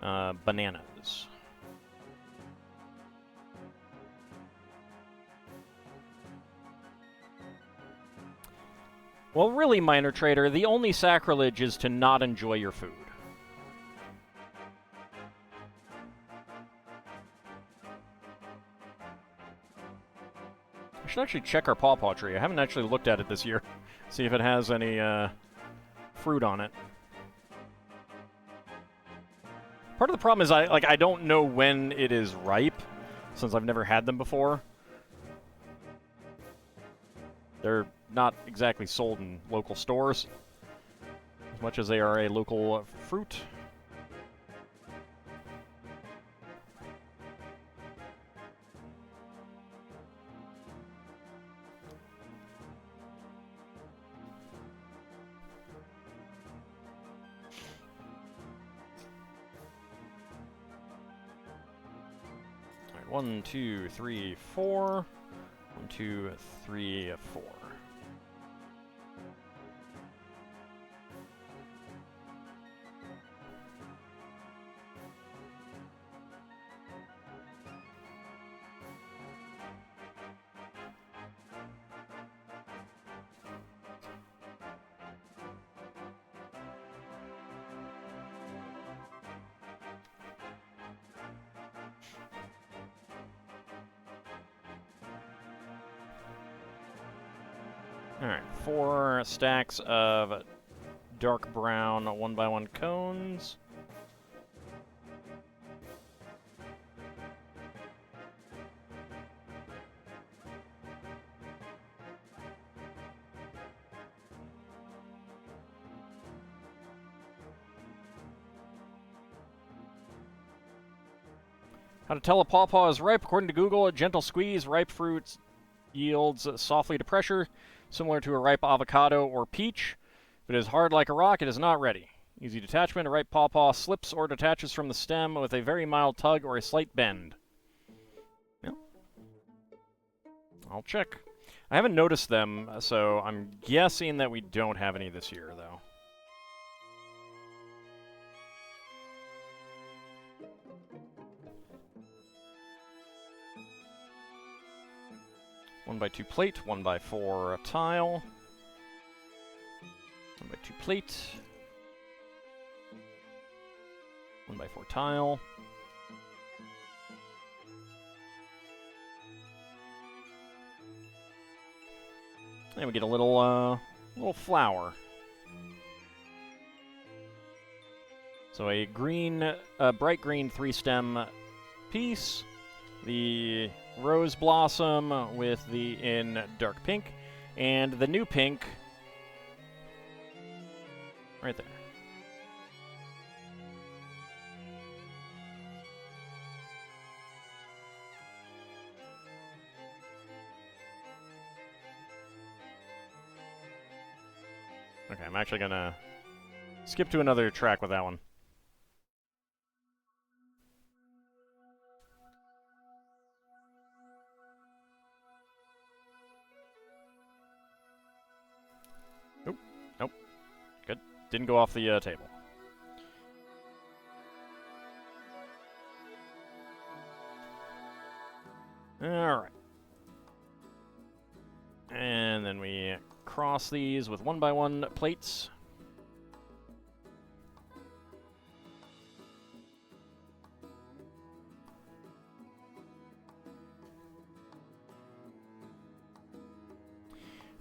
bananas. Well, really, Minor Trader, the only sacrilege is to not enjoy your food. I should actually check our pawpaw tree. I haven't actually looked at it this year. See if it has any fruit on it. Part of the problem is I don't know when it is ripe, since I've never had them before. They're not exactly sold in local stores, as much as they are a local fruit. All right, 1, 2, 3, 4. 1, 2, 3, 4. Alright, 4 stacks of dark brown 1x1 cones. How to tell a pawpaw is ripe? According to Google, a gentle squeeze, ripe fruits yields softly to pressure, similar to a ripe avocado or peach. If it is hard like a rock, it is not ready. Easy detachment, a ripe pawpaw slips or detaches from the stem with a very mild tug or a slight bend. I'll check. I haven't noticed them, so I'm guessing that we don't have any this year, though. One by 2 plate, 1x4 tile. 1x2 plate. 1x4 tile. And we get a little flower. So a green, bright green 3-stem piece. The rose blossom with the in dark pink, and the new pink right there. Okay, I'm actually gonna skip to another track with that one. Nope. Nope. Good. Didn't go off the table. Alright. And then we cross these with 1x1 plates.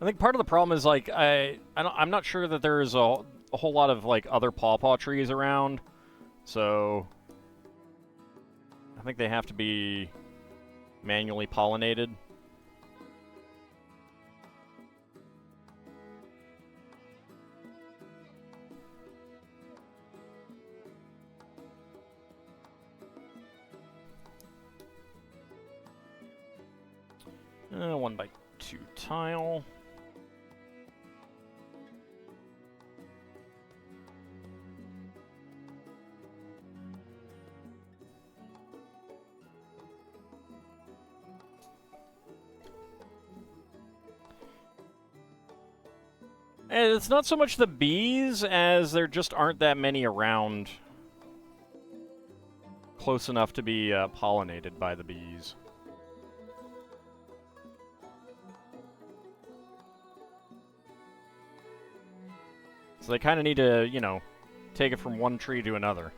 I think part of the problem is, like, I'm not sure that there's a whole lot of, like, other pawpaw trees around, so I think they have to be manually pollinated. One by 2 tile. And it's not so much the bees as there just aren't that many around close enough to be pollinated by the bees. So they kind of need to, you know, take it from one tree to another.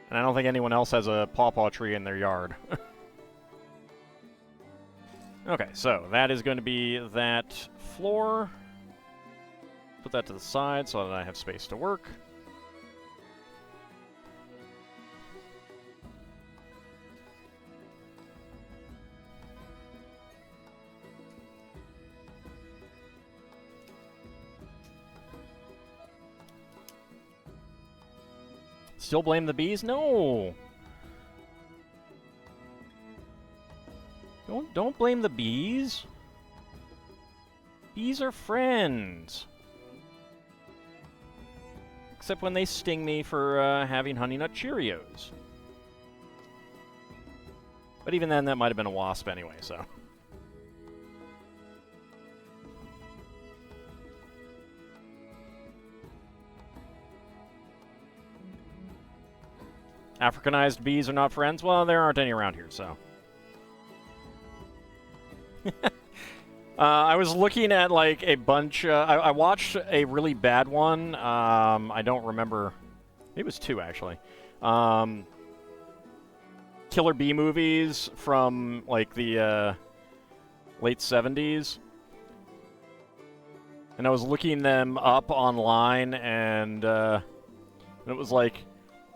And I don't think anyone else has a pawpaw tree in their yard. Okay, so that is going to be that floor. Put that to the side so that I have space to work. Still blame the bees? No! Don't blame the bees. Bees are friends. Except when they sting me for having Honey Nut Cheerios. But even then, that might have been a wasp anyway, so. Africanized bees are not friends? Well, there aren't any around here, so. I was looking at, like, a bunch... I watched a really bad one. I don't remember... It was 2, actually. Killer bee movies from, like, the late 70s. And I was looking them up online, and it was like...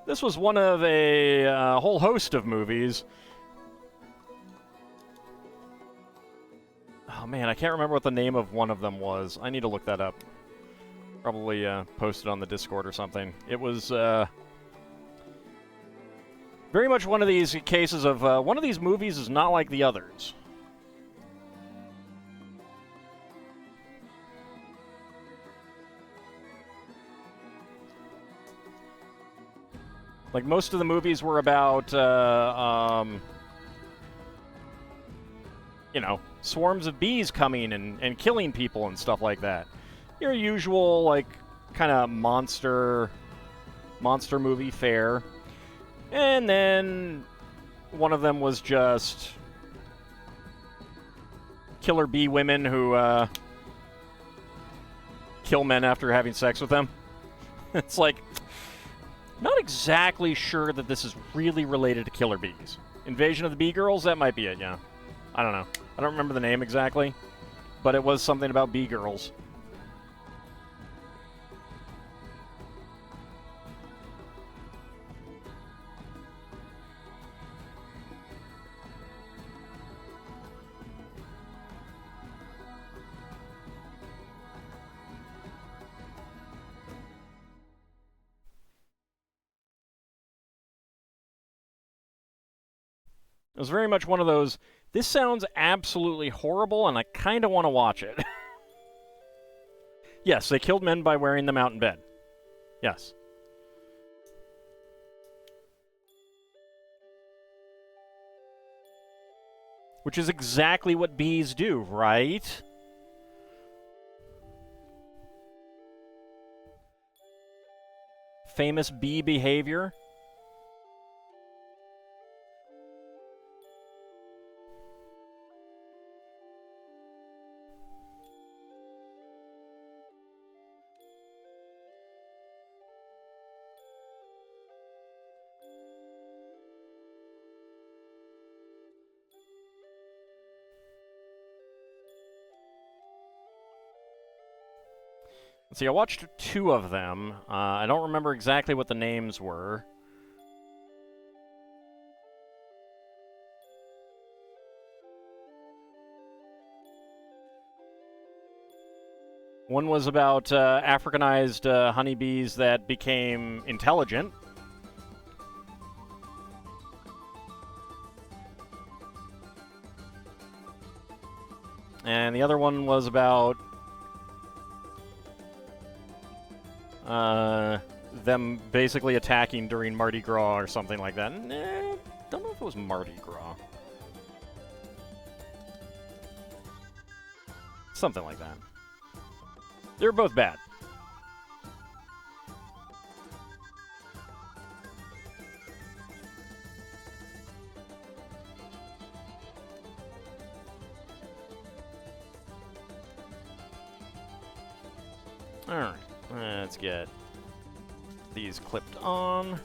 This was one of a whole host of movies. Oh man, I can't remember what the name of one of them was. I need to look that up. Probably post it on the Discord or something. It was very much one of these cases of one of these movies is not like the others. Like, most of the movies were about, swarms of bees coming and killing people and stuff like that. Your usual, like, kind of monster movie fare. And then one of them was just killer bee women who kill men after having sex with them. It's like, not exactly sure that this is really related to killer bees. Invasion of the Bee Girls? That might be it, yeah. I don't know. I don't remember the name exactly, but it was something about bee girls. It was very much one of those, this sounds absolutely horrible, and I kind of want to watch it. Yes, they killed men by wearing them out in bed. Yes. Which is exactly what bees do, right? Famous bee behavior. See, I watched 2 of them. I don't remember exactly what the names were. One was about Africanized honeybees that became intelligent. And the other one was about them basically attacking during Mardi Gras or something like that. Nah, don't know if it was Mardi Gras. Something like that. They were both bad. Alright, let's get these clipped on.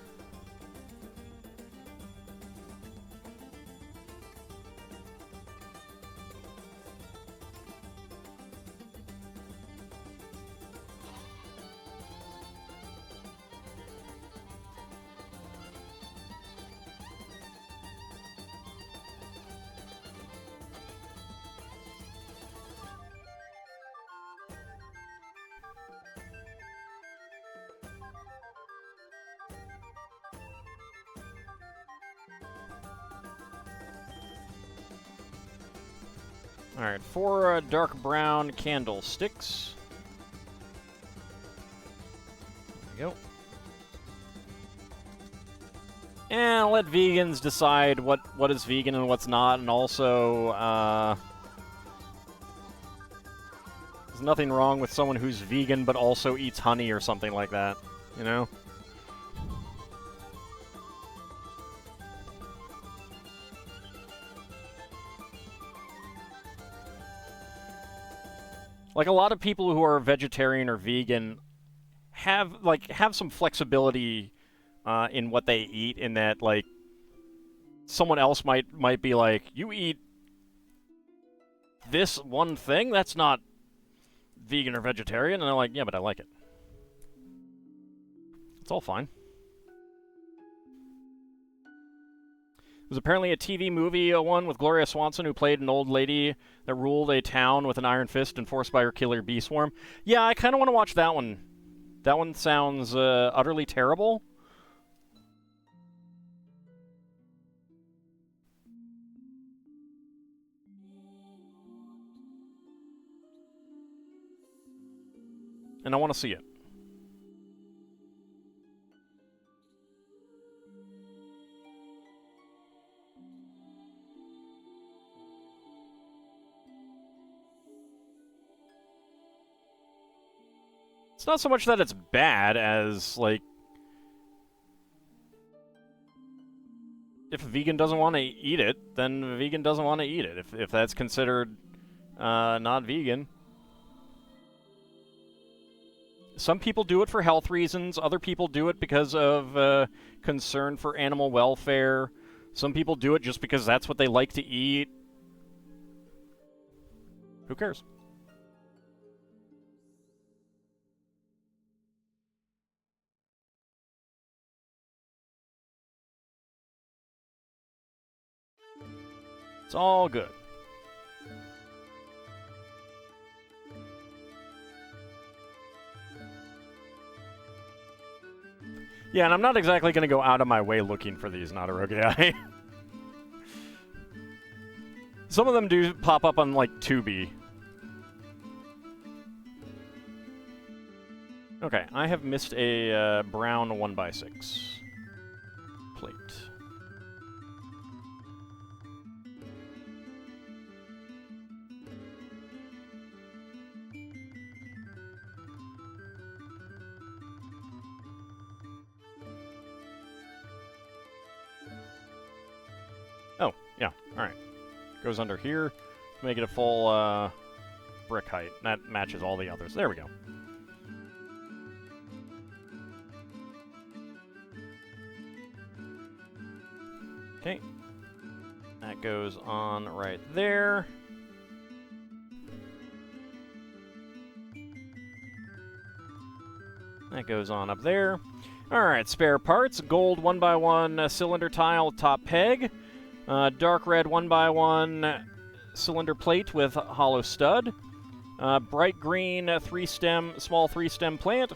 Alright, 4 dark brown candlesticks. There we go. And I'll let vegans decide what is vegan and what's not, and also, there's nothing wrong with someone who's vegan but also eats honey or something like that, you know? Like, a lot of people who are vegetarian or vegan have some flexibility in what they eat, in that, like, someone else might be like, you eat this one thing? That's not vegan or vegetarian. And they're like, yeah, but I like it. It's all fine. It was apparently a TV movie, one with Gloria Swanson, who played an old lady that ruled a town with an iron fist enforced by her killer bee swarm. Yeah, I kind of want to watch that one. That one sounds utterly terrible. And I want to see it. It's not so much that it's bad as, like, if a vegan doesn't want to eat it, then a vegan doesn't want to eat it. If that's considered not vegan. Some people do it for health reasons. Other people do it because of concern for animal welfare. Some people do it just because that's what they like to eat. Who cares? It's all good. Yeah, and I'm not exactly going to go out of my way looking for these Nadarogai. Some of them do pop up on, like, Tubi. Okay, I have missed a brown 1x6 plate. Oh, yeah, alright. Goes under here to make it a full brick height. That matches all the others. There we go. Okay. That goes on right there. That goes on up there. Alright, spare parts. Gold 1x1 cylinder tile top peg. Dark red 1x1 cylinder plate with hollow stud. Bright green small 3-stem plant.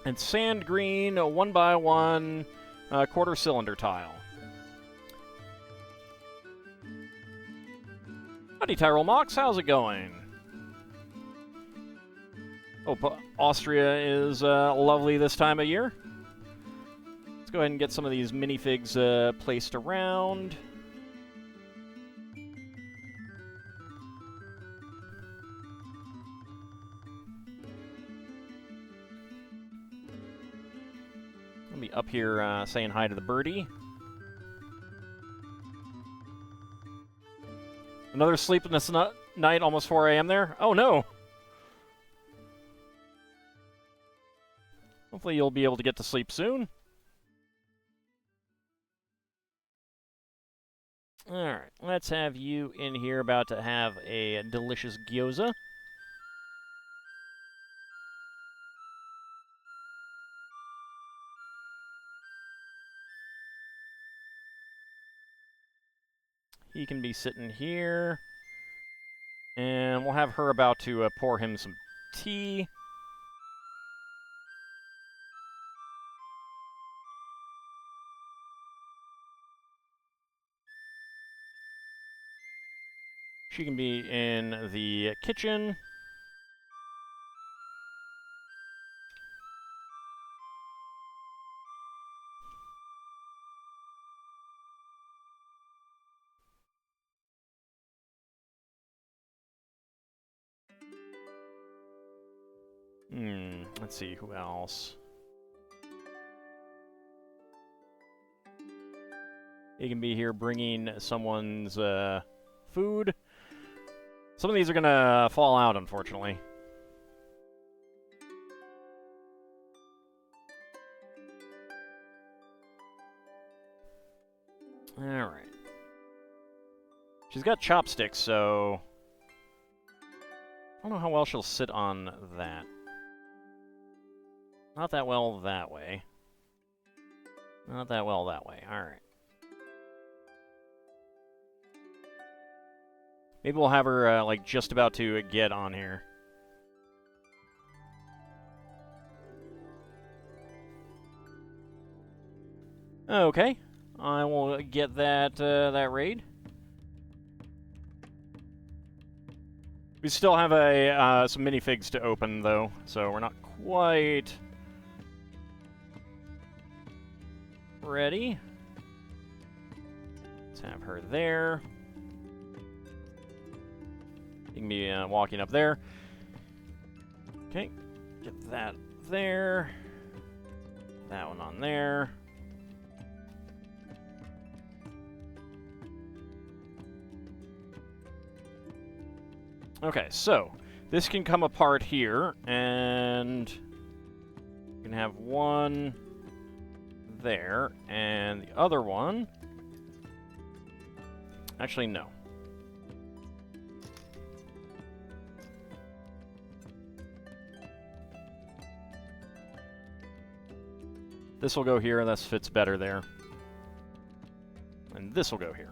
And sand green 1x1 quarter cylinder tile. Howdy, Tyrol Mox. How's it going? Hope Austria is lovely this time of year. Let's go ahead and get some of these minifigs placed around. I'll be up here saying hi to the birdie. Another sleepless night, almost 4 a.m. there? Oh no! Hopefully you'll be able to get to sleep soon. Alright, let's have you in here about to have a delicious gyoza. He can be sitting here. And we'll have her about to pour him some tea. She can be in the kitchen. Let's see, who else? He can be here bringing someone's food. Some of these are gonna fall out, unfortunately. Alright. She's got chopsticks, so I don't know how well she'll sit on that. Not that well that way. Not that well that way. Alright. Maybe we'll have her, like, just about to get on here. Okay. I will get that, that raid. We still have some minifigs to open, though, so we're not quite ready. Let's have her there. You can be walking up there. Okay. Get that there. That one on there. Okay, so this can come apart here, and you can have one there, and the other one... Actually, no. This will go here, and this fits better there. And this will go here.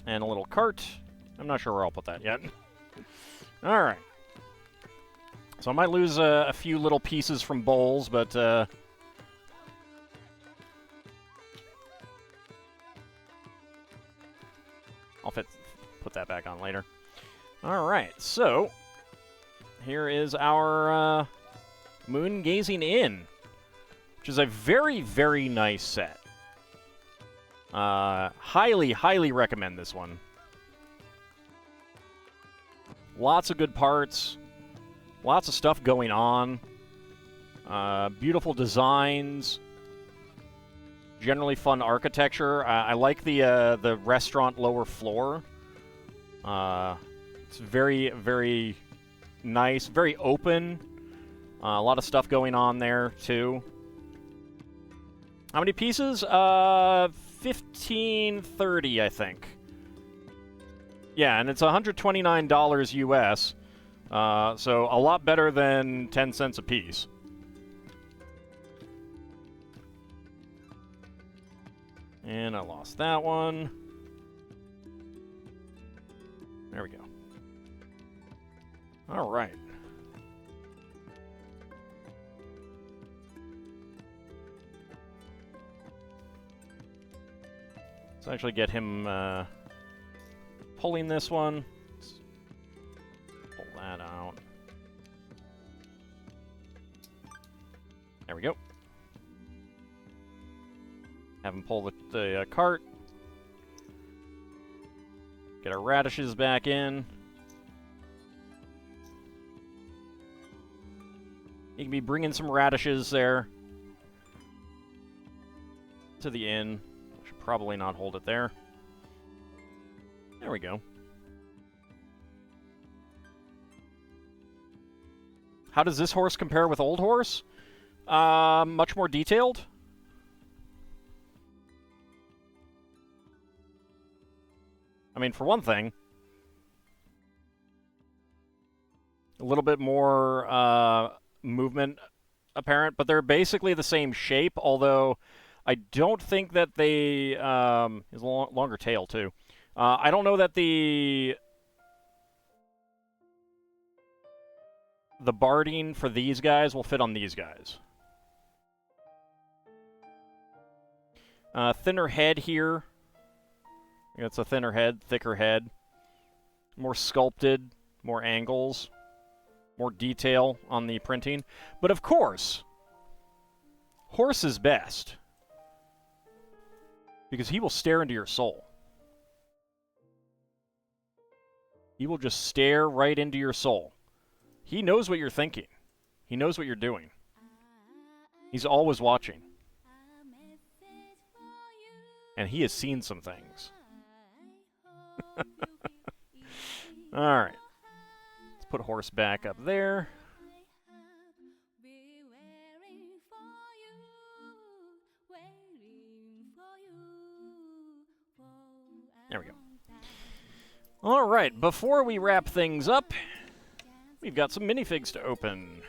And a little cart. I'm not sure where I'll put that yet. All right. So I might lose a few little pieces from bowls, but I'll put that back on later. All right, so here is our Moon Gazing Inn, which is a very, very nice set. Highly, highly recommend this one. Lots of good parts. Lots of stuff going on. Beautiful designs. Generally fun architecture. I like the restaurant lower floor. It's very, very nice. Very open. A lot of stuff going on there, too. How many pieces? 1530, I think. Yeah, and it's $129 US. So a lot better than 10 cents a piece. And I lost that one. There we go. All right. Let's actually get him pulling this one. Let's pull that out. There we go. Have him pull the cart. Get our radishes back in. You can be bringing some radishes there to the inn. Should probably not hold it there. There we go. How does this horse compare with Old Horse? Much more detailed. I mean, for one thing, a little bit more movement apparent, but they're basically the same shape, although I don't think that they... is a longer tail, too. I don't know that the barding for these guys will fit on these guys. Thinner head here. It's a thinner head, thicker head. More sculpted, more angles, more detail on the printing. But of course, horse is best. Because he will stare into your soul. He will just stare right into your soul. He knows what you're thinking. He knows what you're doing. He's always watching. And he has seen some things. Alright. Let's put horse back up there. There we go. Alright, before we wrap things up, we've got some minifigs to open.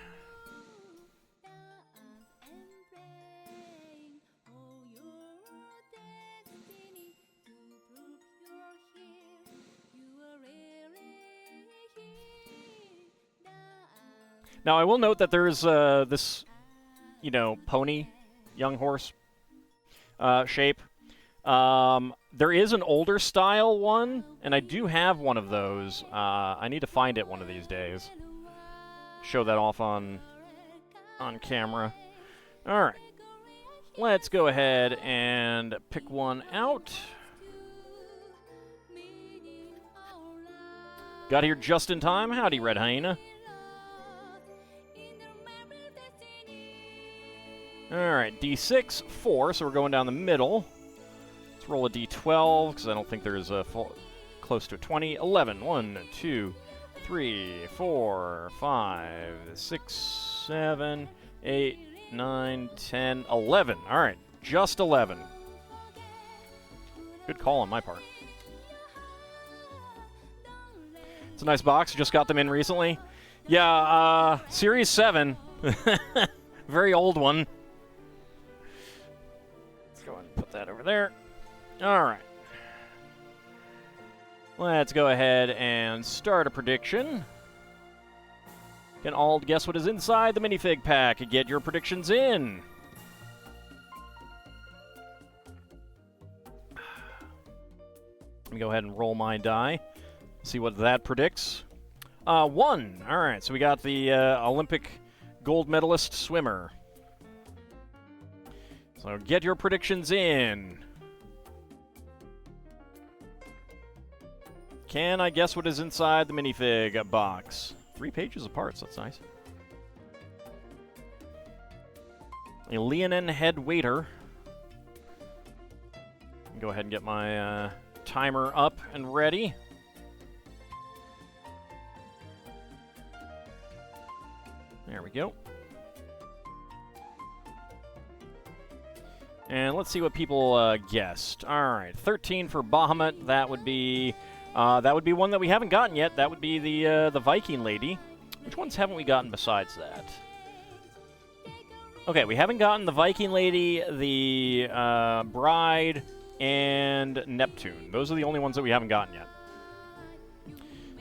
Now, I will note that there's this, you know, pony, young horse shape. There is an older style one, and I do have one of those. I need to find it one of these days. show that off on camera. All right. Let's go ahead and pick one out. Got here just in time. Howdy, Red Hyena. Alright, D6, 4, so we're going down the middle. Let's roll a D12, because I don't think there's a close to a 20. 11. 1, 2, 3, 4, 5, 6, 7, 8, 9, 10, 11. Alright, just 11. Good call on my part. It's a nice box. Just got them in recently. Yeah, Series 7. Very old one. Let's go ahead and put that over there. All right. Let's go ahead and start a prediction. Can all guess what is inside the minifig pack? Get your predictions in. Let me go ahead and roll my die. See what that predicts. 1. All right, so we got the Olympic gold medalist swimmer. So get your predictions in. Can I guess what is inside the minifig box? 3 pages of parts, that's nice. A Leonin head waiter. Go ahead and get my timer up and ready. There we go. And let's see what people guessed. All right, 13 for Bahamut. That would be one that we haven't gotten yet. That would be the Viking lady. Which ones haven't we gotten besides that? Okay, we haven't gotten the Viking lady, the bride, and Neptune. Those are the only ones that we haven't gotten yet.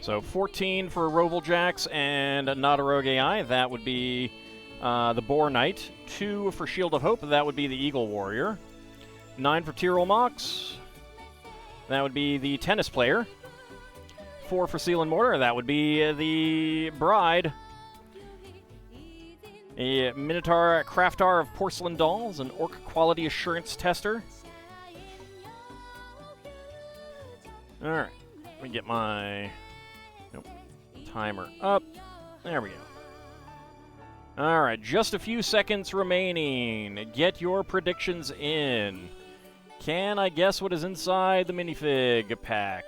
So 14 for Rovaljax and Nadaroge AI. That would be the Boar Knight. 2 for Shield of Hope. That would be the Eagle Warrior. 9 for Tyrol Mox. That would be the Tennis Player. 4 for Seal and Mortar. That would be the Bride. A Minotaur Craftar of Porcelain Dolls. An Orc Quality Assurance Tester. Alright. Let me get my... timer up. There we go. Alright, just a few seconds remaining. Get your predictions in. Can I guess what is inside the minifig pack?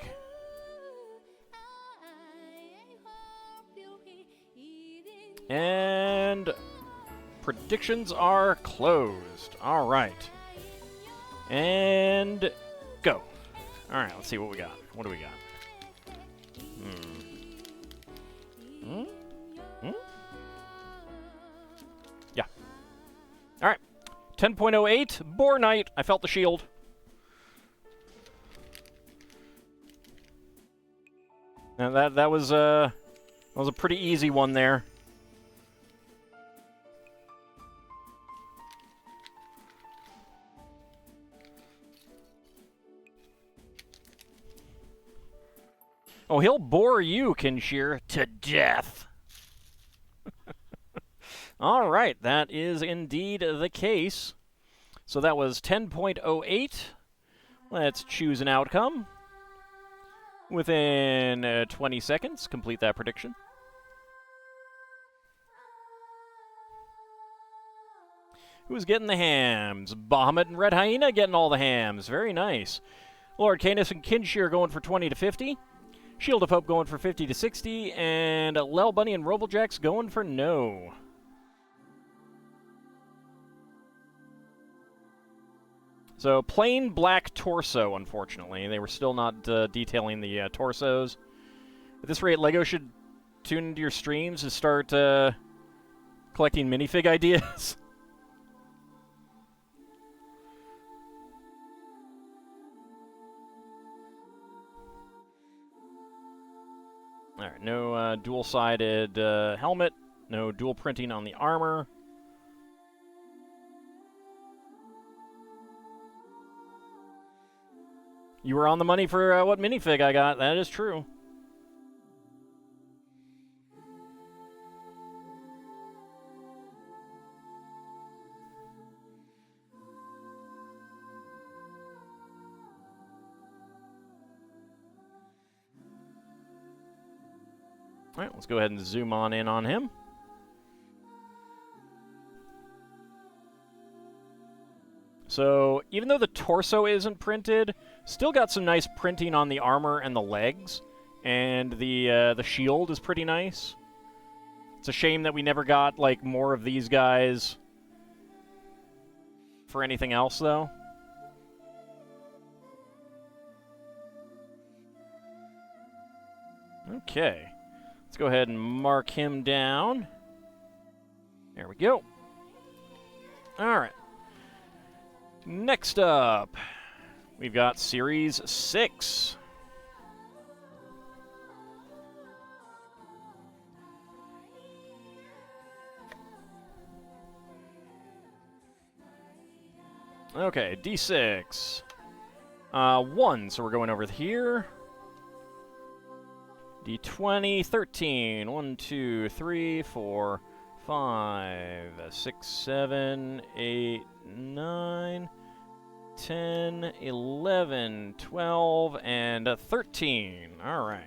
And predictions are closed. Alright. And go. Alright, let's see what we got. What do we got? Yeah. Alright. 10.08, Boar Knight. I felt the shield. And that was a pretty easy one there. Oh, he'll bore you, Kinshir, to death. All right, that is indeed the case. So that was 10.08. Let's choose an outcome. Within 20 seconds, complete that prediction. Who's getting the hams? Bahamut and Red Hyena getting all the hams. Very nice. Lord Canis and Kinshir going for 20 to 50. Shield of Hope going for 50 to 60. And Lel Bunny and Robaljax going for no. So, plain black torso, unfortunately. They were still not detailing the torsos. At this rate, LEGO should tune into your streams and start collecting minifig ideas. Alright, no dual-sided helmet. No dual printing on the armor. You were on the money for what minifig I got. That is true. Alright, let's go ahead and zoom on in on him. So, even though the torso isn't printed, still got some nice printing on the armor and the legs. And the shield is pretty nice. It's a shame that we never got, like, more of these guys for anything else, though. Okay. Let's go ahead and mark him down. There we go. Alright. Next up, we've got Series 6. Okay, D6. 1, so we're going over here. D20, 13. 1, 2, 3, 4, 5, 6, 7, 8, 9, 10, 11, 12, and 13. All right.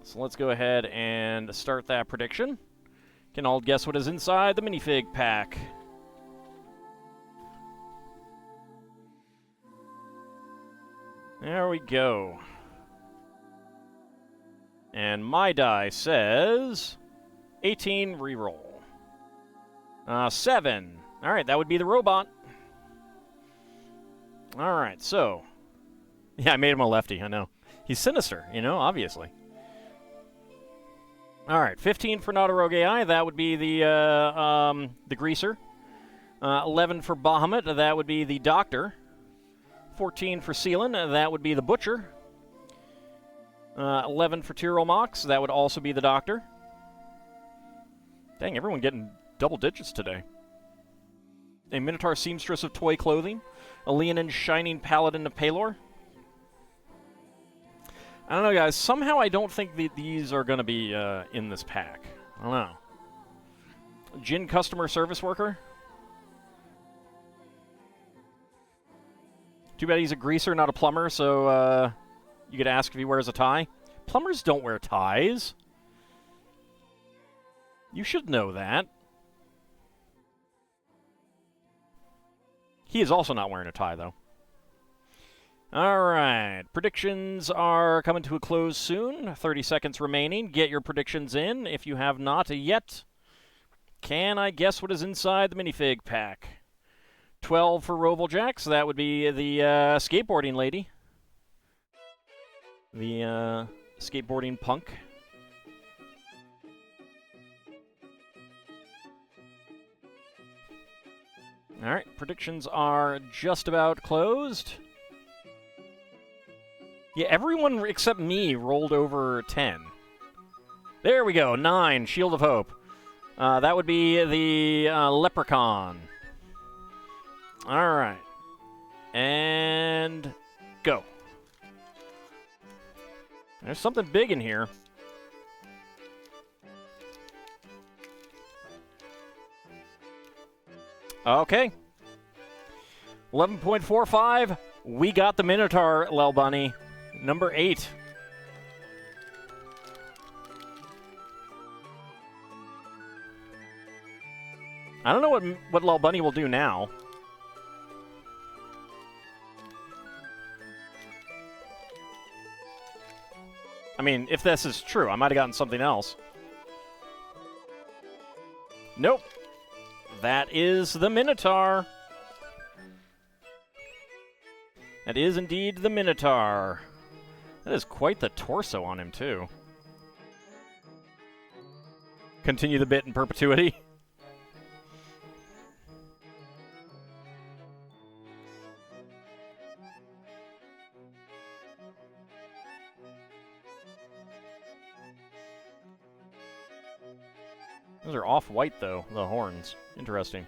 So let's go ahead and start that prediction. Can all guess what is inside the minifig pack? There we go. And my die says 18 reroll. 7. All right, that would be the robot. All right, so. Yeah, I made him a lefty, I know. He's sinister, you know, obviously. All right, 15 for Nautoroge AI. That would be the greaser. 11 for Bahamut. That would be the doctor. 14 for Seelan. That would be the butcher. 11 for Tyrol Mox. That would also be the doctor. Dang, everyone getting double digits today. A Minotaur seamstress of toy clothing. A Leonin shining paladin of Palor. I don't know, guys. Somehow I don't think that these are going to be in this pack. I don't know. Jin customer service worker. Too bad he's a greaser, not a plumber, so you could ask if he wears a tie. Plumbers don't wear ties. You should know that. He is also not wearing a tie, though. Alright, predictions are coming to a close soon. 30 seconds remaining. Get your predictions in if you have not yet. Can I guess what is inside the minifig pack? 12 for Rovaljack, so that would be the skateboarding lady. The skateboarding punk. Alright, predictions are just about closed. Yeah, everyone except me rolled over 10. There we go, 9, Shield of Hope. That would be the Leprechaun. All right. And go. There's something big in here. Okay. 11.45. We got the Minotaur, Lel Bunny. Number 8. I don't know what Lel Bunny will do now. I mean, if this is true, I might have gotten something else. Nope. That is the Minotaur. That is indeed the Minotaur. That is quite the torso on him, too. Continue the bit in perpetuity. Those are off-white, though, the horns. Interesting.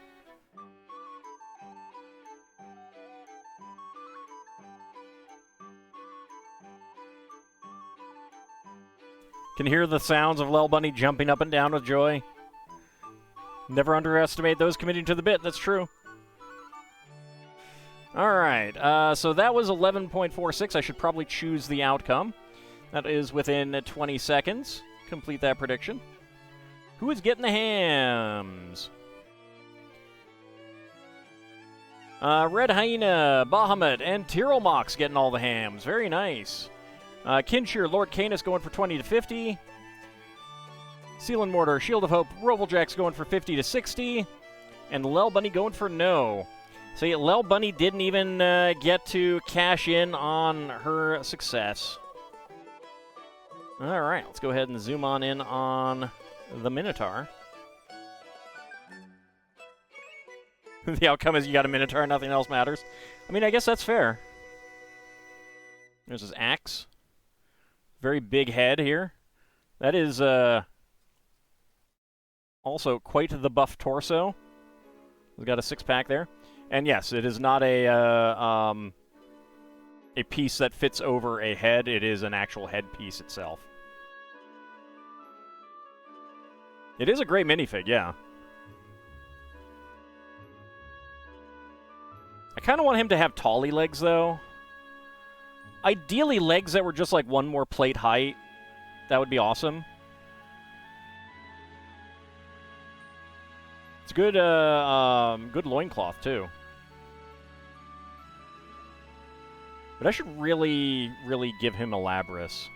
Can you hear the sounds of Lel Bunny jumping up and down with joy? Never underestimate those committing to the bit, that's true. All right, so that was 11.46. I should probably choose the outcome. That is within 20 seconds. Complete that prediction. Who is getting the hams? Red Hyena, Bahamut, and Tyrolmox getting all the hams. Very nice. Kinshir, Lord Canis going for 20 to 50. Seal and Mortar, Shield of Hope, Robojack's going for 50 to 60. And Lel Bunny going for no. See, Lel Bunny didn't even get to cash in on her success. All right, let's go ahead and zoom on in on the Minotaur. The outcome is you got a Minotaur, nothing else matters. I mean, I guess that's fair. There's his axe. Very big head here. That is also quite the buff torso. He's got a six-pack there. And yes, it is not a piece that fits over a head. It is an actual head piece itself. It is a great minifig, yeah. I kind of want him to have tally legs, though. Ideally, legs that were just like one more plate height. That would be awesome. It's good, good loincloth, too. But I should really, really give him a Labras.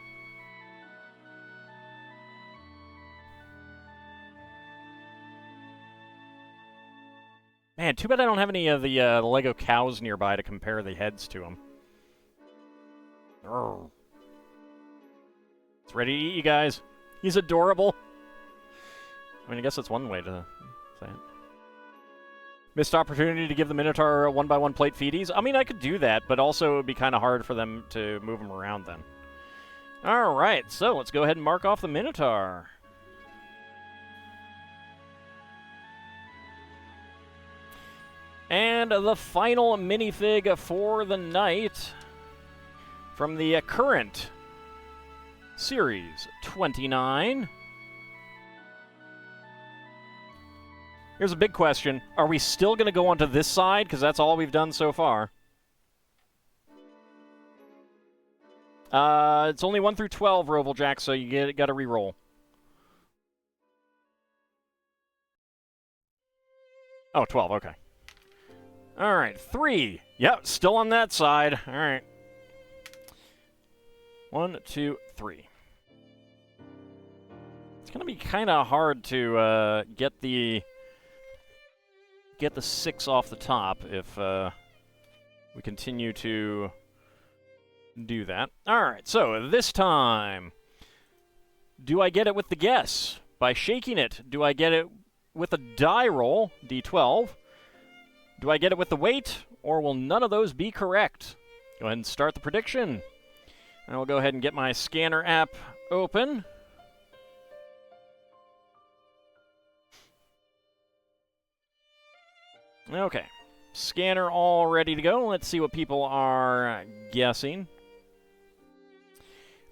Man, too bad I don't have any of the Lego cows nearby to compare the heads to them. It's ready to eat, you guys. He's adorable. I mean, I guess that's one way to say it. Missed opportunity to give the Minotaur a 1x1 plate feedies. I mean, I could do that, but also it would be kind of hard for them to move him around then. All right, so let's go ahead and mark off the Minotaur. And the final minifig for the night from the current Series 29. Here's a big question. Are we still going to go onto this side? Because that's all we've done so far. It's only 1 through 12, Rovaljack, so you got to re-roll. Oh, 12, okay. All right, 3. Yep, still on that side. All right. 1, 2, 3. It's going to be kind of hard to get the 6 off the top if we continue to do that. All right, so this time, do I get it with the guess? By shaking it. Do I get it with a die roll, D12? Do I get it with the weight, or will none of those be correct? Go ahead and start the prediction. And I'll go ahead and get my scanner app open. Okay, scanner all ready to go. Let's see what people are guessing.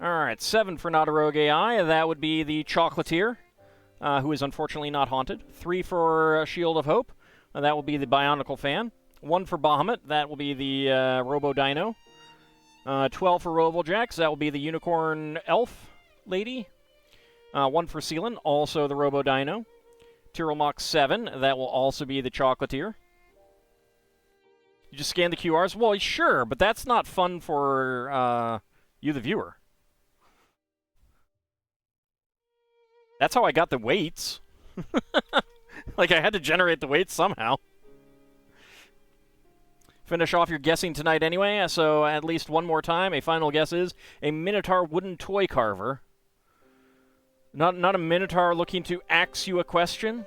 All right, 7 for Not a Rogue AI. That would be the Chocolatier, who is unfortunately not haunted. 3 for Shield of Hope. That will be the Bionicle Fan. 1 for Bahamut. That will be the Robo Dino. 12 for Robojax. That will be the Unicorn Elf Lady. 1 for Sealan. Also the Robo Dino. Tyrolmox 7. That will also be the Chocolatier. You just scan the QRs? Well, sure, but that's not fun for you, the viewer. That's how I got the weights. Like, I had to generate the weights somehow. Finish off your guessing tonight anyway, so at least one more time. A final guess is a Minotaur wooden toy carver. Not a Minotaur looking to ask you a question.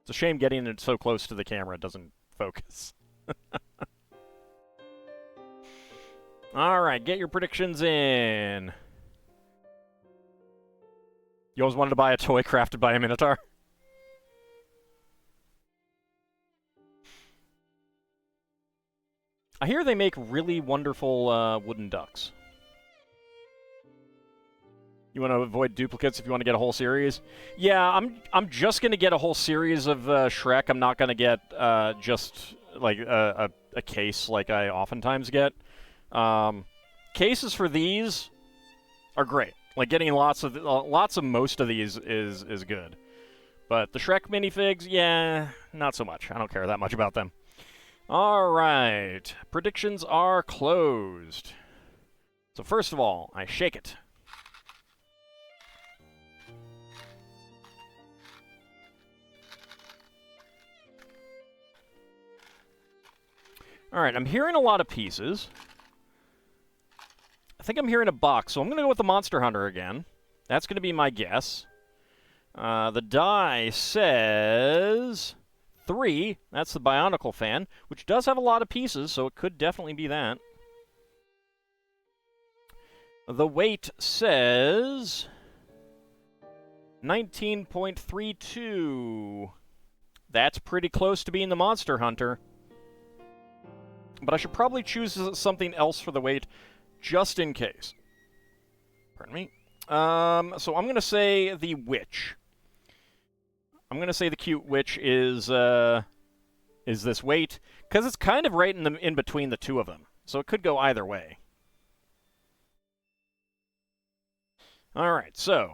It's a shame getting it so close to the camera doesn't focus. All right, get your predictions in. You always wanted to buy a toy crafted by a Minotaur? I hear they make really wonderful wooden ducks. You want to avoid duplicates if you want to get a whole series. Yeah, I'm just gonna get a whole series of Shrek. I'm not gonna get just like a case like I oftentimes get. Cases for these are great. Like getting lots of most of these is good. But the Shrek minifigs, yeah, not so much. I don't care that much about them. All right, predictions are closed. So first of all, I shake it. All right, I'm hearing a lot of pieces. I think I'm hearing a box, so I'm going to go with the Monster Hunter again. That's going to be my guess. The die says 3. That's the Bionicle fan, which does have a lot of pieces, so it could definitely be that. The weight says 19.32. That's pretty close to being the Monster Hunter. But I should probably choose something else for the weight, just in case. Pardon me. So I'm going to say the witch. I'm going to say the cute witch is this weight, because it's kind of right in between the two of them. So it could go either way. All right, so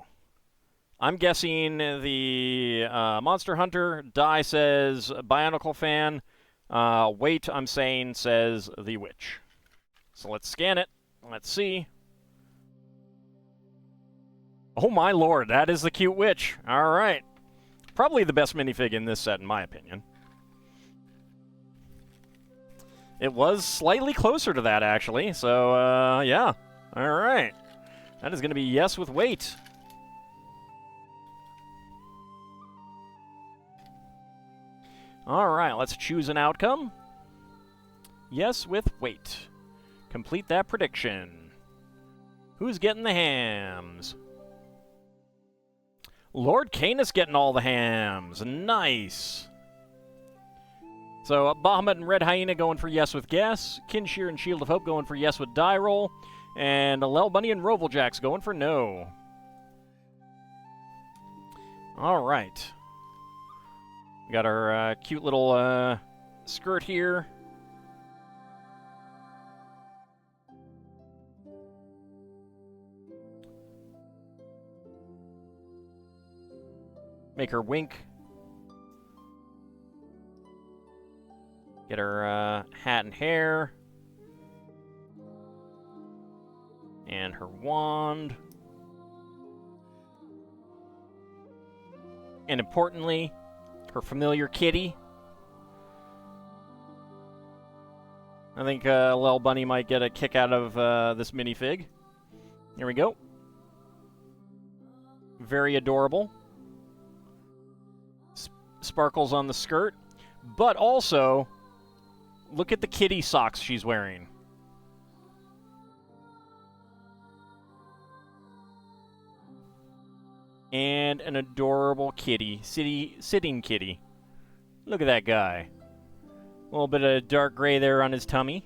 I'm guessing the Monster Hunter. Die says Bionicle fan. Weight, I'm saying, says the witch. So let's scan it. Let's see. Oh my lord, that is the cute witch. All right. Probably the best minifig in this set, in my opinion. It was slightly closer to that, actually. So, yeah. All right. That is going to be yes with weight. All right, let's choose an outcome. Yes with weight. Complete that prediction. Who's getting the hams? Lord Canis getting all the hams. Nice. So, Bahamut and Red Hyena going for yes with guess. Kinshir and Shield of Hope going for yes with die roll. And Lel Bunny and Rovaljax going for no. All right. We got our cute little skirt here. Make her wink. Get her hat and hair. And her wand. And importantly, her familiar kitty. I think Lel Bunny might get a kick out of this minifig. Here we go. Very adorable. Sparkles on the skirt. But also, look at the kitty socks she's wearing. And an adorable kitty. Sitting kitty. Look at that guy. A little bit of dark gray there on his tummy.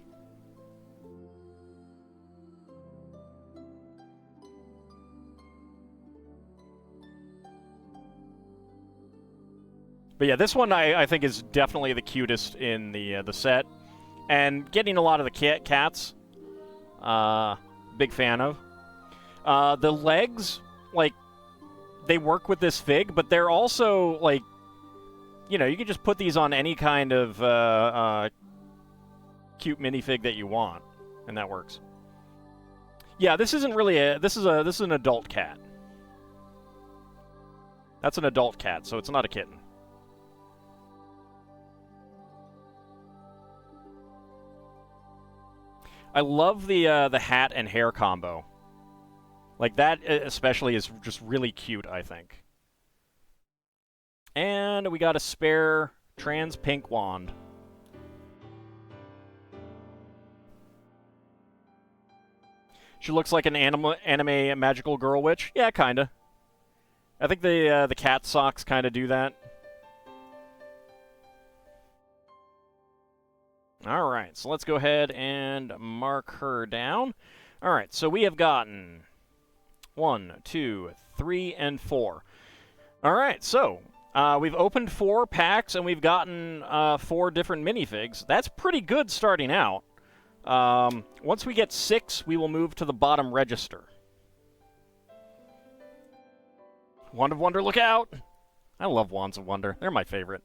But yeah, this one I think is definitely the cutest in the set. And getting a lot of the cats. Big fan of. The legs, like, they work with this fig, but they're also, like, you know, you can just put these on any kind of cute minifig that you want, and that works. Yeah, this isn't really this is an adult cat. That's an adult cat, so it's not a kitten. I love the hat and hair combo. Like, that especially is just really cute, I think. And we got a spare trans pink wand. She looks like an anime magical girl witch. Yeah, kinda. I think the cat socks kind of do that. All right, so let's go ahead and mark her down. All right, so we have gotten 1, 2, 3, and 4. All right, so we've opened 4 packs, and we've gotten 4 different minifigs. That's pretty good starting out. Once we get 6, we will move to the bottom register. Wand of Wonder, look out! I love Wands of Wonder. They're my favorite.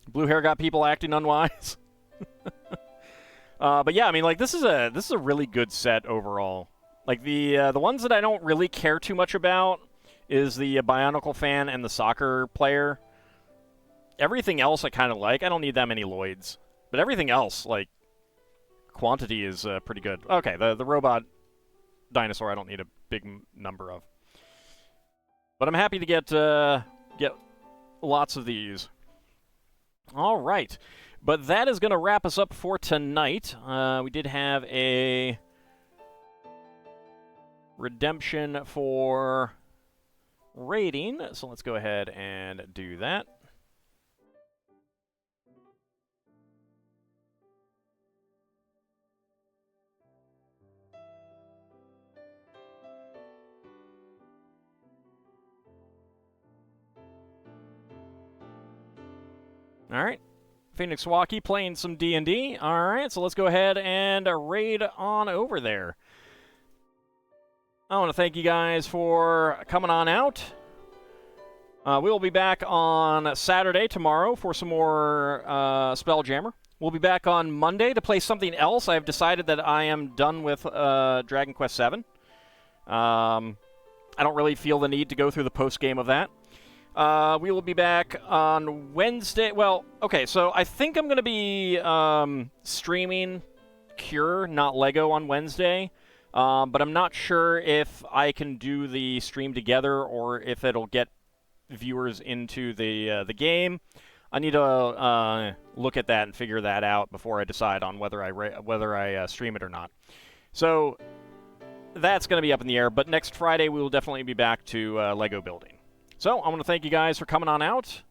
Blue hair got people acting unwise. But yeah, I mean, like, this is a really good set overall. Like, the ones that I don't really care too much about is the Bionicle fan and the soccer player. Everything else I kind of like. I don't need that many Lloyds. But everything else, like, quantity is pretty good. Okay, the robot dinosaur I don't need a big number of. But I'm happy to get lots of these. All right. But that is going to wrap us up for tonight. We did have a redemption for rating, so let's go ahead and do that. All right. Phoenix Walkie playing some D&D. All right, so let's go ahead and raid on over there. I want to thank you guys for coming on out. We will be back on Saturday tomorrow for some more Spelljammer. We'll be back on Monday to play something else. I've decided that I am done with Dragon Quest VII. I don't really feel the need to go through the post-game of that. We will be back on Wednesday. Well, okay, so I think I'm going to be streaming Cure, not Lego, on Wednesday. But I'm not sure if I can do the stream together or if it'll get viewers into the game. I need to look at that and figure that out before I decide on whether I stream it or not. So that's going to be up in the air. But next Friday we will definitely be back to Lego building. So I want to thank you guys for coming on out,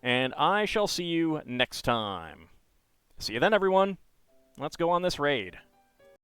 and I shall see you next time. See you then, everyone. Let's go on this raid.